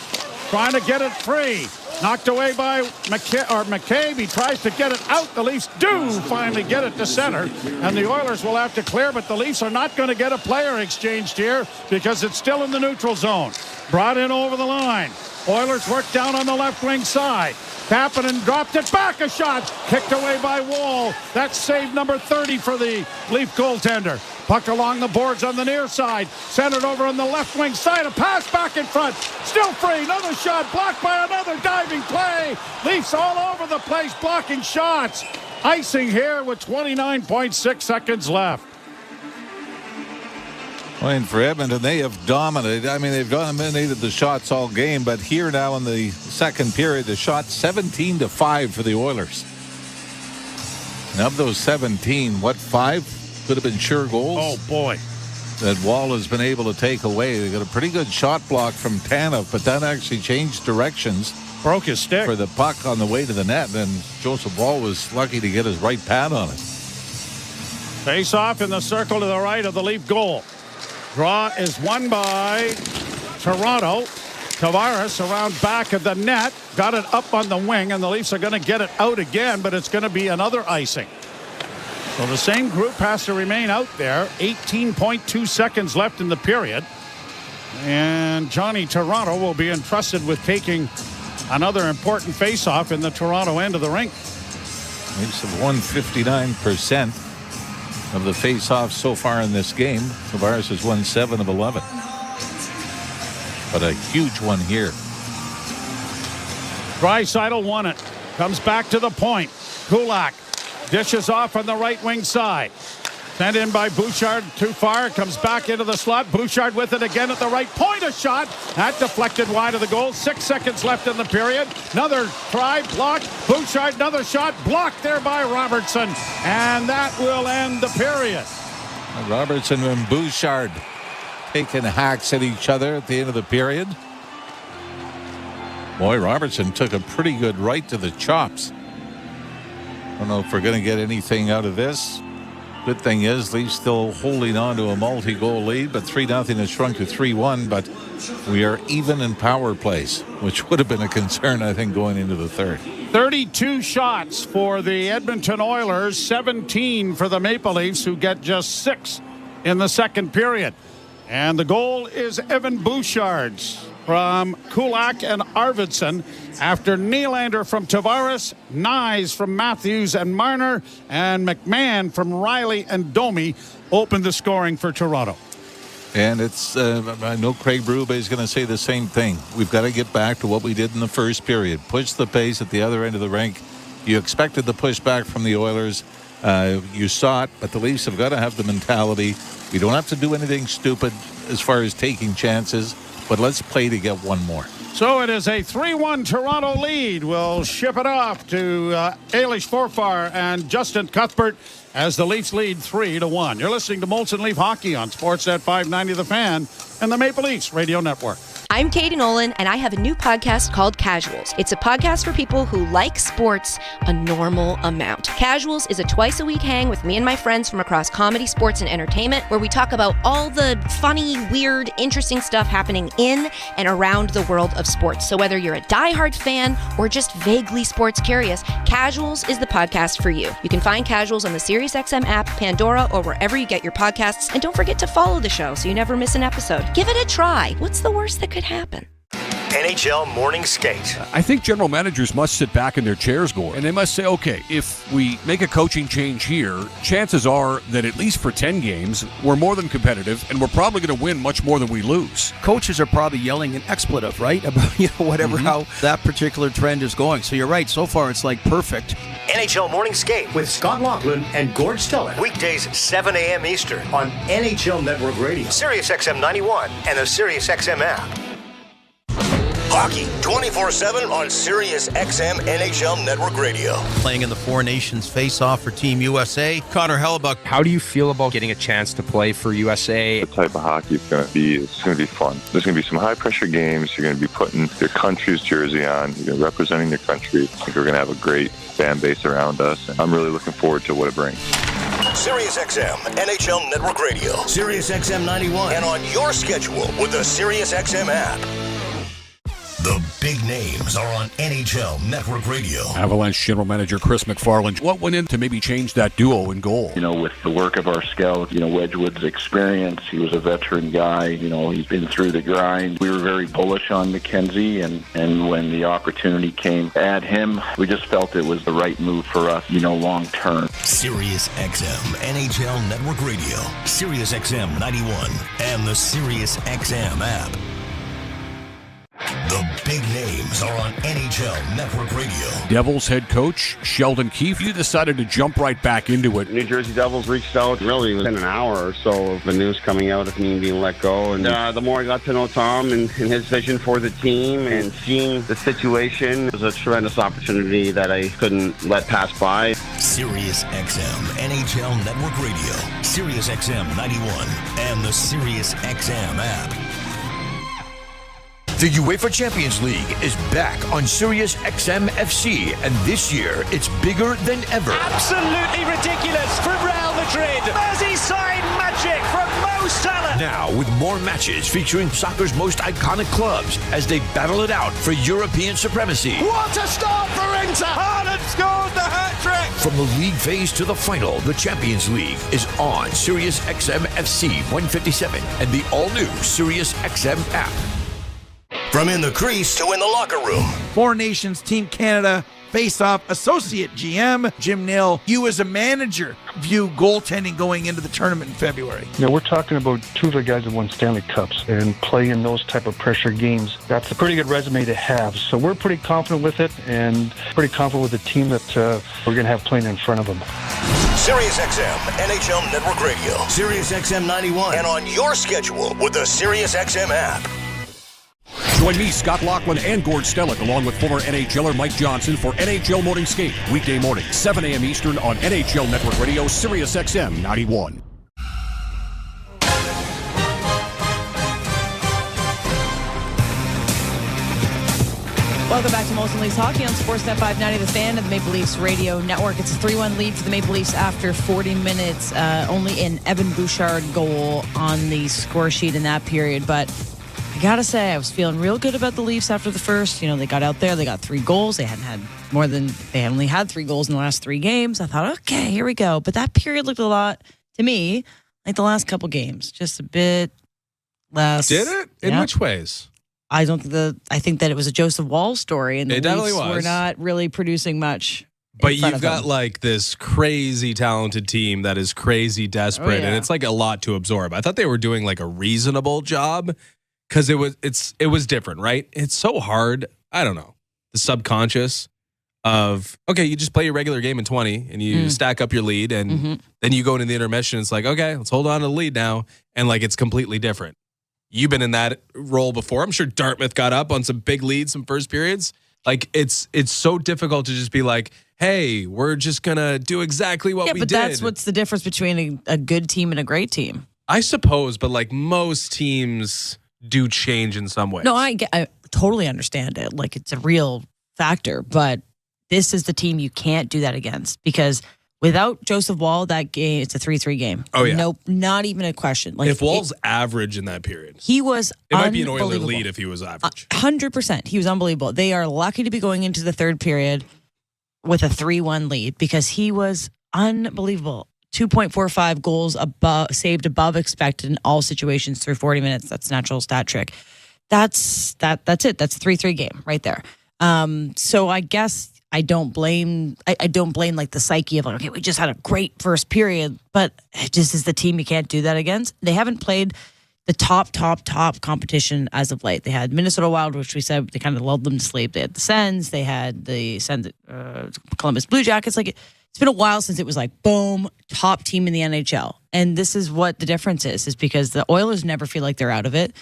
Trying to get it free. Knocked away by McCabe. He tries to get it out. The Leafs do finally get it to center. And the Oilers will have to clear, but the Leafs are not going to get a player exchanged here because it's still in the neutral zone. Brought in over the line. Oilers work down on the left wing side. Kapanen dropped it back. A shot. Kicked away by Wall. That's save number 30 for the Leaf goaltender. Puck along the boards on the near side. Centered over on the left wing side. A pass back in front. Still free. Another shot. Blocked by another diving play. Leafs all over the place blocking shots. Icing here with 29.6 seconds left. And for Edmonton, they have dominated. I mean, they've dominated the shots all game, but here now in the second period, the shot 17-5 for the Oilers. And of those 17, 5 could have been sure goals? Oh, boy. That Wall has been able to take away. They got a pretty good shot block from Tanev, but that actually changed directions. Broke his stick. For the puck on the way to the net, and Joseph Wall was lucky to get his right pad on it. Face off in the circle to the right of the Leaf goal. Draw is won by Toronto. Tavares around back of the net. Got it up on the wing, and the Leafs are going to get it out again, but it's going to be another icing. So the same group has to remain out there. 18.2 seconds left in the period. And Johnny Toronto will be entrusted with taking another important face-off in the Toronto end of the rink. Leafs have won 59% of the face-offs so far in this game. Tavares has won 7 of 11. But a huge one here. Draisaitl won it. Comes back to the point. Kulak dishes off on the right wing side. Sent in by Bouchard, too far. Comes back into the slot. Bouchard with it again at the right point. A shot. That deflected wide of the goal. 6 seconds left in the period. Another try. Blocked. Bouchard, another shot. Blocked there by Robertson. And that will end the period. Robertson and Bouchard taking hacks at each other at the end of the period. Boy, Robertson took a pretty good right to the chops. I don't know if we're going to get anything out of this. Good thing is, Leafs still holding on to a multi-goal lead, but 3-0 has shrunk to 3-1. But we are even in power plays, which would have been a concern, I think, going into the third. 32 shots for the Edmonton Oilers, 17 for the Maple Leafs, who get just 6 in the second period. And the goal is Evan Bouchard's from Kulak and Arvidsson after Nylander from Tavares, Nyes from Matthews and Marner, and McMahon from Rielly and Domi opened the scoring for Toronto. And it's, I know Craig Berube is going to say the same thing. We've got to get back to what we did in the first period. Push the pace at the other end of the rink. You expected the pushback from the Oilers. You saw it, but the Leafs have got to have the mentality. We don't have to do anything stupid as far as taking chances, but let's play to get one more. So it is a 3-1 Toronto lead. We'll ship it off to Ailish Forfar and Justin Cuthbert as the Leafs lead 3-1. You're listening to Molson Leaf Hockey on Sportsnet 590 The Fan and the Maple Leafs Radio Network. I'm Katie Nolan, and I have a new podcast called Casuals. It's a podcast for people who like sports a normal amount. Casuals is a twice-a-week hang with me and my friends from across comedy, sports, and entertainment, where we talk about all the funny, weird, interesting stuff happening in and around the world of sports. So whether you're a diehard fan or just vaguely sports curious, Casuals is the podcast for you. You can find Casuals on the SiriusXM app, Pandora, or wherever you get your podcasts. And don't forget to follow the show so you never miss an episode. Give it a try. What's the worst that could happen? NHL Morning Skate. I think general managers must sit back in their chairs, Gord, and they must say, okay, if we make a coaching change here, chances are that at least for 10 games, we're more than competitive, and we're probably going to win much more than we lose. Coaches are probably yelling an expletive, right? About, whatever, how that particular trend is going. So you're right. So far, it's like perfect. NHL Morning Skate with Scott Laughlin and Gord Stellick. Weekdays, 7 a.m. Eastern on NHL Network Radio, SiriusXM 91, and the SiriusXM app. Hockey 24/7 on SiriusXM NHL Network Radio. Playing in the Four Nations face-off for Team USA. Connor Hellebuck. How do you feel about getting a chance to play for USA? The type of hockey it's going to be fun. There's going to be some high-pressure games. You're going to be putting your country's jersey on. You're representing your country. I think we're going to have a great fan base around us. And I'm really looking forward to what it brings. SiriusXM NHL Network Radio, SiriusXM 91, and on your schedule with the SiriusXM app. The big names are on NHL Network Radio. Avalanche General Manager Chris McFarland, what went in to maybe change that duo in goal? With the work of our scout, Wedgwood's experience, he was a veteran guy, he's been through the grind. We were very bullish on McKenzie, and when the opportunity came to add him, we just felt it was the right move for us, long term. SiriusXM NHL Network Radio, SiriusXM 91, and the SiriusXM app. The big names are on NHL Network Radio. Devils head coach Sheldon Keefe, you decided to jump right back into it. New Jersey Devils reached out really within an hour or so of the news coming out of me being let go. And the more I got to know Tom and his vision for the team and seeing the situation, it was a tremendous opportunity that I couldn't let pass by. SiriusXM NHL Network Radio, SiriusXM 91, and the SiriusXM app. The UEFA Champions League is back on SiriusXM FC, and this year it's bigger than ever. Absolutely ridiculous from Real Madrid. Merseyside magic from Mo Salah. Now with more matches featuring soccer's most iconic clubs as they battle it out for European supremacy. What a start for Inter! Haaland scored the hat-trick! From the league phase to the final, the Champions League is on SiriusXM FC 157 and the all-new SiriusXM app. From in the crease to in the locker room. Four Nations Team Canada face-off associate GM Jim Nill. You as a manager view goaltending going into the tournament in February. We're talking about two of the guys that won Stanley Cups and play in those type of pressure games. That's a pretty good resume to have. So we're pretty confident with it and pretty confident with the team that we're going to have playing in front of them. SiriusXM NHL Network Radio, SiriusXM 91, and on your schedule with the SiriusXM app. Join me, Scott Laughlin, and Gord Stellick, along with former NHLer Mike Johnson for NHL Morning Skate, weekday morning, 7 a.m. Eastern on NHL Network Radio, SiriusXM 91. Welcome back to Molson Leafs Hockey on Sportsnet 590, The Fan and the Maple Leafs Radio Network. It's a 3-1 lead for the Maple Leafs after 40 minutes. Only an Evan Bouchard goal on the score sheet in that period, but I gotta say, I was feeling real good about the Leafs after the first. They got out there, they got 3 goals. They only had 3 goals in the last 3 games. I thought, okay, here we go. But that period looked a lot, to me, like the last couple games. Just a bit less. Did it? In which ways? I think that it was a Joseph Wall story, and the Leafs were not really producing much. But you've got like this crazy talented team that is crazy desperate, and it's like a lot to absorb. I thought they were doing like a reasonable job. Because it was different, right? It's so hard. I don't know. The subconscious of, okay, you just play your regular game in 20 and you stack up your lead and then you go into the intermission. It's like, okay, let's hold on to the lead now. And like, it's completely different. You've been in that role before. I'm sure Dartmouth got up on some big leads, some first periods. Like it's so difficult to just be like, hey, we're just going to do exactly what we did. Yeah, but that's what's the difference between a good team and a great team. I suppose, but like most teams do change in some ways. No, I totally understand it. Like, it's a real factor, but this is the team you can't do that against, because without Joseph Woll, that game, it's a 3-3 game. Oh, yeah. Nope, not even a question. Like, if Woll's average in that period, he was it might be an Oiler lead if he was average. 100%. He was unbelievable. They are lucky to be going into the third period with a 3-1 lead, because he was unbelievable. 2.45 goals saved above expected in all situations through 40 minutes. That's natural stat trick. That's it. That's a 3-3 game right there. So I guess I don't blame like the psyche of like, okay, we just had a great first period, but it just is the team you can't do that against. They haven't played the top competition as of late. They had Minnesota Wild, which we said they kind of lulled them to sleep. They had the Sens. They had the Columbus Blue Jackets. Like, it's been a while since it was like, boom, top team in the NHL. And this is what the difference is because the Oilers never feel like they're out of it.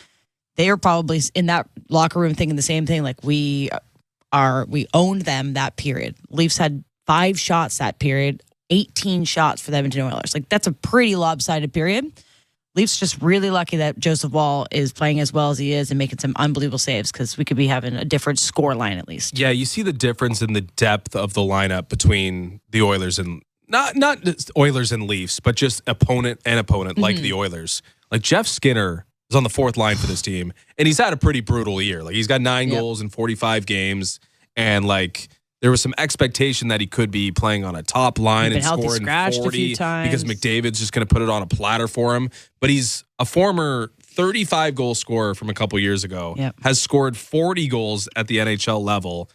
They are probably in that locker room thinking the same thing. Like, we owned them that period. Leafs had 5 shots that period, 18 shots for the Edmonton Oilers. Like, that's a pretty lopsided period. Leafs just really lucky that Joseph Woll is playing as well as he is and making some unbelievable saves, because we could be having a different score line at least. Yeah, you see the difference in the depth of the lineup between the Oilers and not Oilers and Leafs, but just opponent like the Oilers. Like, Jeff Skinner is on the 4th line for this team, and he's had a pretty brutal year. Like, he's got 9 goals in 45 games, and like, there was some expectation that he could be playing on a top line and scoring 40 because McDavid's just going to put it on a platter for him. But he's a former 35-goal scorer from a couple years ago, has scored 40 goals at the NHL level,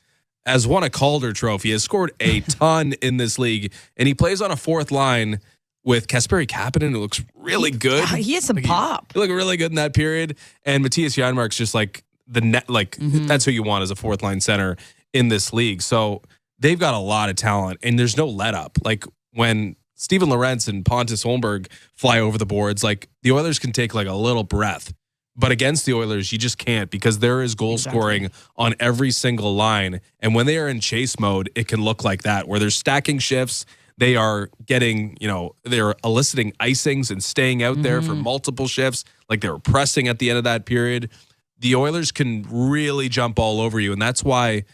has won a Calder Trophy, has scored a ton in this league, and he plays on a 4th line with Kasperi Kapanen, who looks really good. He has some pop. He looked really good in that period. And Matthias Janmark's just like the net, like that's who you want as a 4th line center in this league. So they've got a lot of talent, and there's no let up. Like, when Steven Lorentz and Pontus Holmberg fly over the boards, like, the Oilers can take like a little breath. But against the Oilers, you just can't, because there is goal scoring on every single line. And when they are in chase mode, it can look like that, where they're stacking shifts. They are getting, they're eliciting icings and staying out there for multiple shifts. Like, they were pressing at the end of that period. The Oilers can really jump all over you. And that's why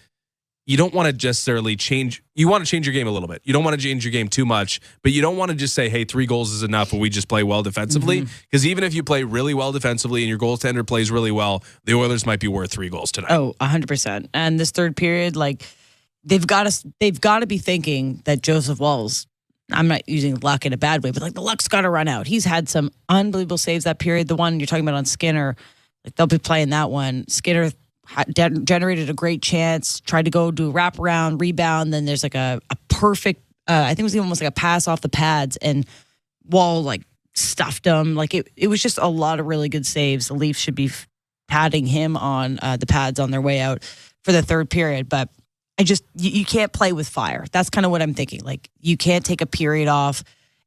you don't want to necessarily change. You want to change your game a little bit. You don't want to change your game too much, but you don't want to just say, hey, 3 goals is enough and we just play well defensively. Because even if you play really well defensively and your goaltender plays really well, the Oilers might be worth 3 goals tonight. Oh, 100%. And this third period, like, they've got to be thinking that Joseph Woll's, I'm not using luck in a bad way, but like, the luck's got to run out. He's had some unbelievable saves that period. The one you're talking about on Skinner, like, they'll be playing that one. Skinner generated a great chance, tried to go do a wraparound, rebound, then there's like a perfect, I think it was almost like a pass off the pads, and Woll like stuffed him. Like, it was just a lot of really good saves. The Leafs should be patting him on the pads on their way out for the third period, but you can't play with fire. That's kind of what I'm thinking. Like, you can't take a period off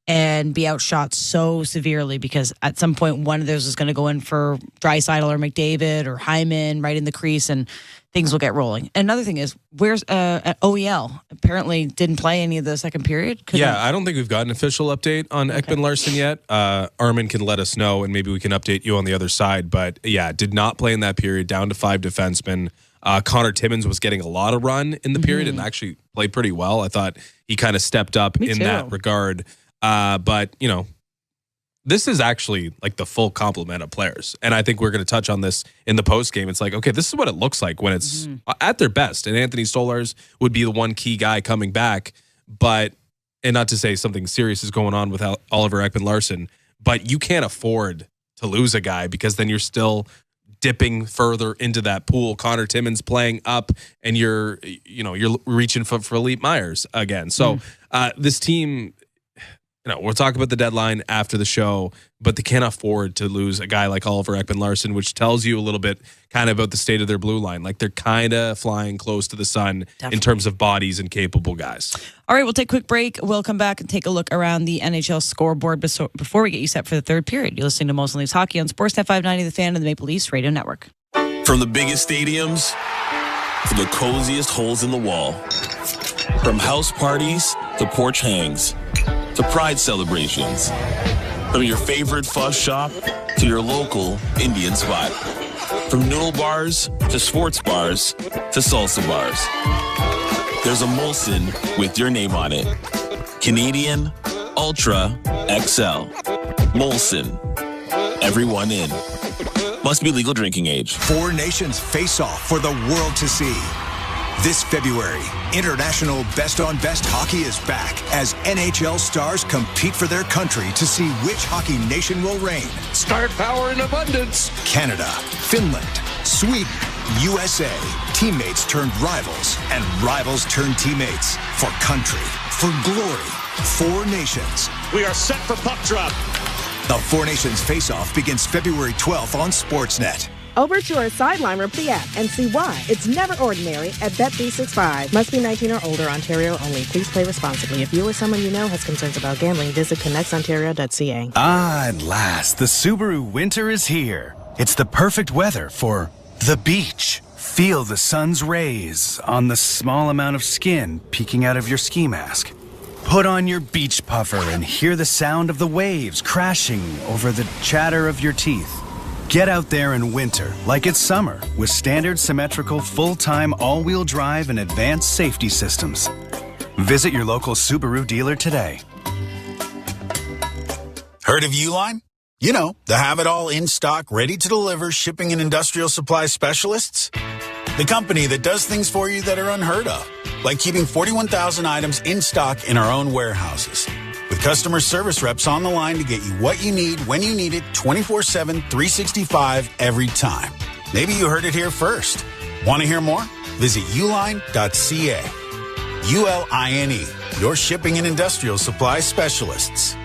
and be outshot so severely, because at some point one of those is going to go in for Draisaitl or McDavid or Hyman right in the crease, and things will get rolling. Another thing is, where's OEL? Apparently didn't play any of the second period. I don't think we've got an official update on Ekman Larsson yet. Armin can let us know, and maybe we can update you on the other side. But yeah, did not play in that period, down to 5 defensemen. Connor Timmins was getting a lot of run in the period and actually played pretty well. I thought he kind of stepped up in that regard. But, this is actually like the full complement of players. And I think we're going to touch on this in the post game. It's like, okay, this is what it looks like when it's at their best. And Anthony Stolarz would be the one key guy coming back. And not to say something serious is going on with Oliver Ekman-Larsson, but you can't afford to lose a guy, because then you're still dipping further into that pool. Connor Timmins playing up, and you're reaching for Philippe Myers again. So this team, we'll talk about the deadline after the show, but they can't afford to lose a guy like Oliver Ekman-Larsson, which tells you a little bit kind of about the state of their blue line. Like, they're kind of flying close to the sun in terms of bodies and capable guys. All right, we'll take a quick break. We'll come back and take a look around the NHL scoreboard before we get you set for the third period. You're listening to Molson Leafs Hockey on Sportsnet 590, The Fan, and the Maple Leafs Radio Network. From the biggest stadiums to the coziest holes in the wall, from house parties to porch hangs to pride celebrations, From your favorite fuzz shop to your local Indian spot. From noodle bars to sports bars to salsa bars. There's a Molson with your name on it. Canadian Ultra XL. Molson. Everyone in. Must be legal drinking age. Four nations face off for the world to see. This February, international best-on-best hockey is back as NHL stars compete for their country to see which hockey nation will reign. Star power in abundance. Canada, Finland, Sweden, USA. Teammates turned rivals, and rivals turned teammates. For country, for glory, four nations. We are set for puck drop. The Four Nations Face-Off begins February 12th on Sportsnet. Over to our sideline or the app and see why it's never ordinary at Bet365. Must be 19 or older, Ontario only. Please play responsibly. If you or someone you know has concerns about gambling, visit connectsontario.ca. Ah, at last, the Subaru winter is here. It's the perfect weather for the beach. Feel the sun's rays on the small amount of skin peeking out of your ski mask. Put on your beach puffer and hear the sound of the waves crashing over the chatter of your teeth. Get out there in winter like it's summer with standard symmetrical full-time all-wheel drive and advanced safety systems. Visit your local Subaru dealer today. Heard of Uline? You know, the have-it-all in-stock, ready-to-deliver shipping and industrial supply specialists. The company that does things for you that are unheard of, like keeping 41,000 items in stock in our own warehouses. With customer service reps on the line to get you what you need when you need it 24/7, 365 every time. Maybe you heard it here first. Want to hear more? Visit uline.ca. ULINE, your shipping and industrial supply specialists.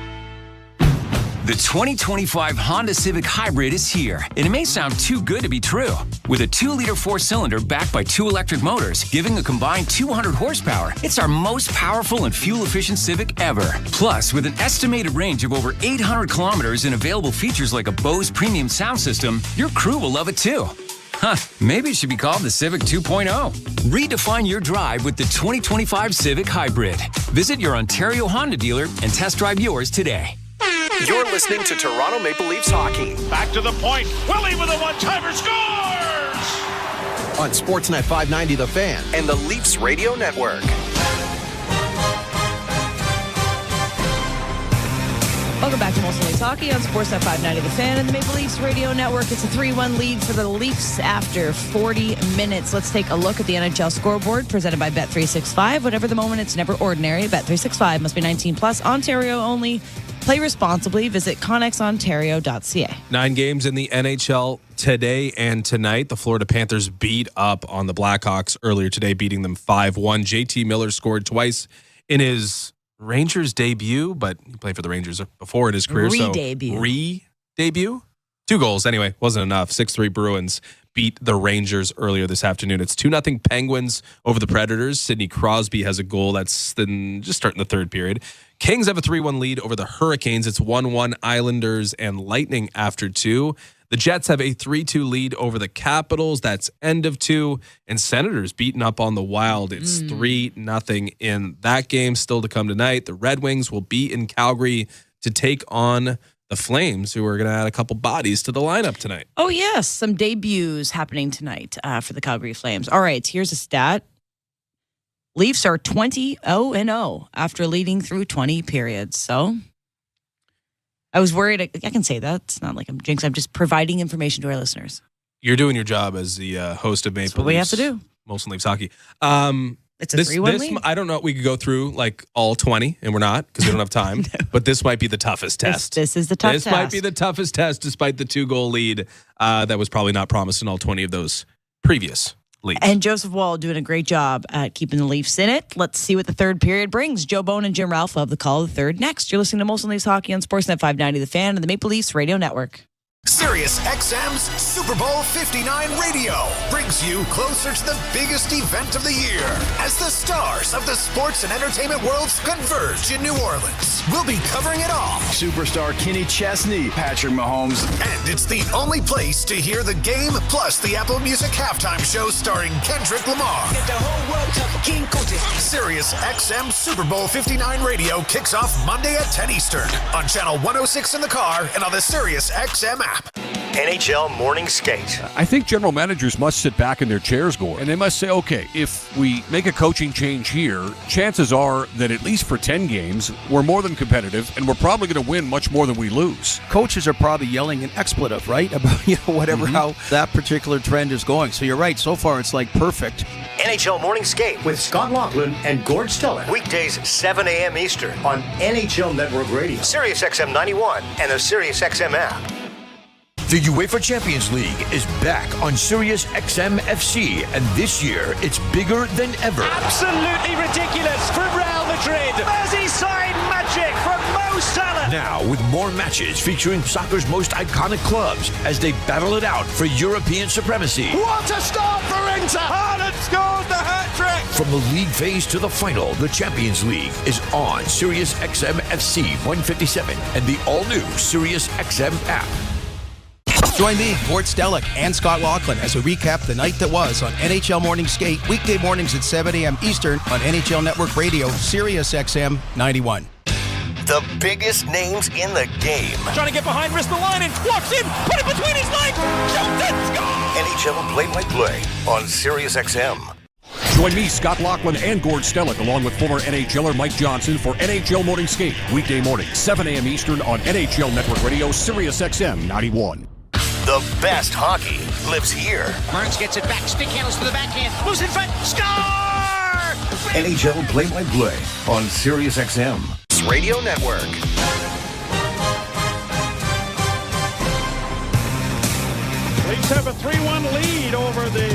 The 2025 Honda Civic Hybrid is here, and it may sound too good to be true. With a 2-liter 4-cylinder backed by 2 electric motors, giving a combined 200 horsepower, it's our most powerful and fuel-efficient Civic ever. Plus, with an estimated range of over 800 kilometers and available features like a Bose premium sound system, your crew will love it too. Huh, maybe it should be called the Civic 2.0. Redefine your drive with the 2025 Civic Hybrid. Visit your Ontario Honda dealer and test drive yours today. You're listening to Toronto Maple Leafs hockey. Back to the point. Willie with a one-timer scores! On Sportsnet 590 The Fan and the Leafs Radio Network. Welcome back to Molson Leafs Hockey on Sportsnet 590 The Fan and the Maple Leafs Radio Network. It's a 3-1 lead for the Leafs after 40 minutes. Let's take a look at the NHL scoreboard presented by Bet365. Whatever the moment, it's never ordinary. Bet365 must be 19 plus. Ontario only. Play responsibly. Visit connexontario.ca. 9 games in the NHL today and tonight. The Florida Panthers beat up on the Blackhawks earlier today, beating them 5-1. JT Miller scored twice in his Rangers debut, but he played for the Rangers before in his career. Re-debut? 2 goals. Anyway, wasn't enough. 6-3 Bruins beat the Rangers earlier this afternoon. It's 2-0 Penguins over the Predators. Sidney Crosby has a goal. That's then just starting the third period. Kings have a 3-1 lead over the Hurricanes. It's 1-1 Islanders and Lightning after 2. The Jets have a 3-2 lead over the Capitals. That's end of 2. And Senators beating up on the Wild. It's 3-0 in that game. Still to come tonight. The Red Wings will be in Calgary to take on the Flames, who are going to add a couple bodies to the lineup tonight. Oh, yes. Some debuts happening tonight for the Calgary Flames. All right, here's a stat. Leafs are 20-0 after leading through 20 periods. So I was worried. I can say that. It's not like I'm jinxing. I'm just providing information to our listeners. You're doing your job as the host of Maple Leafs. That's what we have to do. Molson Leafs Hockey. It's a 3-1 lead. I don't know. We could go through like all 20, and we're not because we don't have time. No. But this might be the toughest test. This is the toughest test. This might be the toughest test, despite the 2-goal lead that was probably not promised in all 20 of those previous leads. And Joseph Wall doing a great job at keeping the Leafs in it. Let's see what the third period brings. Joe Bone and Jim Ralph will have the call of the third next. You're listening to Molson Leafs Hockey on Sportsnet 590 The Fan and the Maple Leafs Radio Network. Sirius XM's Super Bowl 59 radio brings you closer to the biggest event of the year as the stars of the sports and entertainment worlds converge in New Orleans. We'll be covering it all. Superstar Kenny Chesney, Patrick Mahomes. And it's the only place to hear the game plus the Apple Music halftime show starring Kendrick Lamar. Get the whole world to King Coach. Sirius XM Super Bowl 59 radio kicks off Monday at 10 Eastern on Channel 106 in the car and on the Sirius XM app. NHL Morning Skate. I think general managers must sit back in their chairs, Gord, and they must say, okay, if we make a coaching change here, chances are that at least for 10 games, we're more than competitive, and we're probably going to win much more than we lose. Coaches are probably yelling an expletive, right? About, whatever, how that particular trend is going. So you're right. So far, it's like perfect. NHL Morning Skate with Scott Laughlin and Gord Stellick. Weekdays, 7 a.m. Eastern on NHL Network Radio, Sirius XM 91, and the Sirius XM app. The UEFA Champions League is back on Sirius XM FC, and this year it's bigger than ever. Absolutely ridiculous from Real Madrid. Merseyside magic from Mo Salah. Now with more matches featuring soccer's most iconic clubs as they battle it out for European supremacy. What a start for Inter! Haaland scores the hat-trick! From the league phase to the final, the Champions League is on Sirius XM FC 157 and the all-new Sirius XM app. Join me, Gord Stellick, and Scott Laughlin as we recap the night that was on NHL Morning Skate, weekday mornings at 7 a.m. Eastern on NHL Network Radio, Sirius XM 91. The biggest names in the game. Trying to get behind Ristolainen, walks in, put it between his legs, shoots it, score! NHL play-by-play on Sirius XM. Join me, Scott Laughlin, and Gord Stellick, along with former NHLer Mike Johnson for NHL Morning Skate, weekday morning, 7 a.m. Eastern on NHL Network Radio, Sirius XM 91. The best hockey lives here. Burns gets it back, stick handles to the backhand, moves in front, score! NHL play-by-play on Sirius XM Radio Network. Leafs have a 3-1 lead over the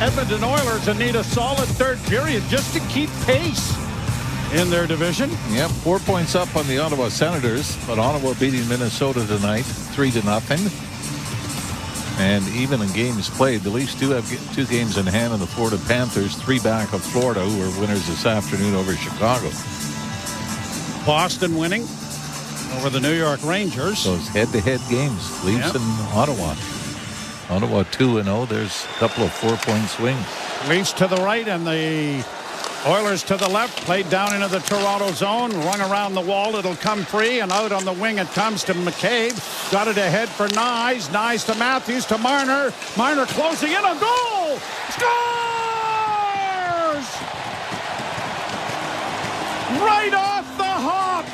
Edmonton Oilers and need a solid third period just to keep pace in their division. Yep, 4 points up on the Ottawa Senators, but Ottawa beating Minnesota tonight 3-0. And even in games played, the Leafs do have 2 games in hand on the Florida Panthers, 3 back of Florida, who are winners this afternoon over Chicago. Boston winning over the New York Rangers. Those head-to-head games, Leafs and Ottawa. Ottawa 2-0. There's a couple of 4-point swings. Leafs to the right and the Oilers to the left. Played down into the Toronto zone. Rung around the wall. It'll come free. And out on the wing it comes to McCabe. Got it ahead for Nyes. Nyes to Matthews to Marner. Marner closing in. A goal! Scores! Right off the hop.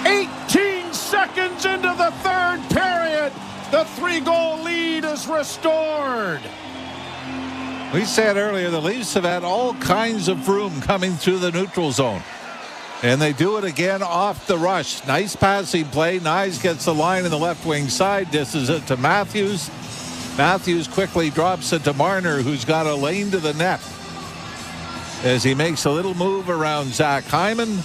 18 seconds into the third period. The 3-goal lead is restored. We said earlier the Leafs have had all kinds of room coming through the neutral zone. And they do it again off the rush. Nice passing play. Nyes gets the line in the left wing side. Disses it to Matthews. Matthews quickly drops it to Marner, who's got a lane to the net. As he makes a little move around Zach Hyman.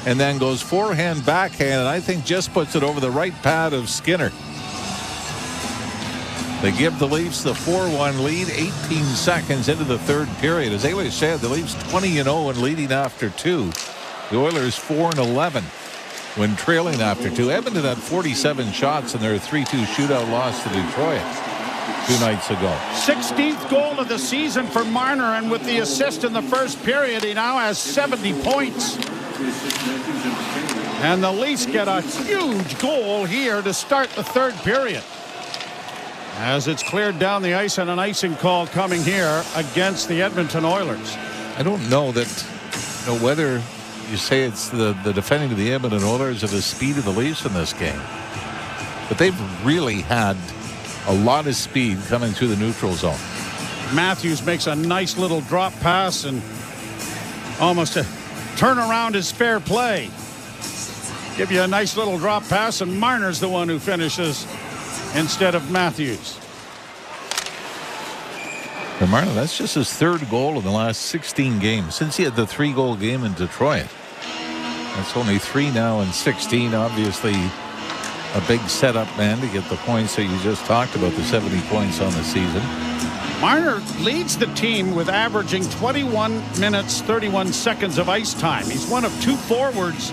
And then goes forehand, backhand. And I think just puts it over the right pad of Skinner. They give the Leafs the 4-1 lead 18 seconds into the third period. As Ayla said, the Leafs 20-0 and leading after 2. The Oilers 4-11 when trailing after 2. Edmonton had 47 shots in their 3-2 shootout loss to Detroit 2 nights ago. 16th goal of the season for Marner, and with the assist in the first period, he now has 70 points. And the Leafs get a huge goal here to start the third period. As it's cleared down the ice and an icing call coming here against the Edmonton Oilers. I don't know that, whether you say it's the defending of the Edmonton Oilers or the speed of the Leafs in this game. But they've really had a lot of speed coming through the neutral zone. Matthews makes a nice little drop pass and almost a turnaround is fair play. Give you a nice little drop pass and Marner's the one who finishes instead of Matthews. For Marner, that's just his third goal in the last 16 games since he had the 3-goal game in Detroit. That's only 3 now in 16. Obviously, a big setup man to get the points that you just talked about, the 70 points on the season. Marner leads the team with averaging 21 minutes, 31 seconds of ice time. He's one of 2 forwards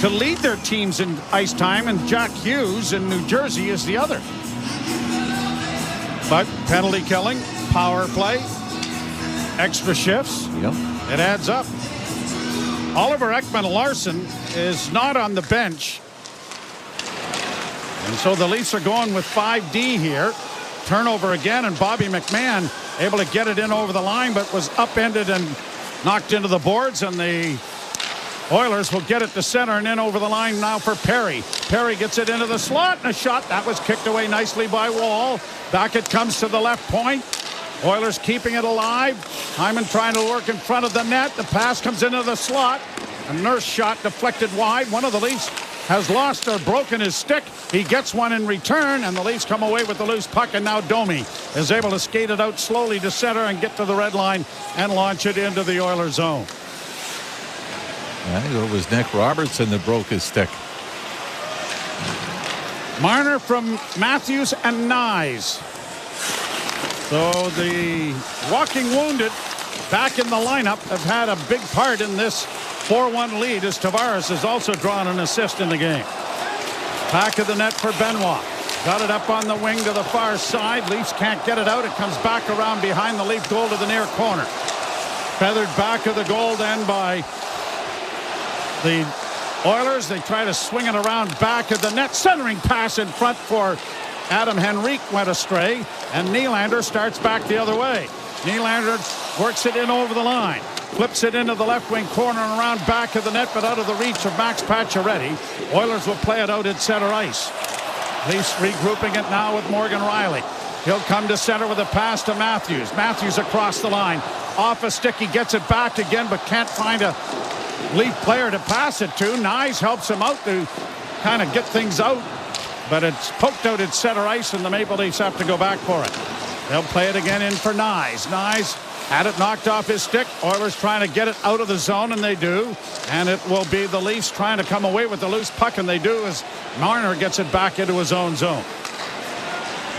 to lead their teams in ice time, and Jack Hughes in New Jersey is the other. But penalty killing, power play, extra shifts, it adds up. Oliver Ekman-Larsson is not on the bench. And so the Leafs are going with 5D here. Turnover again, and Bobby McMahon able to get it in over the line, but was upended and knocked into the boards, and the Oilers will get it to center and in over the line now for Perry. Perry gets it into the slot, and a shot that was kicked away nicely by Wall. Back it comes to the left point. Oilers keeping it alive. Hyman trying to work in front of the net. The pass comes into the slot. A Nurse shot deflected wide. One of the Leafs has lost or broken his stick. He gets one in return, and the Leafs come away with the loose puck, and now Domi is able to skate it out slowly to center and get to the red line and launch it into the Oilers zone. I think it was Nick Robertson that broke his stick. Marner from Matthews and Nyes. So the walking wounded back in the lineup have had a big part in this 4-1 lead, as Tavares has also drawn an assist in the game. Back of the net for Benoit. Got it up on the wing to the far side. Leafs can't get it out. It comes back around behind the Leaf goal to the near corner. Feathered back of the goal then by the Oilers. They try to swing it around back of the net. Centering pass in front for Adam Henrique went astray, and Nylander starts back the other way. Nylander works it in over the line. Flips it into the left wing corner and around back of the net, but out of the reach of Max Pacioretty. Oilers will play it out at center ice. Leafs regrouping it now with Morgan Rielly. He'll come to center with a pass to Matthews. Matthews across the line. Off a stick, he gets it back again, but can't find a Leaf player to pass it to. Nyes helps him out to kind of get things out, but it's poked out at center ice, and the Maple Leafs have to go back for it. They'll play it again in for Nyes. Nyes had it knocked off his stick. Oilers trying to get it out of the zone, and they do. And it will be the Leafs trying to come away with the loose puck, and they do, as Marner gets it back into his own zone.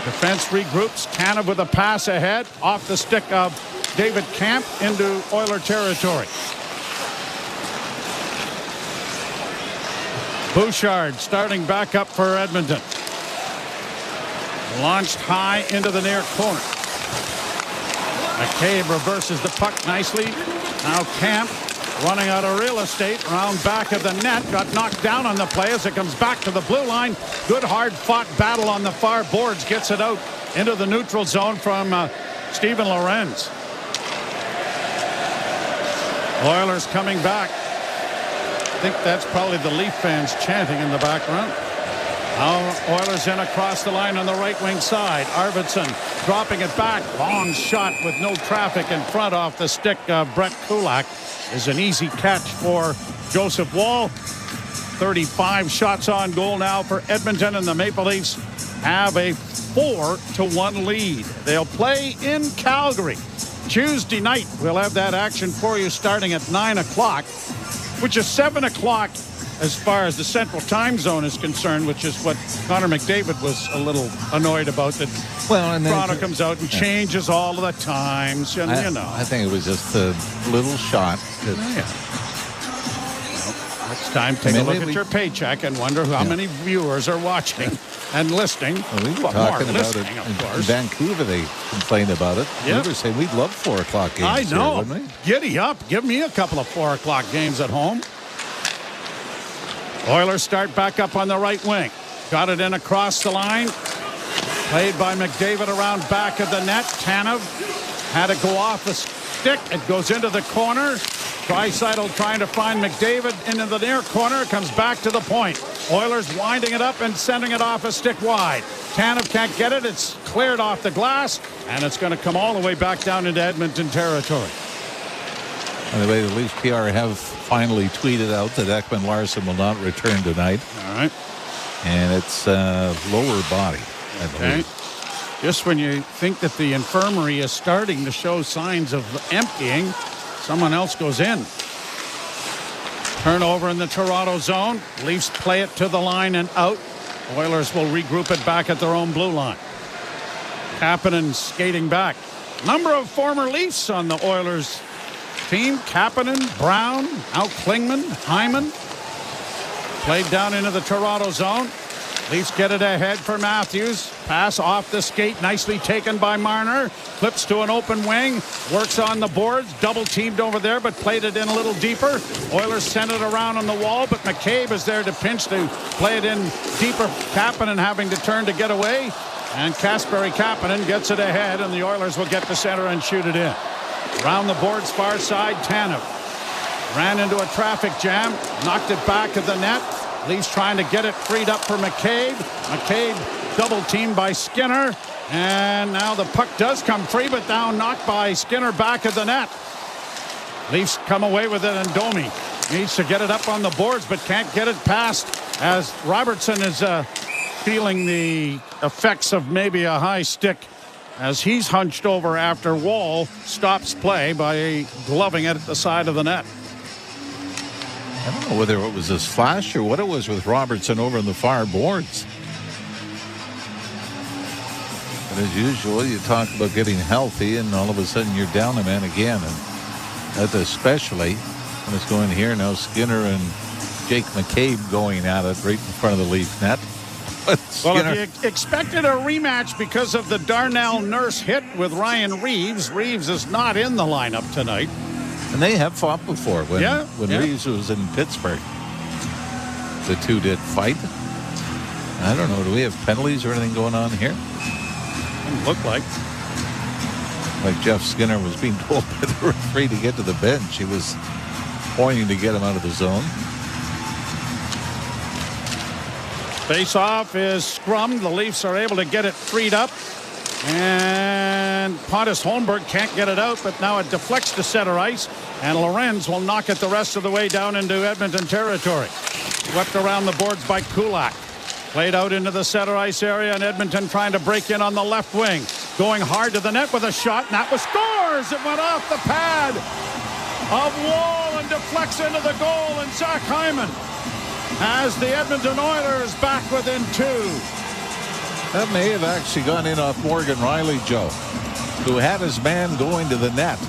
Defense regroups. Tanev with a pass ahead off the stick of David Camp into Oiler territory. Bouchard starting back up for Edmonton. Launched high into the near corner. McCabe reverses the puck nicely. Now Camp running out of real estate around back of the net. Got knocked down on the play as it comes back to the blue line. Good hard fought battle on the far boards. Gets it out into the neutral zone from Steven Lorenz. Oilers coming back. I think that's probably the Leaf fans chanting in the background. Now Oilers in across the line on the right wing side. Arvidsson dropping it back. Long shot with no traffic in front off the stick of Brett Kulak is an easy catch for Joseph Wall. 35 shots on goal now for Edmonton, and the Maple Leafs have a 4-1 lead. They'll play in Calgary Tuesday night. We'll have that action for you starting at 9 o'clock, which is 7 o'clock as far as the Central Time Zone is concerned, which is what Connor McDavid was a little annoyed about, that Toronto comes out and changes all of the times. And, I think it was just a little shot. Next time, take a look at your paycheck and wonder how many viewers are watching and listening. Well, we were talking about it in Vancouver. They complained about it. Yep. We were saying we'd love 4 o'clock games. I know. Here, wouldn't we? Giddy up. Give me a couple of 4 o'clock games at home. Oilers start back up on the right wing. Got it in across the line. Played by McDavid around back of the net. Tanev had to go off the stick. It goes into the corner. Draisaitl trying to find McDavid into the near corner. Comes back to the point. Oilers winding it up and sending it off a stick wide. Tanev can't get it. It's cleared off the glass, and it's going to come all the way back down into Edmonton territory. By the way, the Leafs PR have finally tweeted out that Ekman-Larsson will not return tonight. All right. And it's lower body, I believe. Just when you think that the infirmary is starting to show signs of emptying, someone else goes in. Turnover in the Toronto zone. Leafs play it to the line and out. Oilers will regroup it back at their own blue line. Kapanen skating back. Number of former Leafs on the Oilers team. Kapanen, Brown, now Klingman, Hyman. Played down into the Toronto zone. Leafs get it ahead for Matthews. Pass off the skate. Nicely taken by Marner. Flips to an open wing. Works on the boards. Double teamed over there, but played it in a little deeper. Oilers send it around on the wall, but McCabe is there to pinch to play it in deeper. Kapanen having to turn to get away. And Kasperi Kapanen gets it ahead, and the Oilers will get to center and shoot it in. Around the boards, far side, Tanev. Ran into a traffic jam. Knocked it back at the net. Leafs trying to get it freed up for McCabe. McCabe double teamed by Skinner. And now the puck does come free, but now knocked by Skinner back at the net. Leafs come away with it, and Domi needs to get it up on the boards, but can't get it past as Robertson is feeling the effects of maybe a high stick as he's hunched over after Wall stops play by gloving it at the side of the net. I don't know whether it was a slash or what it was with Robertson over in the far boards. But as usual, you talk about getting healthy, and all of a sudden you're down a man again. And that's especially when it's going here now. Skinner and Jake McCabe going at it right in front of the Leaf net. Well, if you expected a rematch because of the Darnell Nurse hit with Ryan Reeves, Reeves is not in the lineup tonight. And they have fought before when Reeves was in Pittsburgh. The two did fight. I don't know. Do we have penalties or anything going on here? Doesn't look like. Like Jeff Skinner was being told by the referee to get to the bench. He was pointing to get him out of the zone. Face-off is scrummed. The Leafs are able to get it freed up. And Pontus Holmberg can't get it out, but now it deflects to center ice, and Lorenz will knock it the rest of the way down into Edmonton territory. Swept around the boards by Kulak. Played out into the center ice area, and Edmonton trying to break in on the left wing. Going hard to the net with a shot, and that was scores! It went off the pad of Wall and deflects into the goal, and Zach Hyman has the Edmonton Oilers back within two. That may have actually gone in off Morgan Rielly, Joe, who had his man going to the net.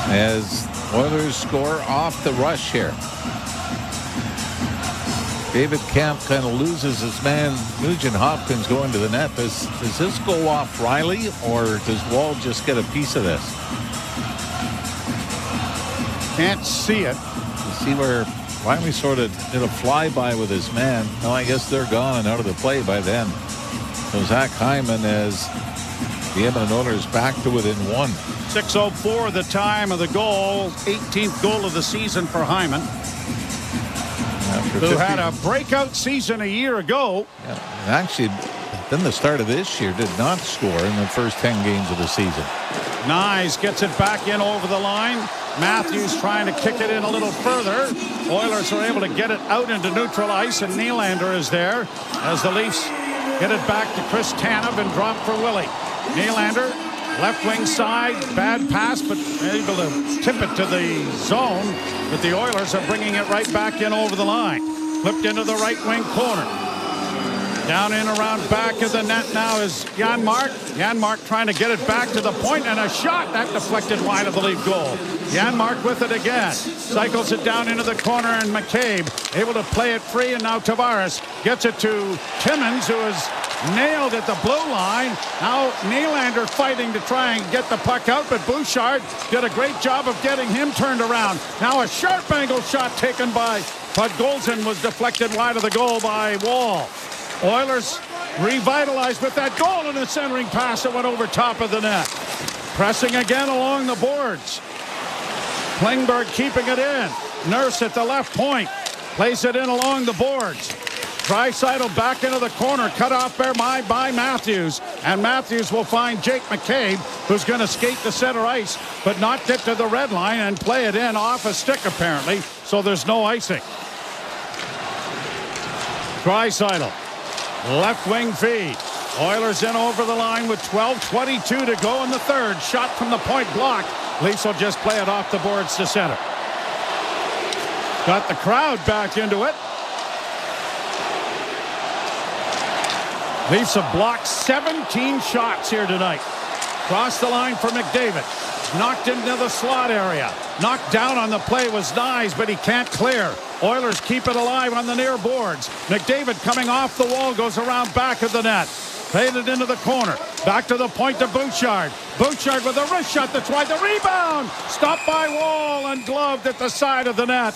As Oilers score off the rush here. David Kampf kind of loses his man, Nugent Hopkins, going to the net. Does this go off Rielly, or does Wall just get a piece of this? Can't see it. You see where Rielly sort of did a flyby with his man. No, I guess they're gone and out of the play by then. So Zach Hyman as the Edmonton Oilers back to within one. 6:04 the time of the goal. 18th goal of the season for Hyman. Who had a breakout season a year ago. Yeah, actually, then the start of this year did not score in the first 10 games of the season. Nyes gets it back in over the line. Matthews trying to kick it in a little further. Oilers are able to get it out into neutral ice, and Nylander is there as the Leafs get it back to Chris Tanev and drop for Willie. Nylander, left wing side, bad pass, but able to tip it to the zone. But the Oilers are bringing it right back in over the line. Flipped into the right wing corner. Down in around back of the net now is Janmark. Janmark trying to get it back to the point, and a shot that deflected wide of the Leaf goal. Janmark with it again. Cycles it down into the corner, and McCabe able to play it free, and now Tavares gets it to Timmins, who is nailed at the blue line. Now Nylander fighting to try and get the puck out, but Bouchard did a great job of getting him turned around. Now a sharp angle shot taken by Bud Golson was deflected wide of the goal by Wall. Oilers revitalized with that goal and a centering pass that went over top of the net. Pressing again along the boards. Klingberg keeping it in. Nurse at the left point. Plays it in along the boards. Draisaitl back into the corner. Cut off there by Matthews. And Matthews will find Jake McCabe, who's going to skate the center ice, but not get to the red line and play it in off a stick apparently. So there's no icing. Draisaitl. Left wing feed. Oilers in over the line with 12:22 to go in the third. Shot from the point blocked. Leafs will just play it off the boards to center. Got the crowd back into it. Leafs have blocked 17 shots here tonight. Cross the line for McDavid. Knocked into the slot area. Knocked down on the play was Nyes, but he can't clear. Oilers keep it alive on the near boards. McDavid coming off the wall, goes around back of the net. Faded into the corner. Back to the point to Bouchard. Bouchard with a wrist shot that's wide. The rebound. Stopped by Wall and gloved at the side of the net.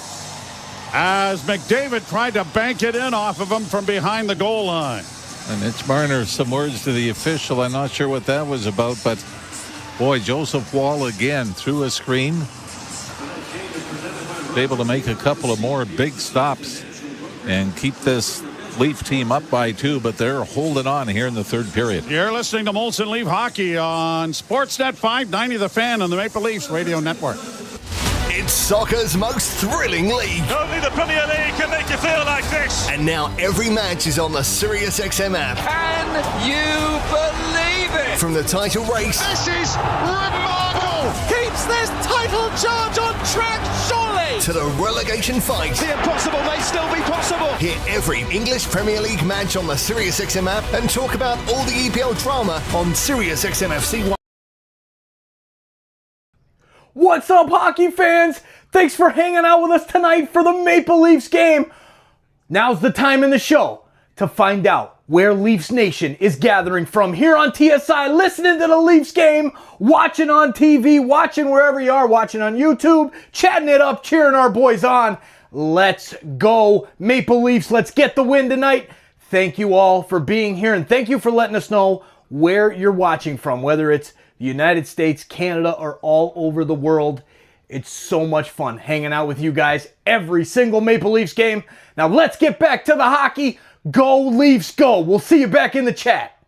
As McDavid tried to bank it in off of him from behind the goal line. And Mitch Marner, some words to the official. I'm not sure what that was about, but boy, Joseph Wall again through a screen. Able to make a couple of more big stops and keep this Leaf team up by 2, but they're holding on here in the third period. You're listening to Molson Leaf Hockey on Sportsnet 590 The Fan and the Maple Leafs Radio Network. It's soccer's most thrilling league. Only the Premier League can make you feel like this. And now every match is on the SiriusXM app. Can you believe it? From the title race. This is remarkable. Keeps this title charge on track, surely. To the relegation fight. The impossible may still be possible. Hear every English Premier League match on the SiriusXM app and talk about all the EPL drama on SiriusXM FC1. What's up, hockey fans? Thanks for hanging out with us tonight for the Maple Leafs game. Now's the time in the show to find out where Leafs Nation is gathering from here on TSI, listening to the Leafs game, watching on TV, watching wherever you are, watching on YouTube, chatting it up, cheering our boys on. Let's go, Maple Leafs. Let's get the win tonight. Thank you all for being here, and thank you for letting us know where you're watching from, whether it's the United States, Canada, or all over the world. It's so much fun hanging out with you guys every single Maple Leafs game. Now let's get back to the hockey. Go Leafs, go. We'll see you back in the chat.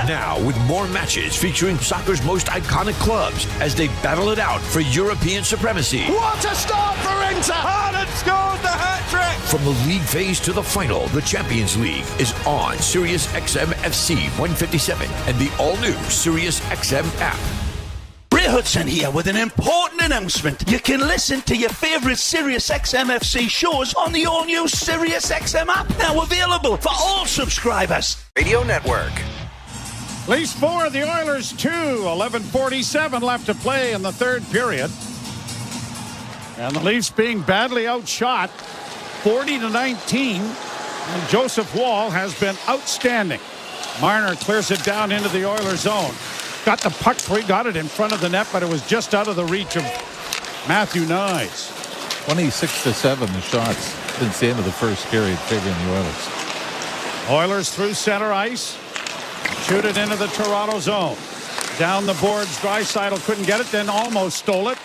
Now with more matches featuring soccer's most iconic clubs as they battle it out for European supremacy. What a start for Inter! Haaland scores the hat-trick! From the league phase to the final, the Champions League is on SiriusXM FC 157 and the all-new SiriusXM app. Ray Hudson here with an important announcement. You can listen to your favourite SiriusXM FC shows on the all-new SiriusXM app, now available for all subscribers. Radio Network. Leafs 4, the Oilers 2. 11:47 left to play in the third period. And the Leafs being badly outshot, 40-19. And Joseph Wall has been outstanding. Marner clears it down into the Oilers zone. Got the puck free, got it in front of the net, but it was just out of the reach of Matthew Nyes. 26-7 the shots since the end of the first period favoring the Oilers. Oilers through center ice. Shoot it into the Toronto zone. Down the boards, Draisaitl couldn't get it, then almost stole it.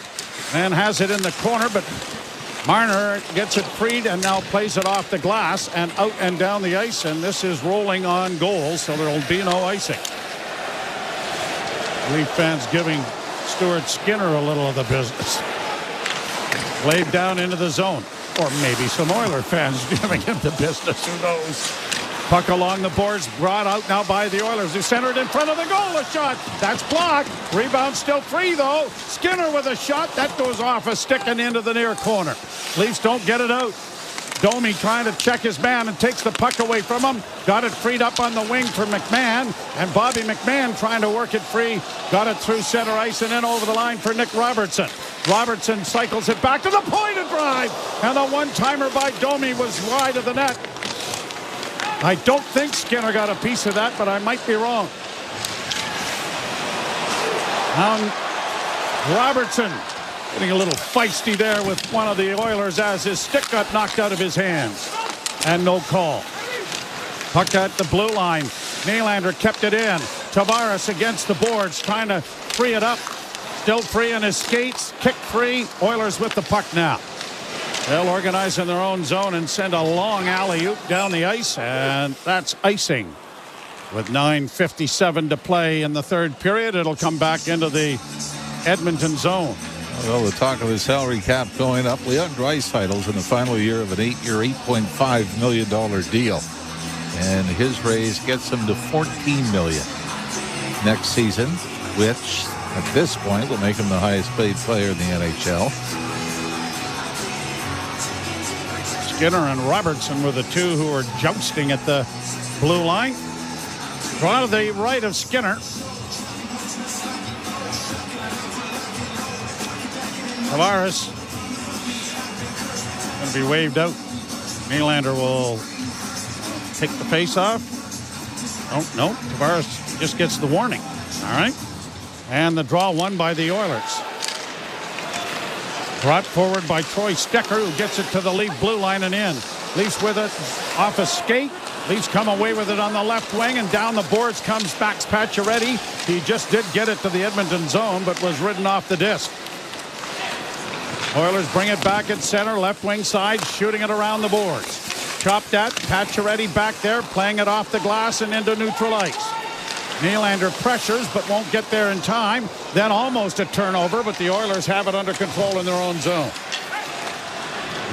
And has it in the corner, but Marner gets it freed and now plays it off the glass and out and down the ice. And this is rolling on goal, so there will be no icing. Leaf fans giving Stuart Skinner a little of the business. Laid down into the zone. Or maybe some Oiler fans giving him the business. Who knows? Puck along the boards, brought out now by the Oilers. They center it in front of the goal. A shot. That's blocked. Rebound still free, though. Skinner with a shot. That goes off a stick and into the near corner. Leafs don't get it out. Domi trying to check his man and takes the puck away from him. Got it freed up on the wing for McMahon. And Bobby McMahon trying to work it free. Got it through center ice and in over the line for Nick Robertson. Robertson cycles it back to the point and drive. And the one-timer by Domi was wide of the net. I don't think Skinner got a piece of that, but I might be wrong. Robertson getting a little feisty there with one of the Oilers as his stick got knocked out of his hands. And no call. Puck at the blue line. Nylander kept it in. Tavares against the boards trying to free it up. Still free in his skates. Kick free. Oilers with the puck now. They'll organize in their own zone and send a long alley-oop down the ice, and that's icing. With 9:57 to play in the third period, it'll come back into the Edmonton zone. Well, the talk of the salary cap going up. Leon Draisaitl's in the final year of an 8-year, $8.5 million deal. And his raise gets him to $14 million next season, which at this point will make him the highest paid player in the NHL. Skinner and Robertson were the two who were jousting at the blue line. Draw to the right of Skinner. Tavares going to be waved out. Nylander will take the face off. Oh, no. Tavares just gets the warning. All right. And the draw won by the Oilers. Brought forward by Troy Stecher, who gets it to the Leaf blue line and in. Leafs with it off a skate. Leafs come away with it on the left wing, and down the boards comes Max Pacioretty. He just did get it to the Edmonton zone, but was ridden off the disc. Oilers bring it back at center, left wing side, shooting it around the boards. Chopped at, Pacioretty back there, playing it off the glass and into neutral ice. Nylander pressures, but won't get there in time. Then almost a turnover, but the Oilers have it under control in their own zone.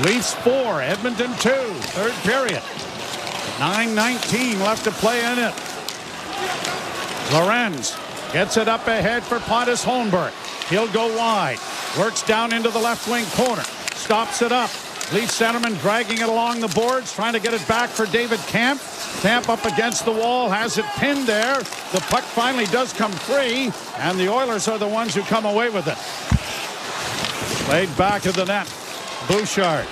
Leafs 4, Edmonton 2, third period. 9:19 left to play in it. Lorenz gets it up ahead for Pontus Holmberg. He'll go wide. Works down into the left wing corner. Stops it up. Leaf centerman dragging it along the boards, trying to get it back for David Kampf. Kampf up against the wall, has it pinned there. The puck finally does come free, and the Oilers are the ones who come away with it. Played back of the net. Bouchard.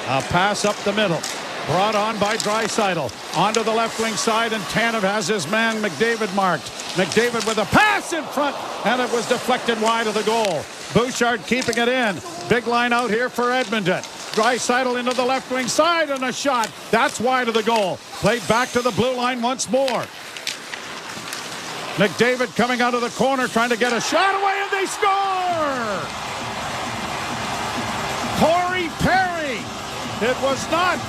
A pass up the middle. Brought on by Draisaitl. Onto the left wing side, and Tanev has his man McDavid marked. McDavid with a pass in front, and it was deflected wide of the goal. Bouchard keeping it in. Big line out here for Edmonton. Draisaitl into the left wing side, and a shot. That's wide of the goal. Played back to the blue line once more. McDavid coming out of the corner, trying to get a shot away, and they score! Corey Perry. It was not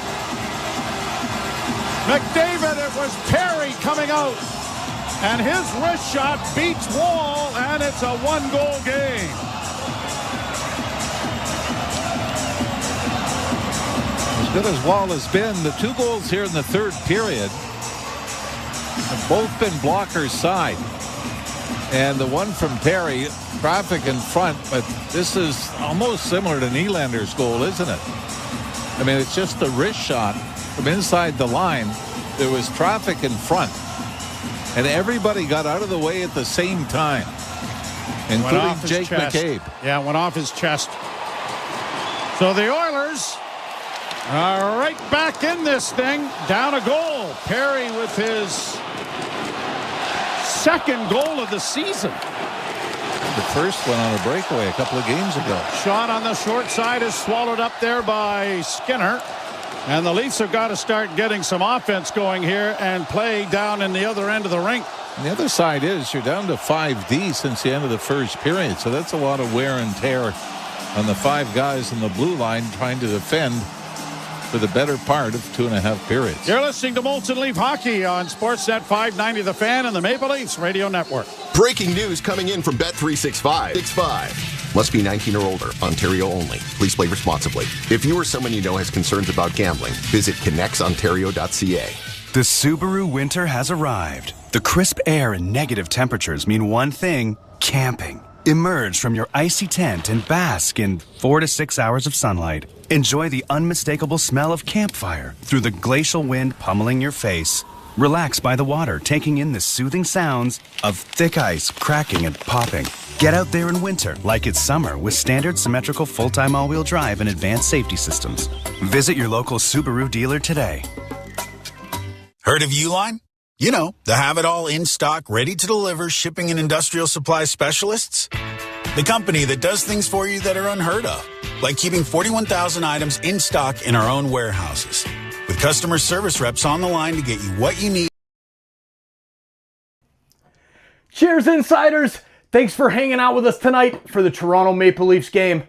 McDavid, it was Perry coming out. And his wrist shot beats Wall, and it's a one-goal game. As good as Wall has been, the 2 goals here in the third period have both been blockers side. And the one from Perry, traffic in front, but this is almost similar to Nylander's goal, isn't it? I mean, it's just a wrist shot from inside the line. There was traffic in front, and everybody got out of the way at the same time, including Jake McCabe. Yeah, went off his chest. So the Oilers are right back in this thing, down a goal. Perry with his second goal of the season. The first one on a breakaway a couple of games ago. Shot on the short side is swallowed up there by Skinner. And the Leafs have got to start getting some offense going here and play down in the other end of the rink. And the other side is you're down to 5D since the end of the first period. So that's a lot of wear and tear on the 5 guys in the blue line trying to defend for the better part of 2.5 periods. You're listening to Molson Leaf Hockey on Sportsnet 590 The Fan and the Maple Leafs Radio Network. Breaking news coming in from Bet365. Must be 19 or older. Ontario only. Please play responsibly. If you or someone you know has concerns about gambling, visit connectsontario.ca. The Subaru winter has arrived. The crisp air and negative temperatures mean one thing: camping. Emerge from your icy tent and bask in 4 to 6 hours of sunlight. Enjoy the unmistakable smell of campfire through the glacial wind pummeling your face. Relax by the water, taking in the soothing sounds of thick ice cracking and popping. Get out there in winter like it's summer with standard symmetrical full-time all-wheel drive and advanced safety systems. Visit your local Subaru dealer today. Heard of Uline? You know, the have-it-all in-stock, ready-to-deliver shipping and industrial supply specialists. The company that does things for you that are unheard of, like keeping 41,000 items in stock in our own warehouses, with customer service reps on the line to get you what you need. Cheers, Insiders! Thanks for hanging out with us tonight for the Toronto Maple Leafs game.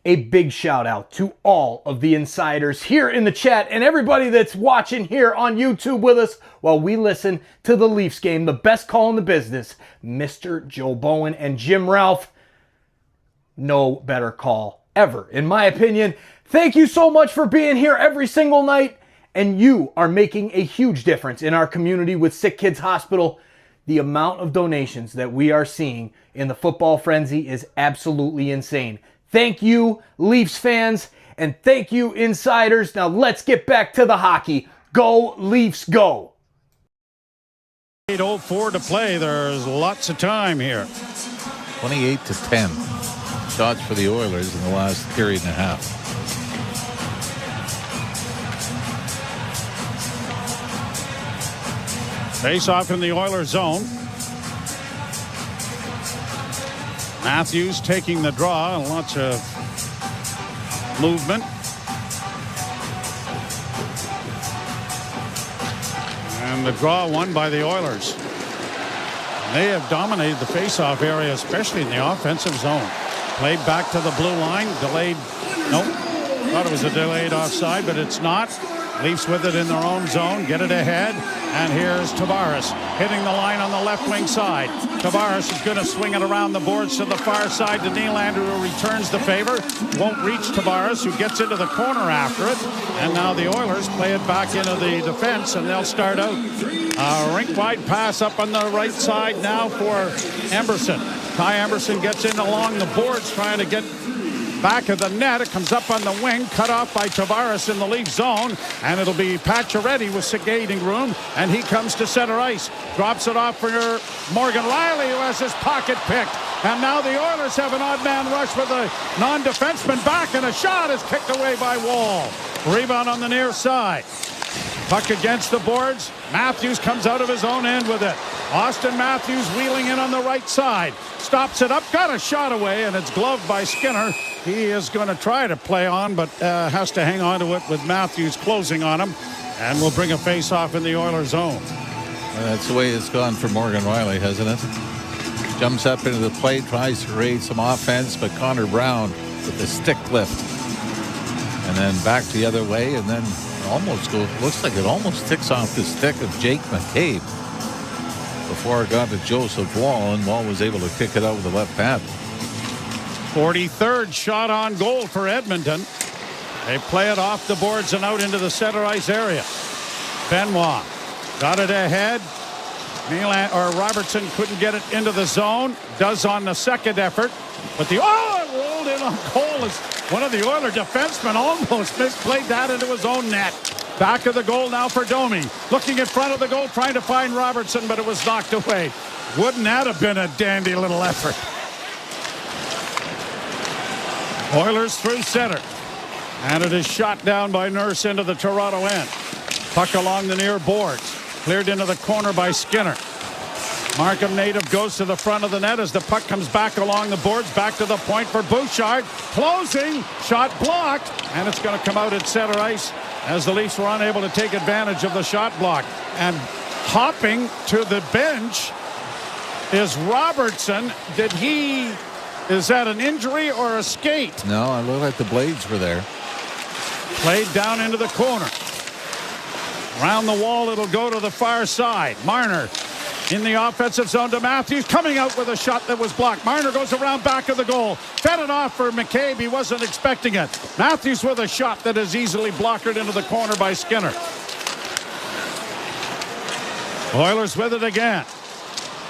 A big shout out to all of the Insiders here in the chat and everybody that's watching here on YouTube with us while we listen to the Leafs game. The best call in the business, Mr. Joe Bowen and Jim Ralph. No better call ever, in my opinion. Thank you so much for being here every single night. And you are making a huge difference in our community with SickKids Hospital. The amount of donations that we are seeing in the football frenzy is absolutely insane. Thank you, Leafs fans. And thank you, insiders. Now let's get back to the hockey. Go Leafs, go. 8:04 to play. There's lots of time here. 28-10 shots for the Oilers in the last period and a half. Face off in the Oilers zone. Matthews taking the draw. Lots of movement. And the draw won by the Oilers. They have dominated the face-off area, especially in the offensive zone. Played back to the blue line. Delayed. Nope. Thought it was a delayed offside, but it's not. Leafs with it in their own zone. Get it ahead. And here's Tavares hitting the line on the left wing side. Tavares is going to swing it around the boards to the far side to Nylander, who returns the favor. Won't reach Tavares, who gets into the corner after it. And now the Oilers play it back into the defense, and they'll start out. A rink-wide pass up on the right side now for Emberson. Ty Emberson gets in along the boards, trying to get back of the net. It comes up on the wing, cut off by Tavares in the Leaf zone, and it'll be Pacioretty with skating room, and he comes to center ice, drops it off for Morgan Rielly, who has his pocket picked, and now the Oilers have an odd man rush with a non-defenseman back, and a shot is kicked away by Wall. Rebound on the near side. Puck against the boards. Matthews comes out of his own end with it. Austin Matthews wheeling in on the right side. Stops it up, got a shot away, and it's gloved by Skinner. He is going to try to play on, but has to hang on to it with Matthews closing on him. And will bring a face-off in the Oilers zone. Well, that's the way it's gone for Morgan Rielly, hasn't it? Jumps up into the plate, tries to raise some offense, but Connor Brown with the stick lift. And then back the other way, and then almost goes, looks like it almost ticks off the stick of Jake McCabe before it got to Joseph Wall, and Wall was able to kick it out with the left pad. 43rd shot on goal for Edmonton. They play it off the boards and out into the center ice area. Benoit got it ahead. Robertson couldn't get it into the zone. Does on the second effort. But it rolled in on goal as one of the Oiler defensemen almost misplayed that into his own net. Back of the goal now for Domi. Looking in front of the goal, trying to find Robertson, but it was knocked away. Wouldn't that have been a dandy little effort? Oilers through center. And it is shot down by Nurse into the Toronto end. Puck along the near boards. Cleared into the corner by Skinner. Markham native goes to the front of the net as the puck comes back along the boards. Back to the point for Bouchard. Closing. Shot blocked. And it's going to come out at center ice as the Leafs were unable to take advantage of the shot block. And hopping to the bench is Robertson. Is that an injury or a skate? No, I look like the blades were there. Played down into the corner. Around the wall, it'll go to the far side. Marner in the offensive zone to Matthews, coming out with a shot that was blocked. Marner goes around back of the goal. Fed it off for McCabe. He wasn't expecting it. Matthews with a shot that is easily blockered into the corner by Skinner. Oilers with it again.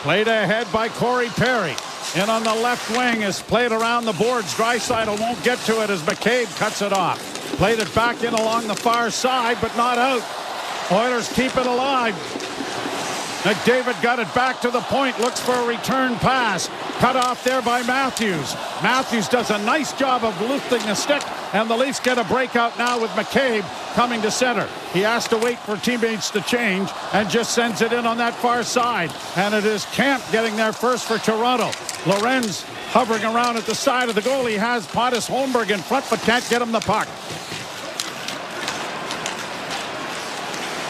Played ahead by Corey Perry. In on the left wing is played around the boards. Draisaitl won't get to it as McCabe cuts it off. Played it back in along the far side, but not out. Oilers keep it alive. McDavid got it back to the point. Looks for a return pass. Cut off there by Matthews. Matthews does a nice job of lifting the stick, and the Leafs get a breakout now with McCabe coming to center. He has to wait for teammates to change and just sends it in on that far side. And it is Camp getting there first for Toronto. Lorenz hovering around at the side of the goal. He has Pontus Holmberg in front, but can't get him the puck.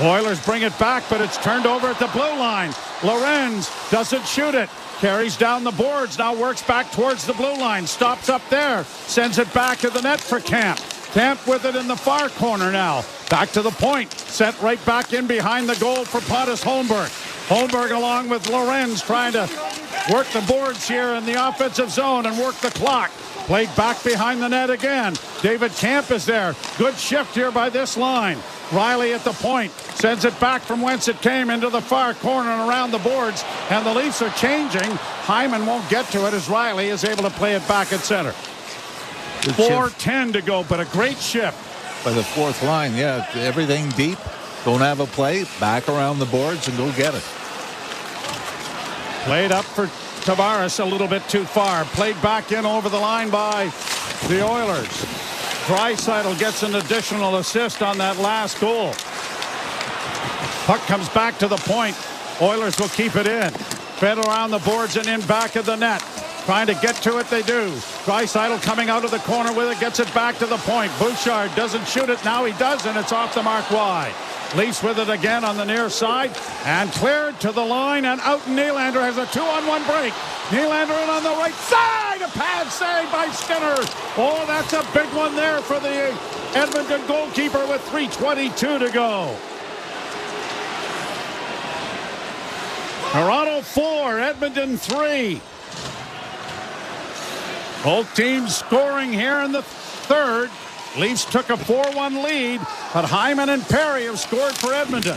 Oilers bring it back, but it's turned over at the blue line. Lorenz doesn't shoot it. Carries down the boards. Now works back towards the blue line. Stops up there. Sends it back to the net for Camp. Camp with it in the far corner now. Back to the point. Sent right back in behind the goal for Pontus Holmberg. Holmberg along with Lorenz trying to work the boards here in the offensive zone and work the clock. Played back behind the net again. David Camp is there. Good shift here by this line. Rielly at the point. Sends it back from whence it came into the far corner and around the boards. And the Leafs are changing. Hyman won't get to it as Rielly is able to play it back at center. 4:10 to go, but a great shift. By the fourth line, yeah. Everything deep. Don't have a play. Back around the boards and go get it. Played up for Tavares a little bit too far. Played back in over the line by the Oilers. Draisaitl gets an additional assist on that last goal. Puck comes back to the point. Oilers will keep it in. Fed around the boards and in back of the net. Trying to get to it, they do. Draisaitl coming out of the corner with it, gets it back to the point. Bouchard doesn't shoot it. Now he does, and it's off the mark wide. Leafs with it again on the near side and cleared to the line and out. Nylander has a 2-on-1 break. Nylander in on the right side. A pad save by Skinner. Oh, that's a big one there for the Edmonton goalkeeper with 3:22 to go. Toronto 4, Edmonton 3. Both teams scoring here in the third. Leafs took a 4-1 lead, but Hyman and Perry have scored for Edmonton.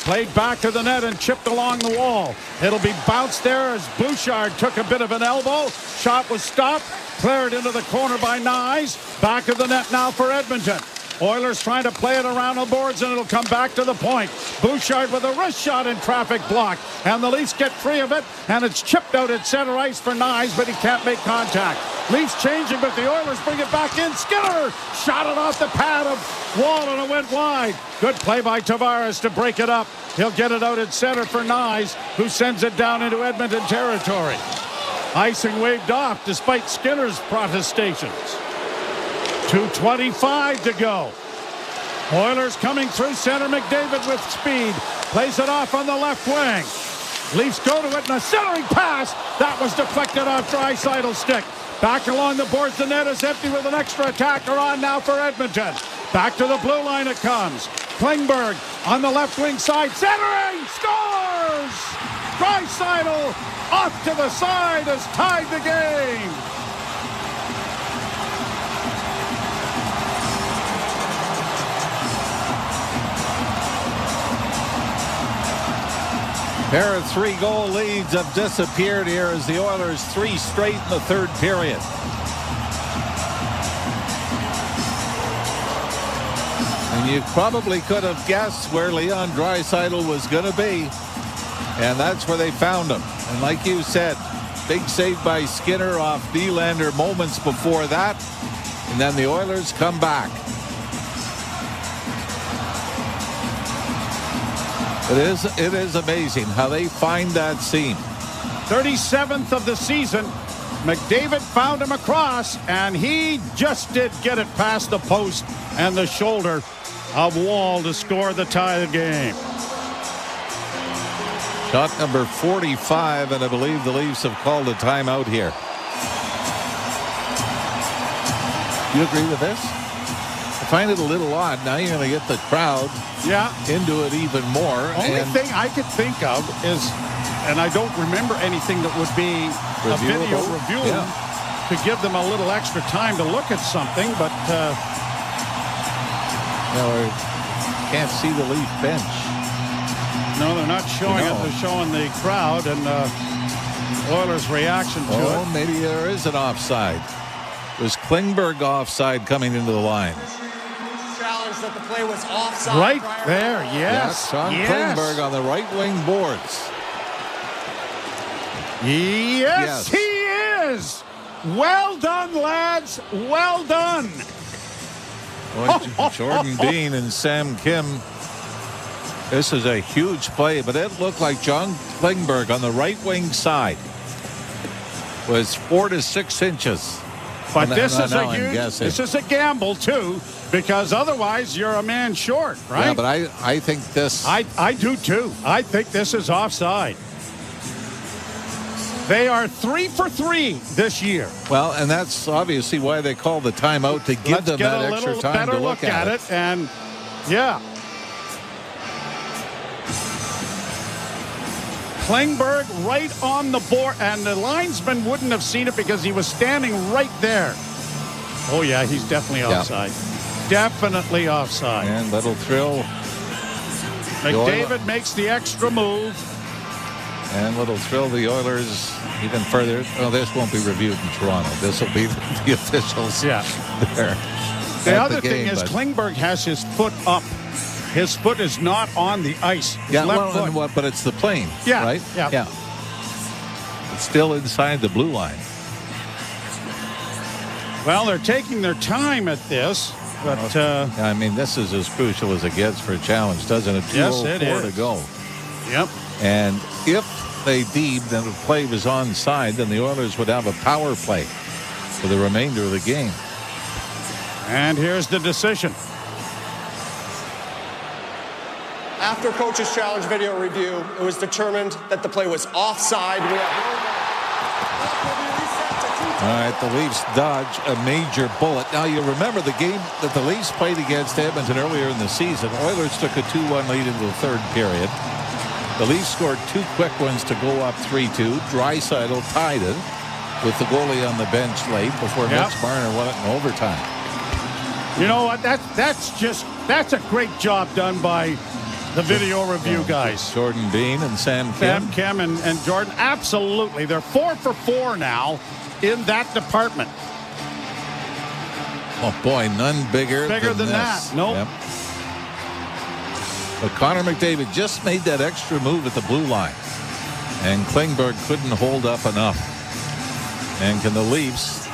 Played back to the net and chipped along the wall. It'll be bounced there as Bouchard took a bit of an elbow. Shot was stopped. Cleared into the corner by Nyes. Back of the net now for Edmonton. Oilers trying to play it around the boards, and it'll come back to the point. Bouchard with a wrist shot in traffic block, and the Leafs get free of it, and it's chipped out at center ice for Nyes, but he can't make contact. Leafs changing, but the Oilers bring it back in. Skinner shot it off the pad of Wall, and it went wide. Good play by Tavares to break it up. He'll get it out at center for Nyes, who sends it down into Edmonton territory. Icing waved off despite Skinner's protestations. 2:25 to go. Oilers coming through center. McDavid with speed. Plays it off on the left wing. Leafs go to it, and a centering pass. That was deflected off Draisaitl's stick. Back along the boards. The net is empty with an extra attacker on now for Edmonton. Back to the blue line it comes. Klingberg on the left wing side. Centering! Scores! Draisaitl off to the side has tied the game. Pair of 3-goal leads have disappeared here as the Oilers 3 straight in the third period. And you probably could have guessed where Leon Draisaitl was going to be. And that's where they found him. And like you said, big save by Skinner off Nylander moments before that. And then the Oilers come back. It is amazing how they find that seam. 37th of the season. McDavid found him across, and he just did get it past the post and the shoulder of Wall to score the tie of the game. Shot number 45, and I believe the Leafs have called a timeout here. You agree with this? I find it a little odd. Now you're going to get the crowd into it even more. Only thing I could think of is, and I don't remember anything that would be a video review to give them a little extra time to look at something, but we can't see the Leaf bench. No, they're not showing it. They're showing the crowd and Oilers' reaction to it. Oh, maybe there is an offside. Was Klingberg offside coming into the line? Challenge that the play was offside. Right there, yes. Sean Klingberg on the right wing boards. Yes, he is. Well done, lads. Well done. Jordan Bean and Sam Kim. This is a huge play, but it looked like John Klingberg on the right wing side was 4 to 6 inches. But this is a gamble too, because otherwise you're a man short, right? Yeah, but I think this. I do too. I think this is offside. They are 3 for 3 this year. Well, and that's obviously why they call the timeout, to give them that extra time to look at it. And yeah. Klingberg right on the board, and the linesman wouldn't have seen it because he was standing right there. Oh, yeah, he's definitely offside. Definitely offside. And little thrill. McDavid makes the extra move. And it'll thrill the Oilers even further. Oh, this won't be reviewed in Toronto. This will be the officials there. The other thing is Klingberg has his foot up. His foot is not on the ice. His left foot. But it's the plane, right? Yeah. It's still inside the blue line. Well, they're taking their time at this. But I mean, this is as crucial as it gets for a challenge, doesn't it? Yes, it is. 2:04 to go. Yep. And if they deemed that the play was onside, then the Oilers would have a power play for the remainder of the game. And here's the decision. After coach's challenge video review, it was determined that the play was offside. All right, the Leafs dodge a major bullet. Now, you remember the game that the Leafs played against Edmonton earlier in the season. Oilers took a 2-1 lead into the third period. The Leafs scored 2 quick ones to go up 3-2. Draisaitl tied it with the goalie on the bench late before Mitch Marner won it in overtime. You know what? That's a great job done by the video review guys. Jordan Bean and Sam Kim. Sam Kim and Jordan. Absolutely. They're 4 for 4 now in that department. Oh, boy, none bigger than that. Nope. Yep. But Connor McDavid just made that extra move at the blue line. And Klingberg couldn't hold up enough. And can the Leafs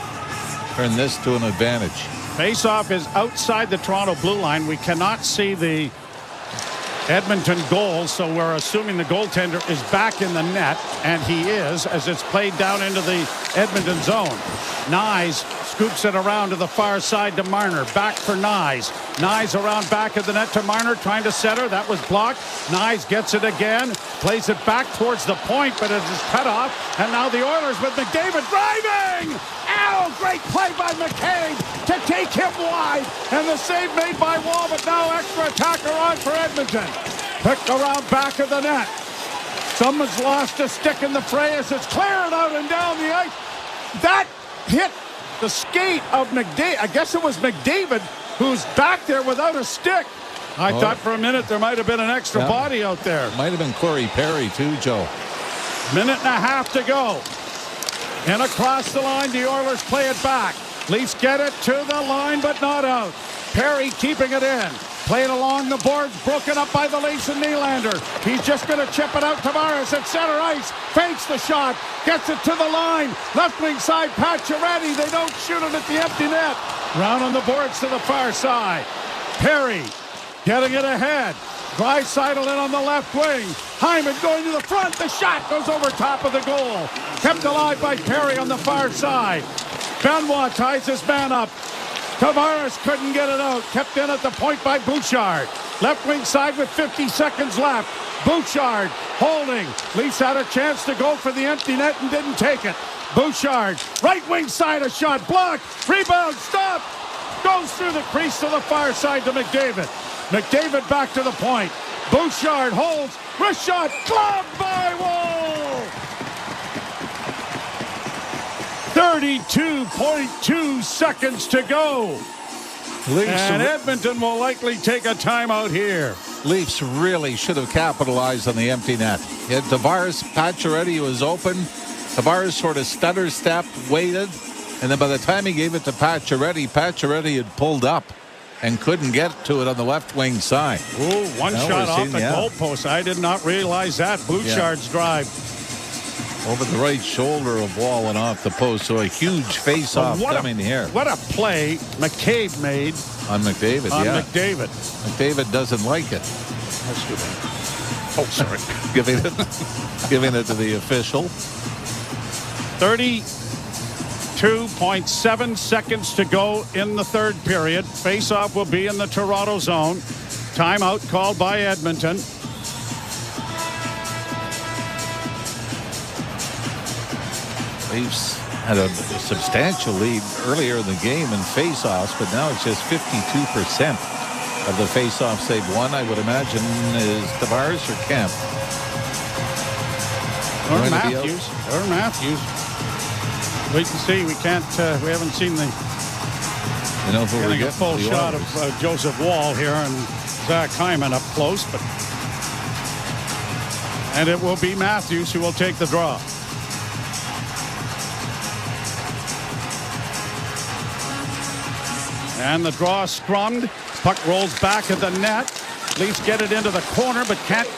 turn this to an advantage? Face-off is outside the Toronto blue line. We cannot see the Edmonton goal, so we're assuming the goaltender is back in the net, and he is, as it's played down into the Edmonton zone. Nyes scoops it around to the far side to Marner. Back for Nyes. Nyes around back of the net to Marner, trying to center. That was blocked. Nyes gets it again, plays it back towards the point, but it is cut off. And now the Oilers with McDavid driving. Ow! Great play by McCabe to take him wide. And the save made by Wall, but now extra attacker on for Edmonton. Picked around back of the net. Someone's lost a stick in the fray as it's cleared out and down the ice. That hit the skate of McDavid. I guess it was McDavid who's back there without a stick. I thought for a minute there might have been an extra body out there. Might have been Corey Perry too, Joe. Minute and a half to go. And across the line, the Oilers play it back. Leafs get it to the line, but not out. Perry keeping it in. Played along the boards, broken up by the Leafs and Nylander. He's just going to chip it out. Tavares at center ice. Fakes the shot. Gets it to the line. Left wing side, Pacioretty. They don't shoot it at the empty net. Round on the boards to the far side. Perry getting it ahead. Draisaitl in on the left wing. Hyman going to the front. The shot goes over top of the goal. Kept alive by Perry on the far side. Benoit ties his man up. Tavares couldn't get it out. Kept in at the point by Bouchard. Left wing side with 50 seconds left. Bouchard holding. Leafs had a chance to go for the empty net and didn't take it. Bouchard, right wing side, a shot blocked. Rebound, stop. Goes through the crease to the far side to McDavid. McDavid back to the point. Bouchard holds. Wrist shot, gloved by Wall. 32.2 seconds to go. And Edmonton will likely take a timeout here. Leafs really should have capitalized on the empty net. You had Tavares, Pacioretty was open. Tavares sort of stutter-stepped, waited, and then by the time he gave it to Pacioretty, Pacioretty had pulled up and couldn't get to it on the left wing side. Ooh, one shot off the goalpost. I did not realize that. Bouchard's drive. Over the right shoulder of Wall and off the post, so a huge face-off coming here. What a play McCabe made. On McDavid, McDavid. McDavid doesn't like it. Let's do that. Oh, sorry. giving it to the official. 32.7 seconds to go in the third period. Face-off will be in the Toronto zone. Timeout called by Edmonton. Leafs had a substantial lead earlier in the game in face-offs, but now it's just 52% of the face-offs they've won. I would imagine is Tavares or Kemp. Or Matthews. Wait and see. We can't. We haven't seen the. You know who we're getting a full shot of Joseph Wall here and Zach Hyman up close, but And it will be Matthews who will take the draw. And the draw scrummed. Puck rolls back at the net. Leafs get it into the corner, but can't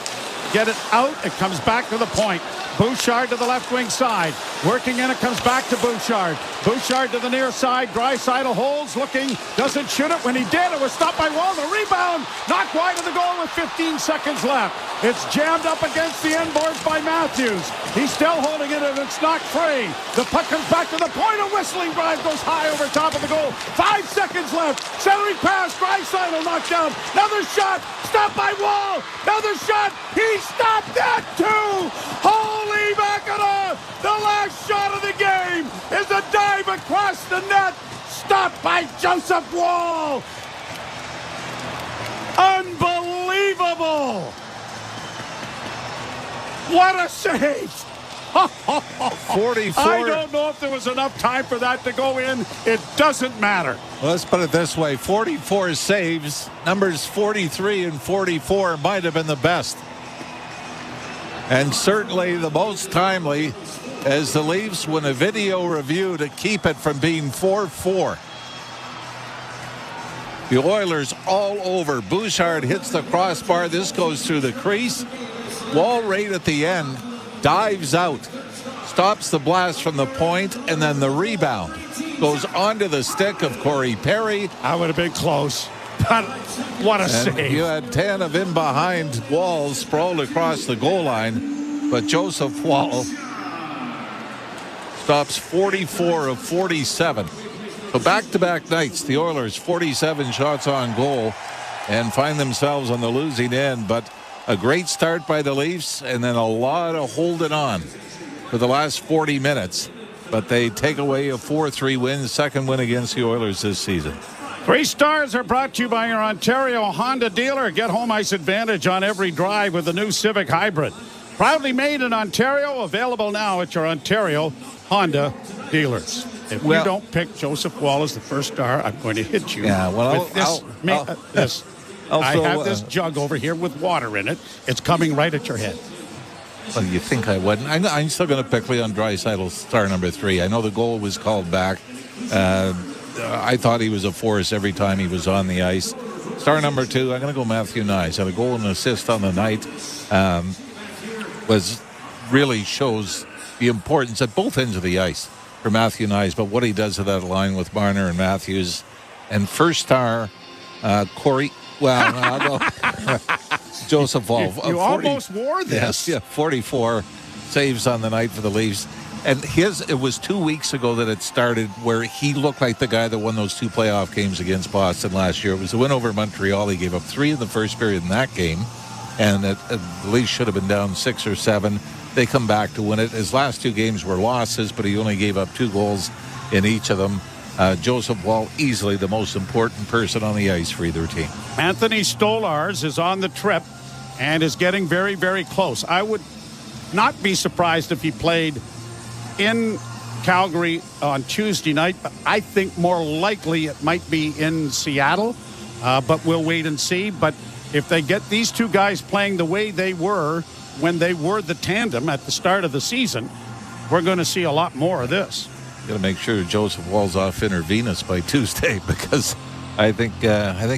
get it out. It comes back to the point. Bouchard to the left wing side. Working in, it comes back to Bouchard. Bouchard to the near side. Draisaitl holds, looking, doesn't shoot it. When he did, it was stopped by Wall. The rebound, knocked wide of the goal with 15 seconds left. It's jammed up against the end boards by Matthews. He's still holding it, and it's knocked free. The puck comes back to the point. A whistling drive goes high over top of the goal. 5 seconds left. Centering pass. Draisaitl knocked down. Another shot. Stopped by Wall. Another shot. He stopped that too. Holy mackerel! The last shot of the game is a dive across the net. Stopped by Joseph Wall. Unbelievable! What a save! 44. I don't know if there was enough time for that to go in. It doesn't matter. Let's put it this way. 44 saves. Numbers 43 and 44 might have been the best. And certainly the most timely as the Leafs win a video review to keep it from being 4-4. The Oilers all over. Bouchard hits the crossbar. This goes through the crease. Wall right at the end dives out, stops the blast from the point, and then the rebound goes onto the stick of Corey Perry. I would have been close. But what a save. You had 10 of him behind Wall sprawled across the goal line, but Joseph Wall stops 44 of 47. So back-to-back nights, the Oilers 47 shots on goal and find themselves on the losing end, but a great start by the Leafs and then a lot of holding on for the last 40 minutes. But they take away a 4-3 win, second win against the Oilers this season. 3 stars are brought to you by your Ontario Honda dealer. Get home ice advantage on every drive with the new Civic Hybrid. Proudly made in Ontario, available now at your Ontario Honda dealers. If you don't pick Joseph Wall as the first star, I'm going to hit you. Yeah, well, this. I have this jug over here with water in it. It's coming right at your head. Well, you think I wouldn't. I'm still going to pick Leon Draisaitl, star number 3. I know the goal was called back. I thought he was a force every time he was on the ice. Star number 2, I'm going to go Matthew Knies. Had a goal and assist on the night. Really shows the importance at both ends of the ice for Matthew Knies, but what he does at that line with Marner and Matthews. And first star, Corey. Well, I'll go Joseph Wall. You almost wore this. Yes, yeah, 44 saves on the night for the Leafs. And it was 2 weeks ago that it started where he looked like the guy that won those 2 playoff games against Boston last year. It was a win over Montreal. He gave up 3 in the first period in that game. And the Leafs should have been down 6 or 7. They come back to win it. His last 2 games were losses, but he only gave up 2 goals in each of them. Joseph Wall, easily the most important person on the ice for either team. Anthony Stolarz is on the trip and is getting very, very close. I would not be surprised if he played in Calgary on Tuesday night, but I think more likely it might be in Seattle, but we'll wait and see. But if they get these 2 guys playing the way they were when they were the tandem at the start of the season, we're going to see a lot more of this. Got to make sure Joseph Wall's off intravenous by Tuesday because I think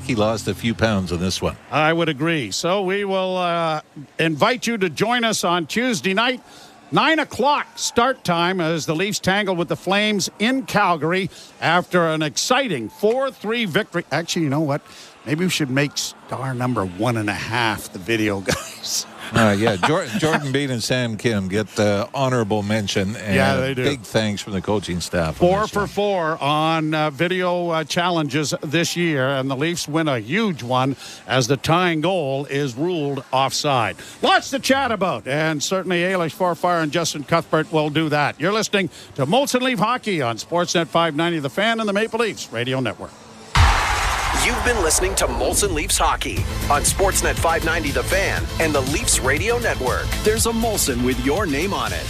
he lost a few pounds in this one. I would agree. So we will invite you to join us on Tuesday night. 9 o'clock start time as the Leafs tangle with the Flames in Calgary after an exciting 4-3 victory. Actually, you know what? Maybe we should make star number 1.5 the video guys. Yeah, Jordan Bean and Sam Kim get honorable mention. And yeah, they do. Big thanks from the coaching staff. 4 for 4 on video challenges this year, and the Leafs win a huge one as the tying goal is ruled offside. Lots to chat about, and certainly Ailish Forfire and Justin Cuthbert will do that. You're listening to Molson Leaf Hockey on Sportsnet 590, The Fan and the Maple Leafs Radio Network. You've been listening to Molson Leafs Hockey on Sportsnet 590 The Fan and the Leafs Radio Network. There's a Molson with your name on it.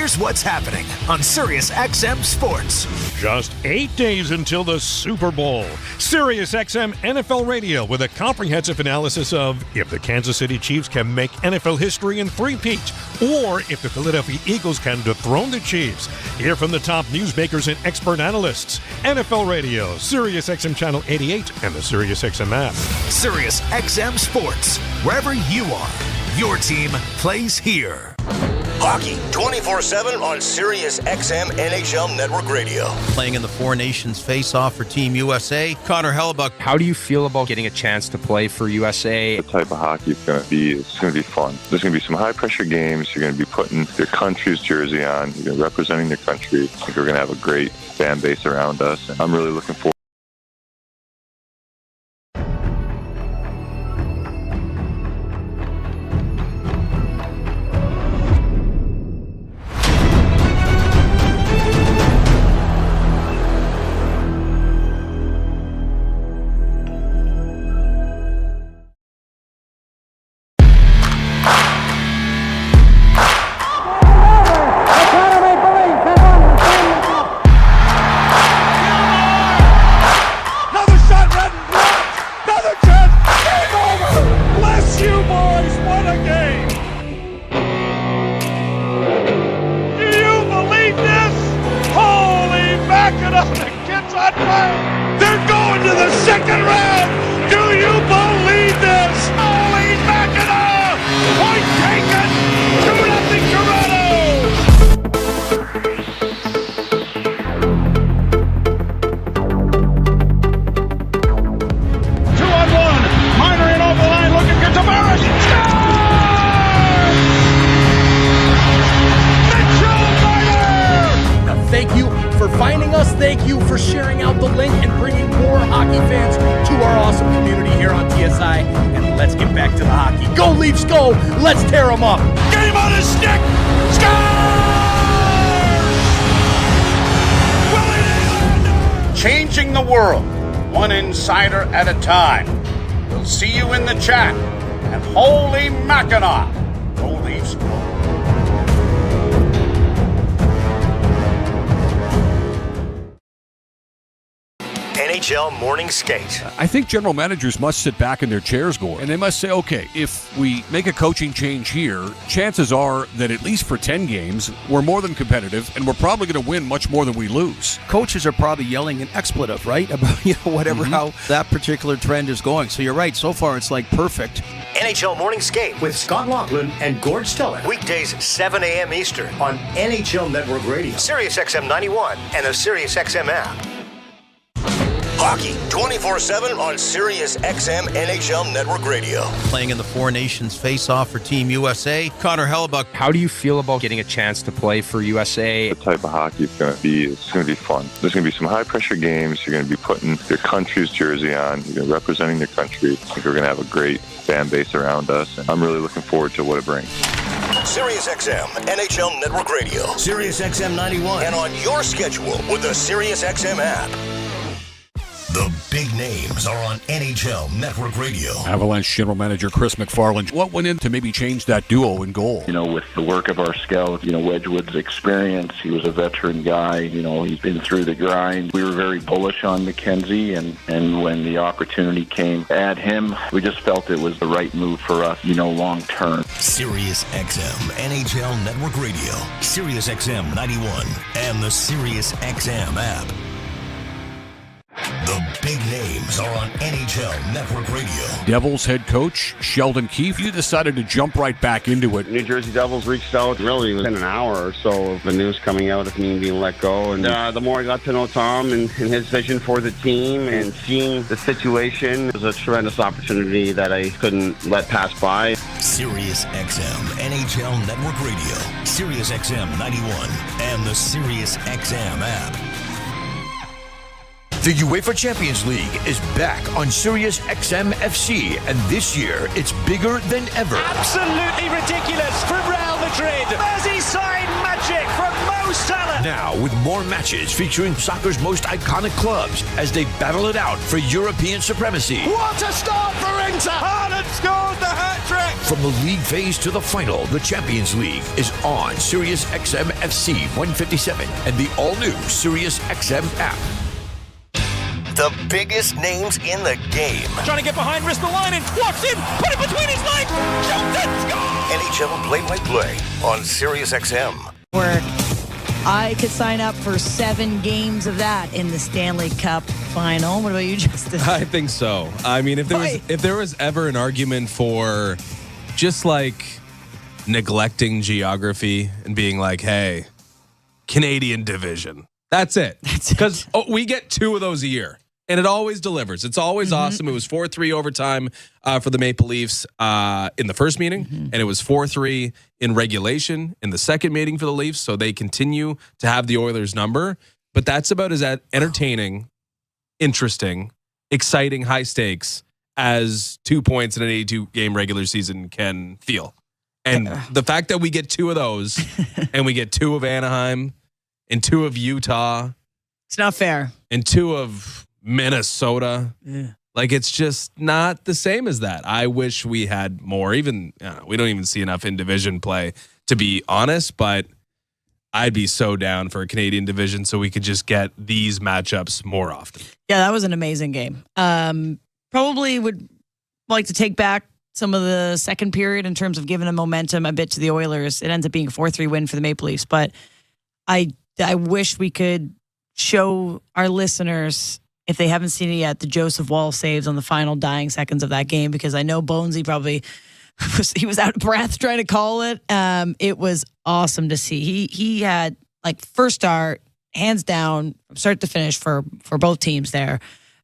Here's what's happening on Sirius XM Sports. Just 8 days until the Super Bowl. Sirius XM NFL Radio with a comprehensive analysis of if the Kansas City Chiefs can make NFL history and three-peat, or if the Philadelphia Eagles can dethrone the Chiefs. Hear from the top newsmakers and expert analysts. NFL Radio, Sirius XM Channel 88, and the Sirius XM app. Sirius XM Sports. Wherever you are, your team plays here. Hockey 24/7 on Sirius XM NHL Network Radio. Playing in the Four Nations face-off for Team USA, Connor Hellebuck. How do you feel about getting a chance to play for USA? The type of hockey it's going to be fun. There's going to be some high-pressure games. You're going to be putting your country's jersey on. You're representing your country. I think we're going to have a great fan base around us, and I'm really looking forward. Let's tear them up. Get him on his stick. Score! Changing the world, one insider at a time. We'll see you in the chat. And holy Mackinac, go Leafs go. NHL Morning Skate. I think general managers must sit back in their chairs, Gord, and they must say, okay, if we make a coaching change here, chances are that at least for 10 games, we're more than competitive, and we're probably going to win much more than we lose. Coaches are probably yelling an expletive, right? About, whatever, how that particular trend is going. So you're right. So far, it's like perfect. NHL Morning Skate with Scott Laughlin and Gord Stellick. Weekdays, 7 a.m. Eastern on NHL Network Radio, Sirius XM 91, and the Sirius XM app. Hockey 24/7 on Sirius XM NHL Network Radio. Playing in the Four Nations face-off for Team USA, Connor Hellebuck. How do you feel about getting a chance to play for USA? The type of hockey it's going to be fun. There's going to be some high-pressure games. You're going to be putting your country's jersey on. You're representing your country. I think we're going to have a great fan base around us, and I'm really looking forward to what it brings. Sirius XM NHL Network Radio, Sirius XM 91, and on your schedule with the Sirius XM app. The big names are on NHL Network Radio. Avalanche general manager Chris McFarland. What went in to maybe change that duo in goal? With the work of our scout, Wedgwood's experience, he was a veteran guy. He's been through the grind. We were very bullish on McKenzie, and when the opportunity came to add him, we just felt it was the right move for us, long term. Sirius XM NHL Network Radio, Sirius XM 91, and the Sirius XM app. The big names are on NHL Network Radio. Devils head coach Sheldon Keefe, you decided to jump right back into it. New Jersey Devils reached out really within an hour or so of the news coming out of me being let go. And the more I got to know Tom and his vision for the team and seeing the situation, it was a tremendous opportunity that I couldn't let pass by. Sirius XM NHL Network Radio, Sirius XM 91, and the Sirius XM app. The UEFA Champions League is back on Sirius XM FC, and this year it's bigger than ever. Absolutely ridiculous from Real Madrid. Merseyside magic from Mo Salah. Now with more matches featuring soccer's most iconic clubs as they battle it out for European supremacy. What a start for Inter! Haaland scores the hat-trick! From the league phase to the final, the Champions League is on Sirius XM FC 157 and the all-new Sirius XM app. The biggest names in the game. Trying to get behind Rielly, walks in, put it between his legs, shoots it, score! NHL play-by-play on Sirius XM. Work. I could sign up for 7 games of that in the Stanley Cup final. What about you, Justin? I think so. I mean, if there was ever an argument for just like neglecting geography and being like, hey, Canadian division. That's it. Because we get 2 of those a year. And it always delivers. It's always awesome. It was 4-3 overtime for the Maple Leafs in the first meeting. And it was 4-3 in regulation in the second meeting for the Leafs. So they continue to have the Oilers number. But that's about as entertaining, interesting, exciting, high stakes as 2 points in an 82-game regular season can feel. And the fact that we get 2 of those and we get 2 of Anaheim and 2 of Utah. It's not fair. And 2 of Minnesota. Yeah. Like, it's just not the same as that. I wish we had more. Even we don't even see enough in division play, to be honest, but I'd be so down for a Canadian division so we could just get these matchups more often. Yeah, that was an amazing game. Probably would like to take back some of the second period in terms of giving a momentum a bit to the Oilers. It ends up being a 4-3 win for the Maple Leafs, but I wish we could show our listeners, if they haven't seen it yet, the Joseph Woll saves on the final dying seconds of that game, because I know Bonesy probably was out of breath trying to call it. It was awesome to see. He had, like, first start, hands down, from start to finish for both teams there.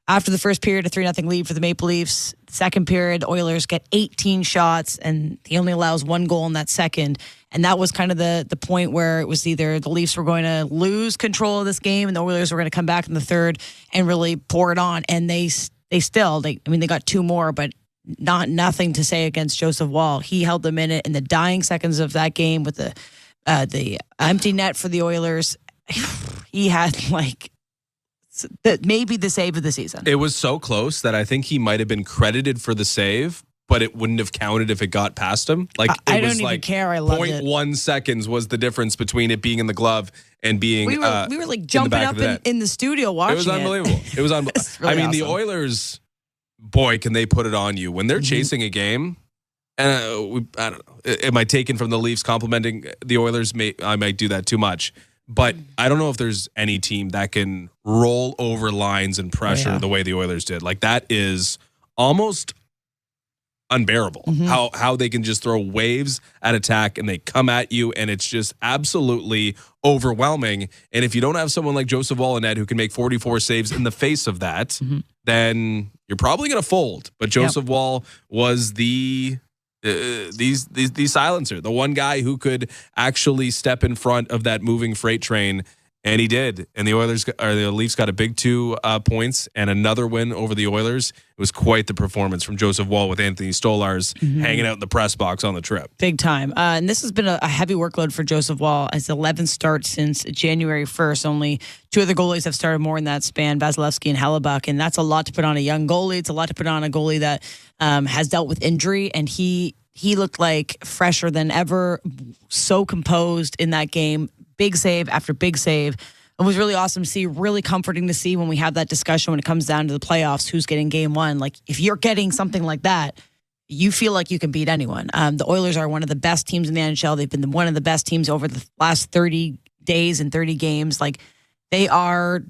After the first period, a 3-0 lead for the Maple Leafs. Second period, Oilers get 18 shots, and he only allows 1 goal in that second. And that was kind of the point where it was either the Leafs were going to lose control of this game and the Oilers were going to come back in the third and really pour it on. And they got 2 more, but nothing to say against Joseph Woll. He held them in it in the dying seconds of that game with the empty net for the Oilers. He had maybe the save of the season. It was so close that I think he might have been credited for the save, but it wouldn't have counted if it got past him. Like, I don't even care. I love it. 0.1 seconds was the difference between it being in the glove and being. We were like jumping up in the studio watching it. Was unbelievable. It was unbelievable. Really I mean, awesome. the Oilers, boy, can they put it on you when they're chasing a game. And I don't know. Am I taken from the Leafs complimenting the Oilers? I might do that too much. But I don't know if there's any team that can roll over lines and pressure the way the Oilers did. Like, that is almost unbearable. How they can just throw waves at attack and they come at you, and it's just absolutely overwhelming. And if you don't have someone like Joseph Woll in net who can make 44 saves in the face of that, then you're probably going to fold. But Joseph Woll was the silencer, the one guy who could actually step in front of that moving freight train, and he did. And the Leafs got a big 2 points and another win over the Oilers. It was quite the performance from Joseph Woll with Anthony Stolarz hanging out in the press box on the trip. Big time. And this has been a heavy workload for Joseph Woll. His 11th start since January 1st. Only 2 other goalies have started more in that span, Vasilevsky and Hellebuck. And that's a lot to put on a young goalie. It's a lot to put on a goalie that has dealt with injury. And he looked like fresher than ever, so composed in that game. Big save after big save. It was really awesome to see, really comforting to see when we have that discussion when it comes down to the playoffs, who's getting game 1. Like, if you're getting something like that, you feel like you can beat anyone. The Oilers are one of the best teams in the NHL. They've been one of the best teams over the last 30 days and 30 games. Like, they are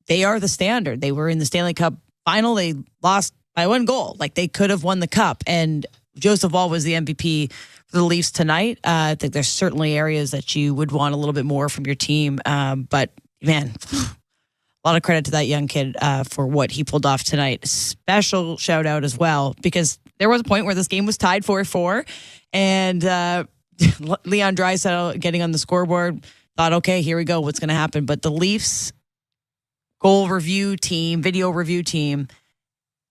the standard. They were in the Stanley Cup final. They lost by 1 goal. Like, they could have won the cup. And Joseph Woll was the MVP for the Leafs tonight. I think there's certainly areas that you would want a little bit more from your team. But, man, a lot of credit to that young kid for what he pulled off tonight. Special shout out as well, because there was a point where this game was tied 4-4, and Leon Draisaitl getting on the scoreboard thought, okay, here we go. What's going to happen? But the Leafs video review team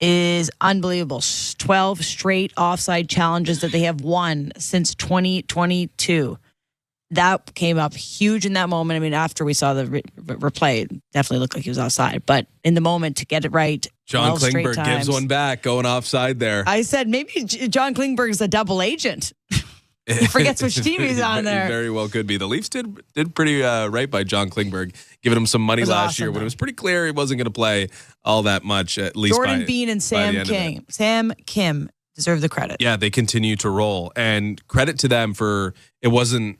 is unbelievable. 12 straight offside challenges that they have won since 2022. That came up huge in that moment. I mean, after we saw the replay, it definitely looked like he was outside. But in the moment, to get it right, John 12 straight Klingberg times. gives one back, going offside there. I said maybe John Klingberg's a double agent. He forgets which team he's on there. He very well could be. The Leafs did pretty right by John Klingberg, giving him some money last year when it was pretty clear he wasn't going to play all that much, at least Jordan Bean and Sam Kim deserve the credit. Yeah, they continue to roll. And credit to them for, it wasn't,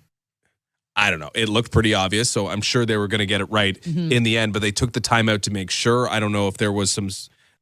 I don't know, it looked pretty obvious, so I'm sure they were going to get it right in the end, but they took the time out to make sure. I don't know if there was some,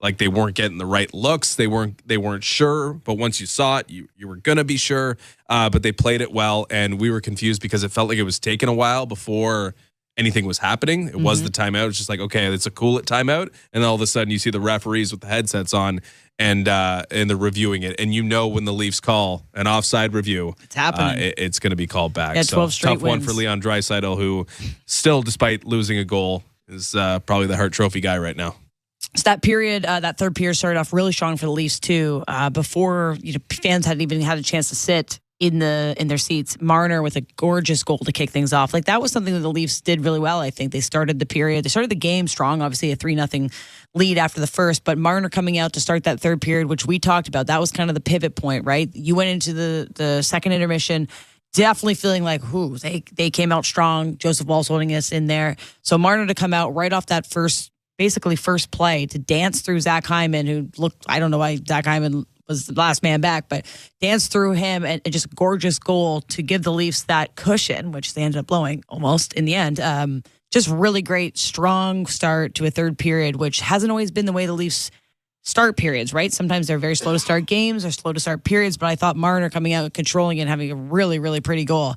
like they weren't getting the right looks. They weren't sure, but once you saw it, you were going to be sure. But they played it well, and we were confused because it felt like it was taking a while before anything was happening. It was the timeout. It's just like, okay, it's a cool timeout, and then all of a sudden you see the referees with the headsets on, and they're reviewing it, and you know when the Leafs call an offside review, it's happening. It's going to be called back. Yeah, 12 straight tough one wins. for Leon Draisaitl, who still, despite losing a goal, is probably the Hart Trophy guy right now. So that period, that third period started off really strong for the Leafs too. Before fans hadn't even had a chance to sit in their seats. Marner with a gorgeous goal to kick things off. Like that was something that the Leafs did really well. I think they started the game strong. Obviously a 3-0 lead after the first, but Marner coming out to start that third period, which we talked about, that was kind of the pivot point, right? You went into the second intermission definitely feeling like, they came out strong. Joseph Woll's holding us in there. So Marner to come out right off that first play to dance through Zach Hyman, who looked, I don't know why Zach Hyman was the last man back, but danced through him and just gorgeous goal to give the Leafs that cushion, which they ended up blowing almost in the end. Just really great, strong start to a third period, which hasn't always been the way the Leafs start periods, right? Sometimes they're very slow to start games or slow to start periods, but I thought Marner coming out, controlling it, and having a really, really pretty goal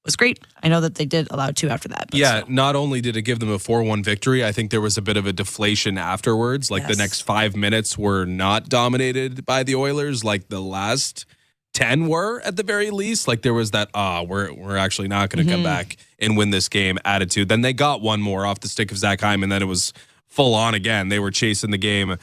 was great. I know that they did allow 2 after that. Yeah, not only did it give them a 4-1 victory, I think there was a bit of a deflation afterwards. Like the next 5 minutes were not dominated by the Oilers like the last 10 were at the very least. Like there was that, we're actually not going to come back and win this game attitude. Then they got one more off the stick of Zach Hyman, then it was full on again. They were chasing the game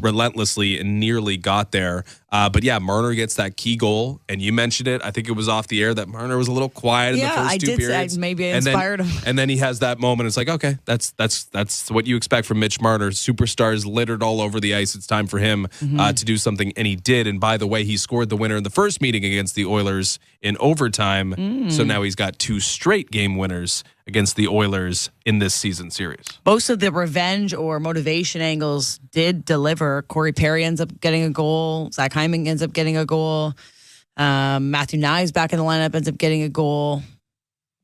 relentlessly and nearly got there. But yeah, Marner gets that key goal, and you mentioned it. I think it was off the air that Marner was a little quiet in the first 2 periods. Maybe I inspired him. And then he has that moment. It's like, okay, that's what you expect from Mitch Marner. Superstars littered all over the ice. It's time for him to do something, and he did. And by the way, he scored the winner in the first meeting against the Oilers in overtime. So now he's got 2 straight game winners against the Oilers in this season series. Most of the revenge or motivation angles did deliver. Corey Perry ends up getting a goal. Zach Hyman ends up getting a goal. Matthew Knies back in the lineup ends up getting a goal.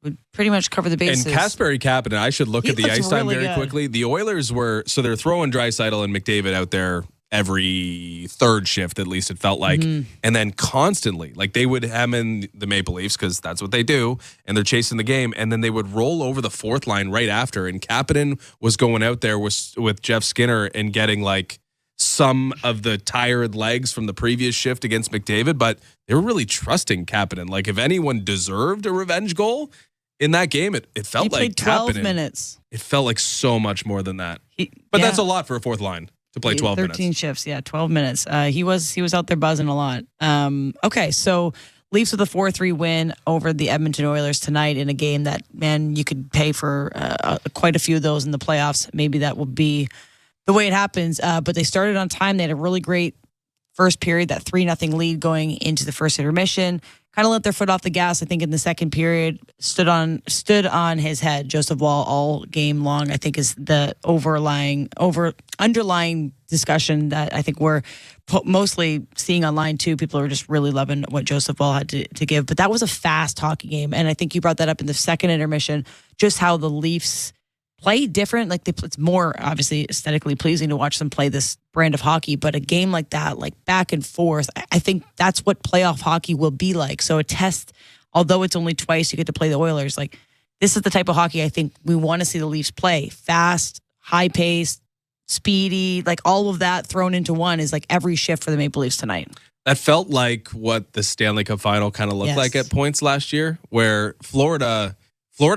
Would pretty much cover the bases. And Kasperi Kapanen, I should look at the ice time very quickly. The Oilers they're throwing Draisaitl and McDavid out there every third shift, at least it felt like. And then constantly, like they would have in the Maple Leafs because that's what they do, and they're chasing the game, and then they would roll over the fourth line right after, and Kapanen was going out there with Jeff Skinner and getting like some of the tired legs from the previous shift against McDavid, but they were really trusting Kapanen. Like if anyone deserved a revenge goal in that game, it felt he like played 12 Kapanen. Minutes. It felt like so much more than that. But that's a lot for a fourth line to play 12 minutes. 13 shifts, 12 minutes. He was out there buzzing a lot. Okay, so Leafs with a 4-3 win over the Edmonton Oilers tonight in a game that, man, you could pay for quite a few of those in the playoffs. Maybe that will be the way it happens. But they started on time. They had a really great first period, that 3-0 lead going into the first intermission. Kind of let their foot off the gas, I think, in the second period. Stood on his head. Joseph Woll all game long, I think, is the underlying discussion that I think we're mostly seeing online too. People are just really loving what Joseph Woll had to give. But that was a fast hockey game, and I think you brought that up in the second intermission. Just how the Leafs play different. Like it's more obviously aesthetically pleasing to watch them play this brand of hockey, but a game like that, like back and forth, I think that's what playoff hockey will be like. So a test, although it's only twice you get to play the Oilers, like this is the type of hockey I think we want to see the Leafs play. Fast, high paced, speedy, like all of that thrown into one is like every shift for the Maple Leafs tonight. That felt like what the Stanley Cup final kind of looked like at points last year, where Florida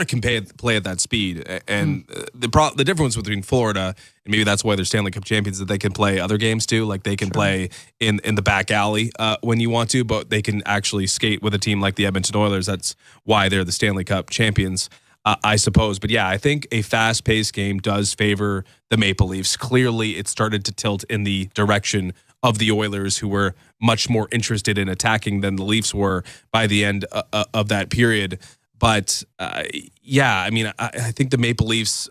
can play at that speed, and the difference between Florida and maybe that's why they're Stanley Cup champions, that they can play other games too. Like they can play in the back alley when you want to, but they can actually skate with a team like the Edmonton Oilers. That's why they're the Stanley Cup champions. I suppose. But yeah, I think a fast-paced game does favor the Maple Leafs. Clearly, it started to tilt in the direction of the Oilers, who were much more interested in attacking than the Leafs were by the end of that period. But yeah, I mean, I think the Maple Leafs,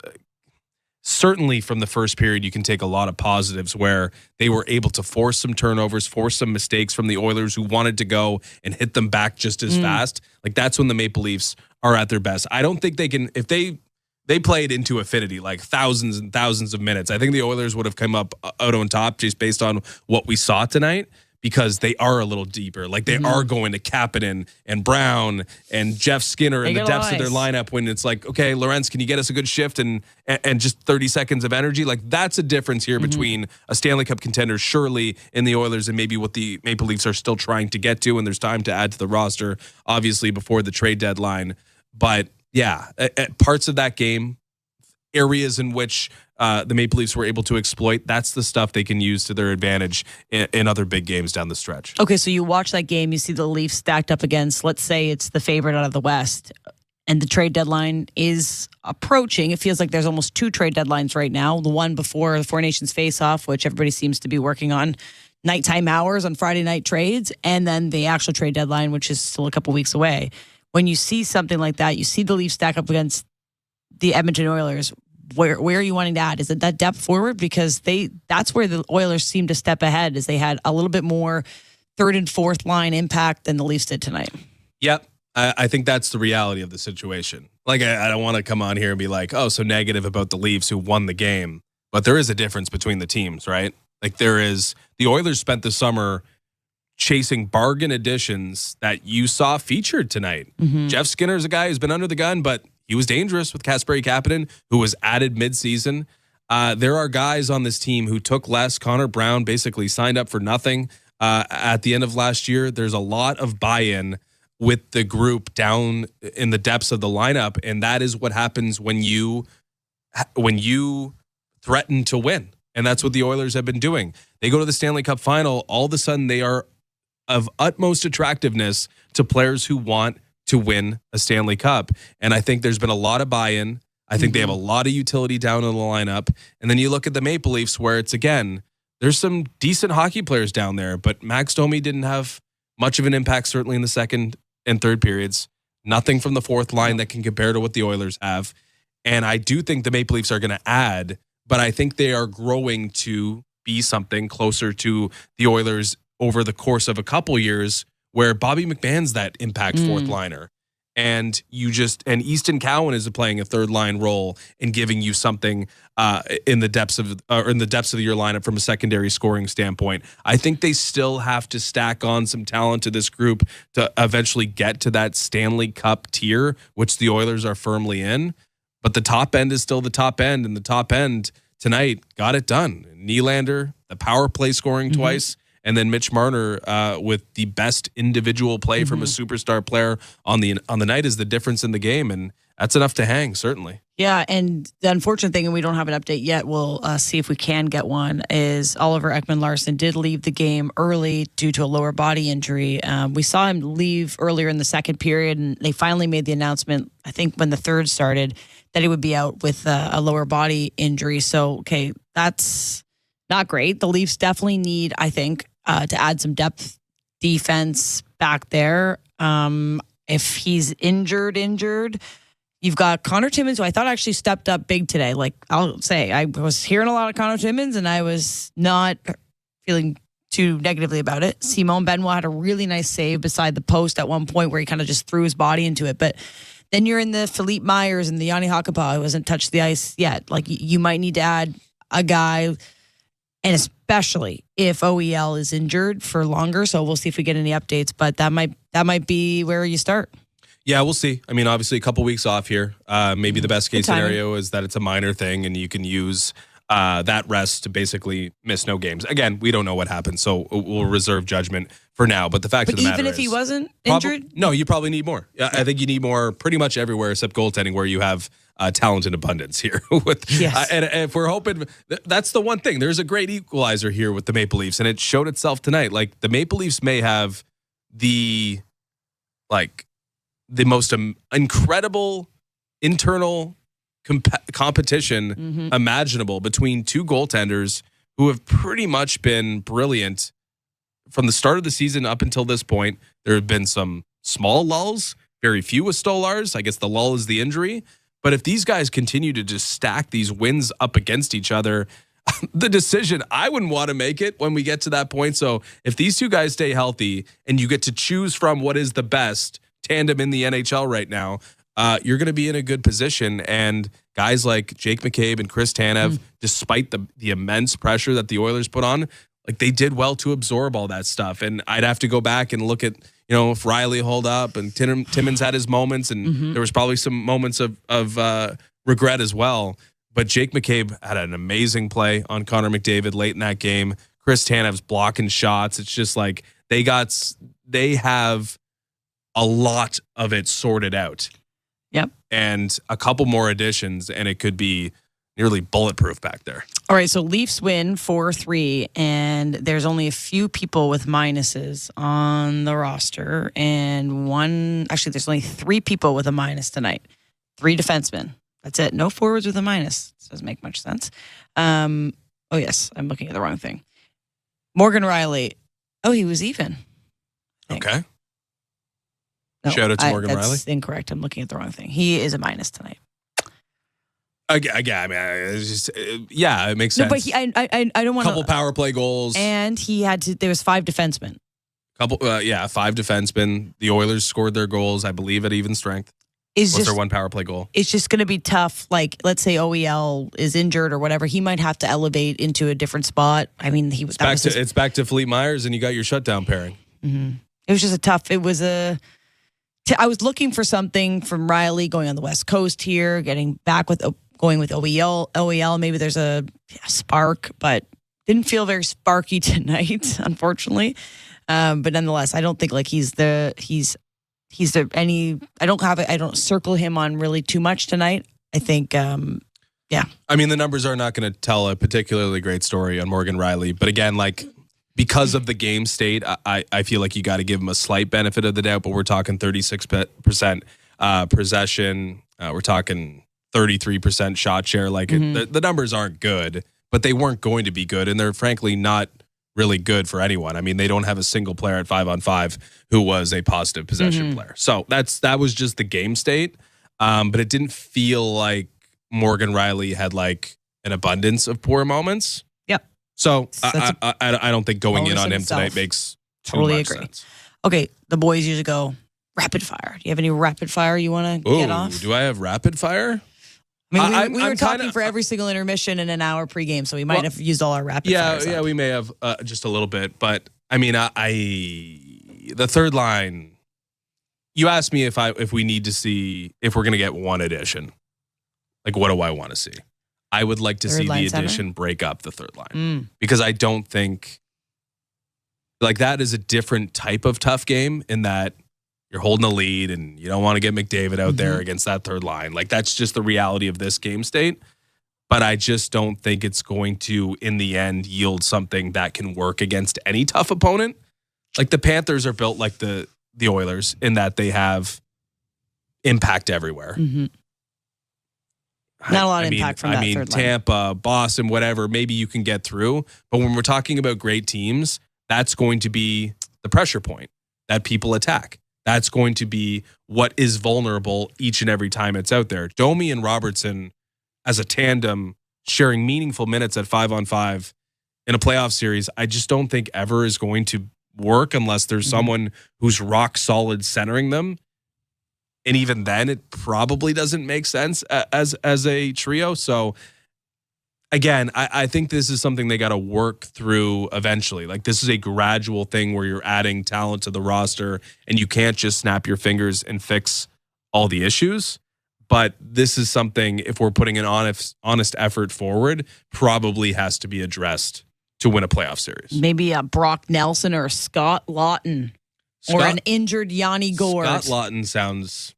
certainly from the first period, you can take a lot of positives where they were able to force some turnovers, force some mistakes from the Oilers, who wanted to go and hit them back just as fast. Like, that's when the Maple Leafs are at their best. I don't think they can, if they played into affinity, like thousands and thousands of minutes, I think the Oilers would have come up out on top just based on what we saw tonight, because they are a little deeper. Like, they are going to Kapanen and Brown and Jeff Skinner in the depths of their lineup, when it's like, okay, Lorenz, can you get us a good shift and just 30 seconds of energy? Like, that's a difference here between a Stanley Cup contender, surely, in the Oilers, and maybe what the Maple Leafs are still trying to get to, and there's time to add to the roster, obviously, before the trade deadline. But yeah, parts of that game, areas in which the Maple Leafs were able to exploit, that's the stuff they can use to their advantage in other big games down the stretch. Okay, so you watch that game, you see the Leafs stacked up against, let's say it's the favorite out of the West, and the trade deadline is approaching. It feels like there's almost 2 trade deadlines right now. The one before the Four Nations face-off, which everybody seems to be working on nighttime hours on Friday night trades, and then the actual trade deadline, which is still a couple weeks away. When you see something like that, you see the Leafs stack up against the Edmonton Oilers, where are you wanting to add? Is it that depth forward? Because that's where the Oilers seem to step ahead, is they had a little bit more third and fourth line impact than the Leafs did tonight. Yep. I think that's the reality of the situation. Like, I don't want to come on here and be like, oh, so negative about the Leafs who won the game. But there is a difference between the teams, right? Like, there is, the Oilers spent the summer chasing bargain additions that you saw featured tonight. Jeff Skinner's a guy who's been under the gun, but he was dangerous with Kasperi Kapanen, who was added midseason. There are guys on this team who took less. Connor Brown basically signed up for nothing at the end of last year. There's a lot of buy-in with the group down in the depths of the lineup, and that is what happens when you threaten to win. And that's what the Oilers have been doing. They go to the Stanley Cup final, all of a sudden they are of utmost attractiveness to players who want to win a Stanley Cup. And I think there's been a lot of buy-in. I think they have a lot of utility down in the lineup. And then you look at the Maple Leafs, where it's, again, there's some decent hockey players down there, but Max Domi didn't have much of an impact, certainly in the second and third periods. Nothing from the fourth line that can compare to what the Oilers have. And I do think the Maple Leafs are going to add, but I think they are growing to be something closer to the Oilers over the course of a couple years, where Bobby McMahon's that impact fourth liner. And Easton Cowan is playing a third line role and giving you something in the depths of your lineup from a secondary scoring standpoint. I think they still have to stack on some talent to this group to eventually get to that Stanley Cup tier, which the Oilers are firmly in. But the top end is still the top end, and the top end tonight got it done. Nylander, the power play scoring twice. And then Mitch Marner with the best individual play from a superstar player on the night is the difference in the game, and that's enough to hang, certainly. Yeah, and the unfortunate thing, and we don't have an update yet, we'll see if we can get one, is Oliver Ekman-Larsson did leave the game early due to a lower body injury. We saw him leave earlier in the second period, and they finally made the announcement, I think when the third started, that he would be out with a lower body injury. So, okay, that's not great. The Leafs definitely need, I think, to add some depth defense back there. If he's injured, you've got Connor Timmins, who I thought actually stepped up big today. Like, I'll say, I was hearing a lot of Connor Timmins, and I was not feeling too negatively about it. Simon Benoit had a really nice save beside the post at one point where he kind of just threw his body into it. But then you're in the Philippe Myers and the Yanni Hakanpää, who hasn't touched the ice yet. Like, you might need to add a guy, and especially if OEL is injured for longer. So we'll see if we get any updates, but that might be where you start. Yeah, we'll see. I mean, obviously a couple weeks off here. Maybe the best case scenario is that it's a minor thing and you can use that rest to basically miss no games. Again, we don't know what happens, so we'll reserve judgment for now. But the fact of the matter is, even if he wasn't injured? No, you probably need more. I think you need more pretty much everywhere except goaltending, where you have talent in abundance here. And if we're hoping, that's the one thing. There's a great equalizer here with the Maple Leafs, and it showed itself tonight. Like, the Maple Leafs may have the most incredible internal competition imaginable between two goaltenders who have pretty much been brilliant from the start of the season up until this point. There have been some small lulls, very few with Stolars. I guess the lull is the injury. But if these guys continue to just stack these wins up against each other, the decision, I wouldn't want to make it when we get to that point. So if these two guys stay healthy and you get to choose from what is the best tandem in the NHL right now, you're going to be in a good position. And guys like Jake McCabe and Chris Tanev, despite the immense pressure that the Oilers put on, like they did well to absorb all that stuff. And I'd have to go back and look at, if Rielly hold up and Timmins had his moments, and there was probably some moments of regret as well. But Jake McCabe had an amazing play on Connor McDavid late in that game. Chris Tanev's blocking shots. It's just like they have a lot of it sorted out. Yep. And a couple more additions, and it could be nearly bulletproof back there. All right, so Leafs win 4-3, and there's only a few people with minuses on the roster, and there's only 3 people with a minus tonight. 3 defensemen. That's it. No forwards with a minus. This doesn't make much sense. Oh, yes, I'm looking at the wrong thing. Morgan Rielly. Oh, he was even. Okay. No, shout out to Morgan Rielly. That's incorrect. I'm looking at the wrong thing. He is a minus tonight. Yeah, I mean, it's just, it makes sense. No, but I don't want to. Couple power play goals, and he had to. There was 5 defensemen. 5 defensemen. The Oilers scored their goals, I believe, at even strength. Was there 1 power play goal? It's just going to be tough. Like, let's say OEL is injured or whatever, he might have to elevate into a different spot. I mean, it's back to Fleet Myers, and you got your shutdown pairing. Mm-hmm. It was just a tough. It was I was looking for something from Rielly going on the West Coast here, getting back with. Going with OEL, maybe there's a spark, but didn't feel very sparky tonight, unfortunately. But nonetheless, I don't think like I don't circle him on really too much tonight. I think, I mean, the numbers are not going to tell a particularly great story on Morgan Rielly, but again, like because of the game state, I feel like you got to give him a slight benefit of the doubt. But we're talking 36% possession. We're talking 33% shot share. Like the numbers aren't good, but they weren't going to be good. And they're frankly not really good for anyone. I mean, they don't have a single player at 5-on-5 who was a positive possession player. So that was just the game state. But it didn't feel like Morgan Rielly had like an abundance of poor moments. Yep. So I don't think going in on him tonight makes too much sense. Okay. The boys usually go rapid fire. Do you have any rapid fire you want to get off? Do I have rapid fire? I mean, we were talking for every single intermission and an hour pregame, so we might have used all our rapid fires. Yeah, we may have just a little bit. But, I mean, the third line, you asked me if we need to see, if we're going to get 1 addition. Like, what do I want to see? I would like to see the addition break up the third line. Because I don't think, like, that is a different type of tough game in that you're holding a lead and you don't want to get McDavid out there against that third line. Like, that's just the reality of this game state. But I just don't think it's going to, in the end, yield something that can work against any tough opponent. Like, the Panthers are built like the Oilers in that they have impact everywhere. Not a lot of impact from that third line. Tampa, Boston, whatever, maybe you can get through. But when we're talking about great teams, that's going to be the pressure point that people attack. That's going to be what is vulnerable each and every time it's out there. Domi and Robertson as a tandem sharing meaningful minutes at 5-on-5 in a playoff series, I just don't think ever is going to work unless there's someone who's rock solid centering them. And even then, it probably doesn't make sense as a trio. So again, I think this is something they got to work through eventually. Like, this is a gradual thing where you're adding talent to the roster and you can't just snap your fingers and fix all the issues. But this is something, if we're putting an honest effort forward, probably has to be addressed to win a playoff series. Maybe a Brock Nelson or a Scott Lawton or an injured Yanni Gourde. Scott Lawton sounds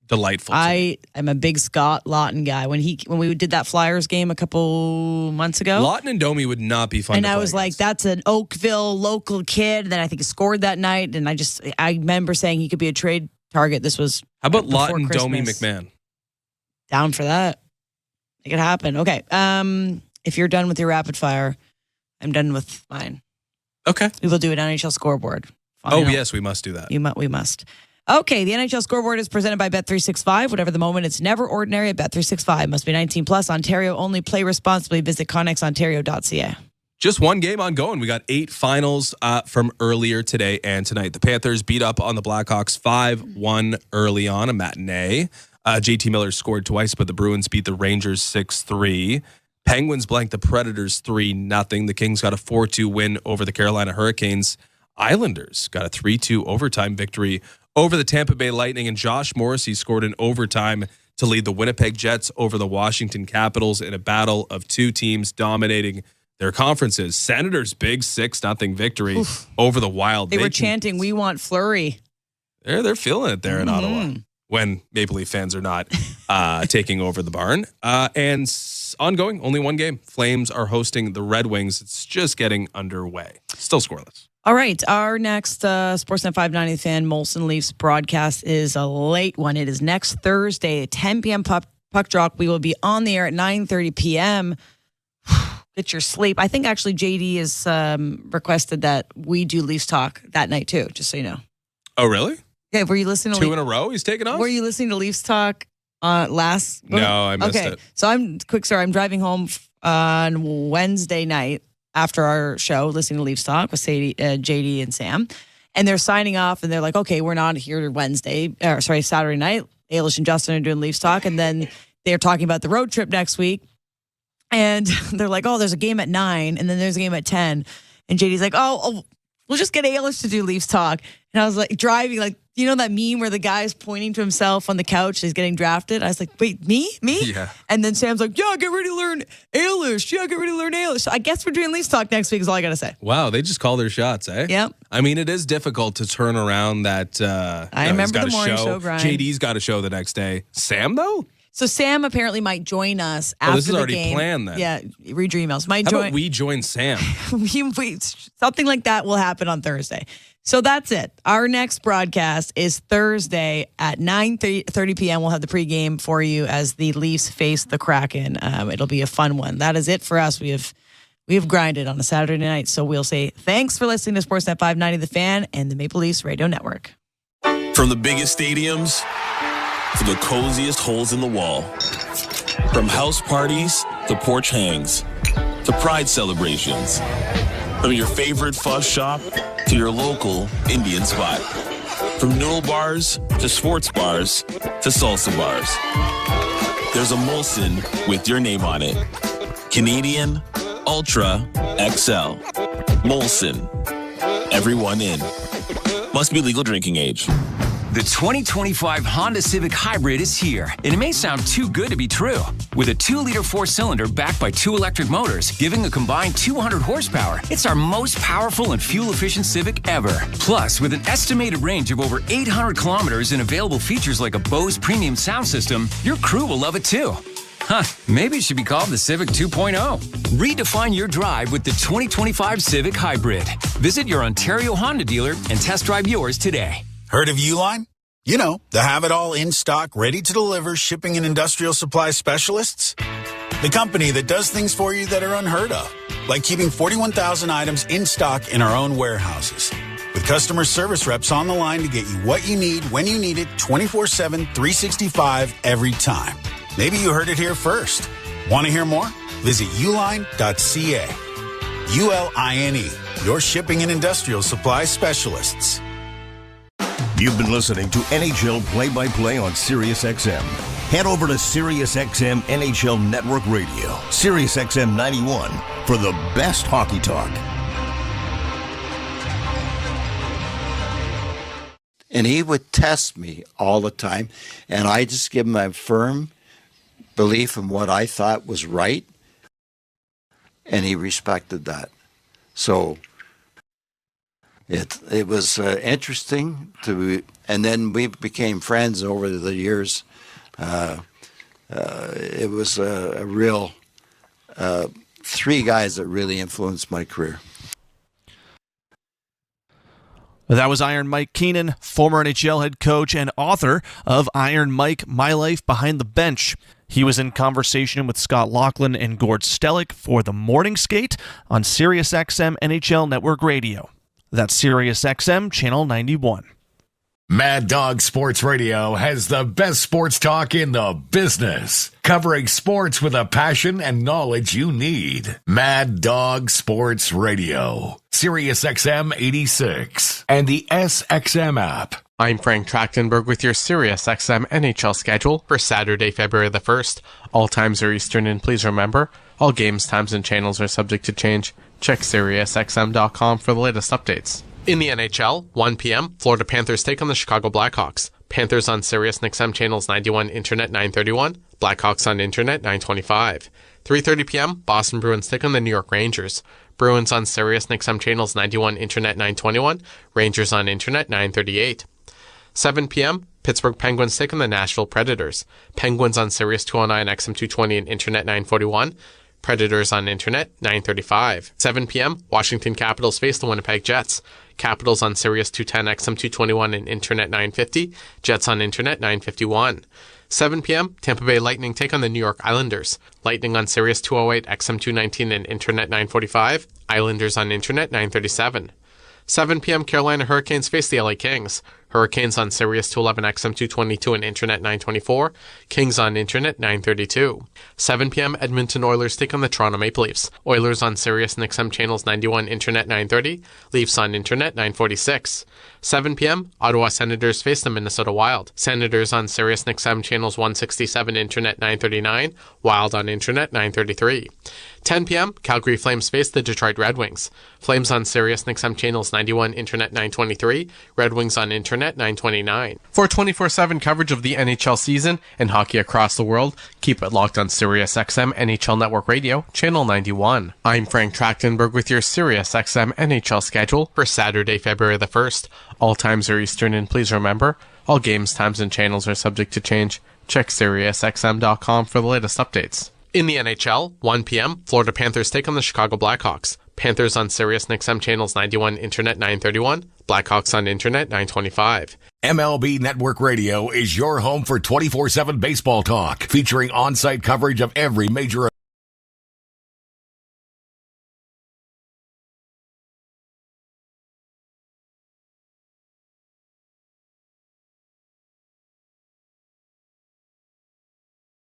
delightful. I'm a big Scott Lawton guy. When we did that Flyers game a couple months ago, Lawton and Domi would not be fun. And to I play was against. like, that's an Oakville local kid. And then I think he scored that night. And I remember saying he could be a trade target. This was how about Lawton, Christmas. Domi, McMahon? Down for that. Make it happen. Okay. If you're done with your rapid fire, I'm done with mine. Okay. We will do an NHL scoreboard. Oh, yes, we must do that. We must. Okay, the NHL scoreboard is presented by Bet365. Whatever the moment, it's never ordinary at Bet365. Must be 19 plus. Ontario only. Play responsibly. Visit connexontario.ca. Just one game ongoing. We got 8 finals from earlier today and tonight. The Panthers beat up on the Blackhawks 5-1 early on, a matinee. JT Miller scored twice, but the Bruins beat the Rangers 6-3. Penguins blanked the Predators 3-0. The Kings got a 4-2 win over the Carolina Hurricanes. Islanders got a 3-2 overtime victory over the Tampa Bay Lightning, and Josh Morrissey scored in overtime to lead the Winnipeg Jets over the Washington Capitals in a battle of 2 teams dominating their conferences. Senators' big 6-0 victory over the Wild. They were chanting, "We want Fleury." They're feeling it there in Ottawa when Maple Leaf fans are not taking over the barn. And ongoing, only one game. Flames are hosting the Red Wings. It's just getting underway. Still scoreless. All right, our next Sportsnet 590 Fan Molson Leafs broadcast is a late one. It is next Thursday at 10 p.m. puck drop. We will be on the air at 9:30 p.m. Get your sleep. I think actually JD has requested that we do Leafs talk that night too, just so you know. Oh, really? Yeah, were you listening to 2 in a row? He's taking off? Were you listening to Leafs talk last? No, I missed it. So I'm driving home on Wednesday night after our show, listening to Leafs talk with JD and Sam, and they're signing off, and they're like, "Okay, we're not here Saturday night. Ailish and Justin are doing Leafs talk, and then they're talking about the road trip next week." And they're like, "Oh, there's a game at 9, and then there's a game at 10." And JD's like, "Oh, we'll just get Ailish to do Leafs talk." And I was like, driving, like, you know that meme where the guy's pointing to himself on the couch, he's getting drafted? I was like, wait, me? Yeah. And then Sam's like, "Yeah, get ready to learn Ailish. So I guess we're doing Leafs talk next week is all I got to say. Wow, they just call their shots, eh? Yep. I mean, it is difficult to turn around that. I remember the morning show grind. JD's got a show the next day. Sam, though? So Sam apparently might join us after the game. This is already planned then. Yeah, read your emails. How about we join Sam? Something like that will happen on Thursday. So that's it. Our next broadcast is Thursday at 9:30 p.m. We'll have the pregame for you as the Leafs face the Kraken. It'll be a fun one. That is it for us. We have grinded on a Saturday night. So we'll say thanks for listening to Sportsnet 590 The Fan and the Maple Leafs Radio Network. From the biggest stadiums to the coziest holes in the wall. From house parties to porch hangs to pride celebrations. From your favorite fuzz shop to your local Indian spot. From noodle bars to sports bars to salsa bars. There's a Molson with your name on it. Canadian Ultra XL. Molson. Everyone in. Must be legal drinking age. The 2025 Honda Civic Hybrid is here, and it may sound too good to be true. With a 2-liter 4-cylinder backed by 2 electric motors, giving a combined 200 horsepower, it's our most powerful and fuel-efficient Civic ever. Plus, with an estimated range of over 800 kilometers and available features like a Bose premium sound system, your crew will love it too. Maybe it should be called the Civic 2.0. Redefine your drive with the 2025 Civic Hybrid. Visit your Ontario Honda dealer and test drive yours today. Heard of Uline? You know, the have-it-all in-stock, ready-to-deliver shipping and industrial supply specialists. The company that does things for you that are unheard of, like keeping 41,000 items in stock in our own warehouses. With customer service reps on the line to get you what you need, when you need it, 24/7, 365, every time. Maybe you heard it here first. Want to hear more? Visit uline.ca. ULINE, your shipping and industrial supply specialists. You've been listening to NHL Play-by-Play on SiriusXM. Head over to SiriusXM NHL Network Radio, SiriusXM 91, for the best hockey talk. And he would test me all the time, and I just give him a firm belief in what I thought was right, and he respected that. So it was interesting and then we became friends over the years. It was a real 3 guys that really influenced my career. That was Iron Mike Keenan, former NHL head coach and author of Iron Mike, My Life Behind the Bench. He was in conversation with Scott Laughlin and Gord Stellick for the morning skate on SiriusXM NHL Network Radio. That's SiriusXM Channel 91. Mad Dog Sports Radio has the best sports talk in the business, covering sports with a passion and knowledge you need. Mad Dog Sports Radio, SiriusXM 86, and the SXM app. I'm Frank Trachtenberg with your SiriusXM NHL schedule for Saturday, February the 1st. All times are Eastern, and please remember, all games, times, and channels are subject to change. Check SiriusXM.com for the latest updates. In the NHL, 1 p.m., Florida Panthers take on the Chicago Blackhawks. Panthers on SiriusXM channels 91, Internet 931, Blackhawks on Internet 925. 3:30 p.m., Boston Bruins take on the New York Rangers. Bruins on SiriusXM channels 91, Internet 921, Rangers on Internet 938. 7 p.m., Pittsburgh Penguins take on the Nashville Predators. Penguins on Sirius 209, XM 220, and Internet 941. Predators on Internet 935. 7 p.m., Washington Capitals face the Winnipeg Jets. Capitals on Sirius 210, XM 221, and Internet 950. Jets on Internet 951. 7 p.m., Tampa Bay Lightning take on the New York Islanders. Lightning on Sirius 208, XM 219, and Internet 945. Islanders on Internet 937. 7 p.m., Carolina Hurricanes face the LA Kings. Hurricanes on Sirius 211, XM 222, and Internet 924. Kings on Internet 932. 7 p.m., Edmonton Oilers take on the Toronto Maple Leafs. Oilers on Sirius and XM channels 91, Internet 930. Leafs on Internet 946. 7 p.m., Ottawa Senators face the Minnesota Wild. Senators on Sirius and XM channels 167, Internet 939. Wild on Internet 933. 10 p.m., Calgary Flames face the Detroit Red Wings. Flames on Sirius and XM channels 91, Internet 923. Red Wings on Internet 929. For 24/7 coverage of the NHL season and hockey across the world, keep it locked on SiriusXM NHL Network Radio, Channel 91. I'm Frank Trachtenberg with your SiriusXM NHL schedule for Saturday, February the 1st. All times are Eastern, and please remember, all games, times, and channels are subject to change. Check SiriusXM.com for the latest updates. In the NHL, 1 p.m., Florida Panthers take on the Chicago Blackhawks. Panthers on Sirius and XM channels 91, Internet 931. Blackhawks on Internet 925. MLB Network Radio is your home for 24/7 baseball talk, featuring on-site coverage of every major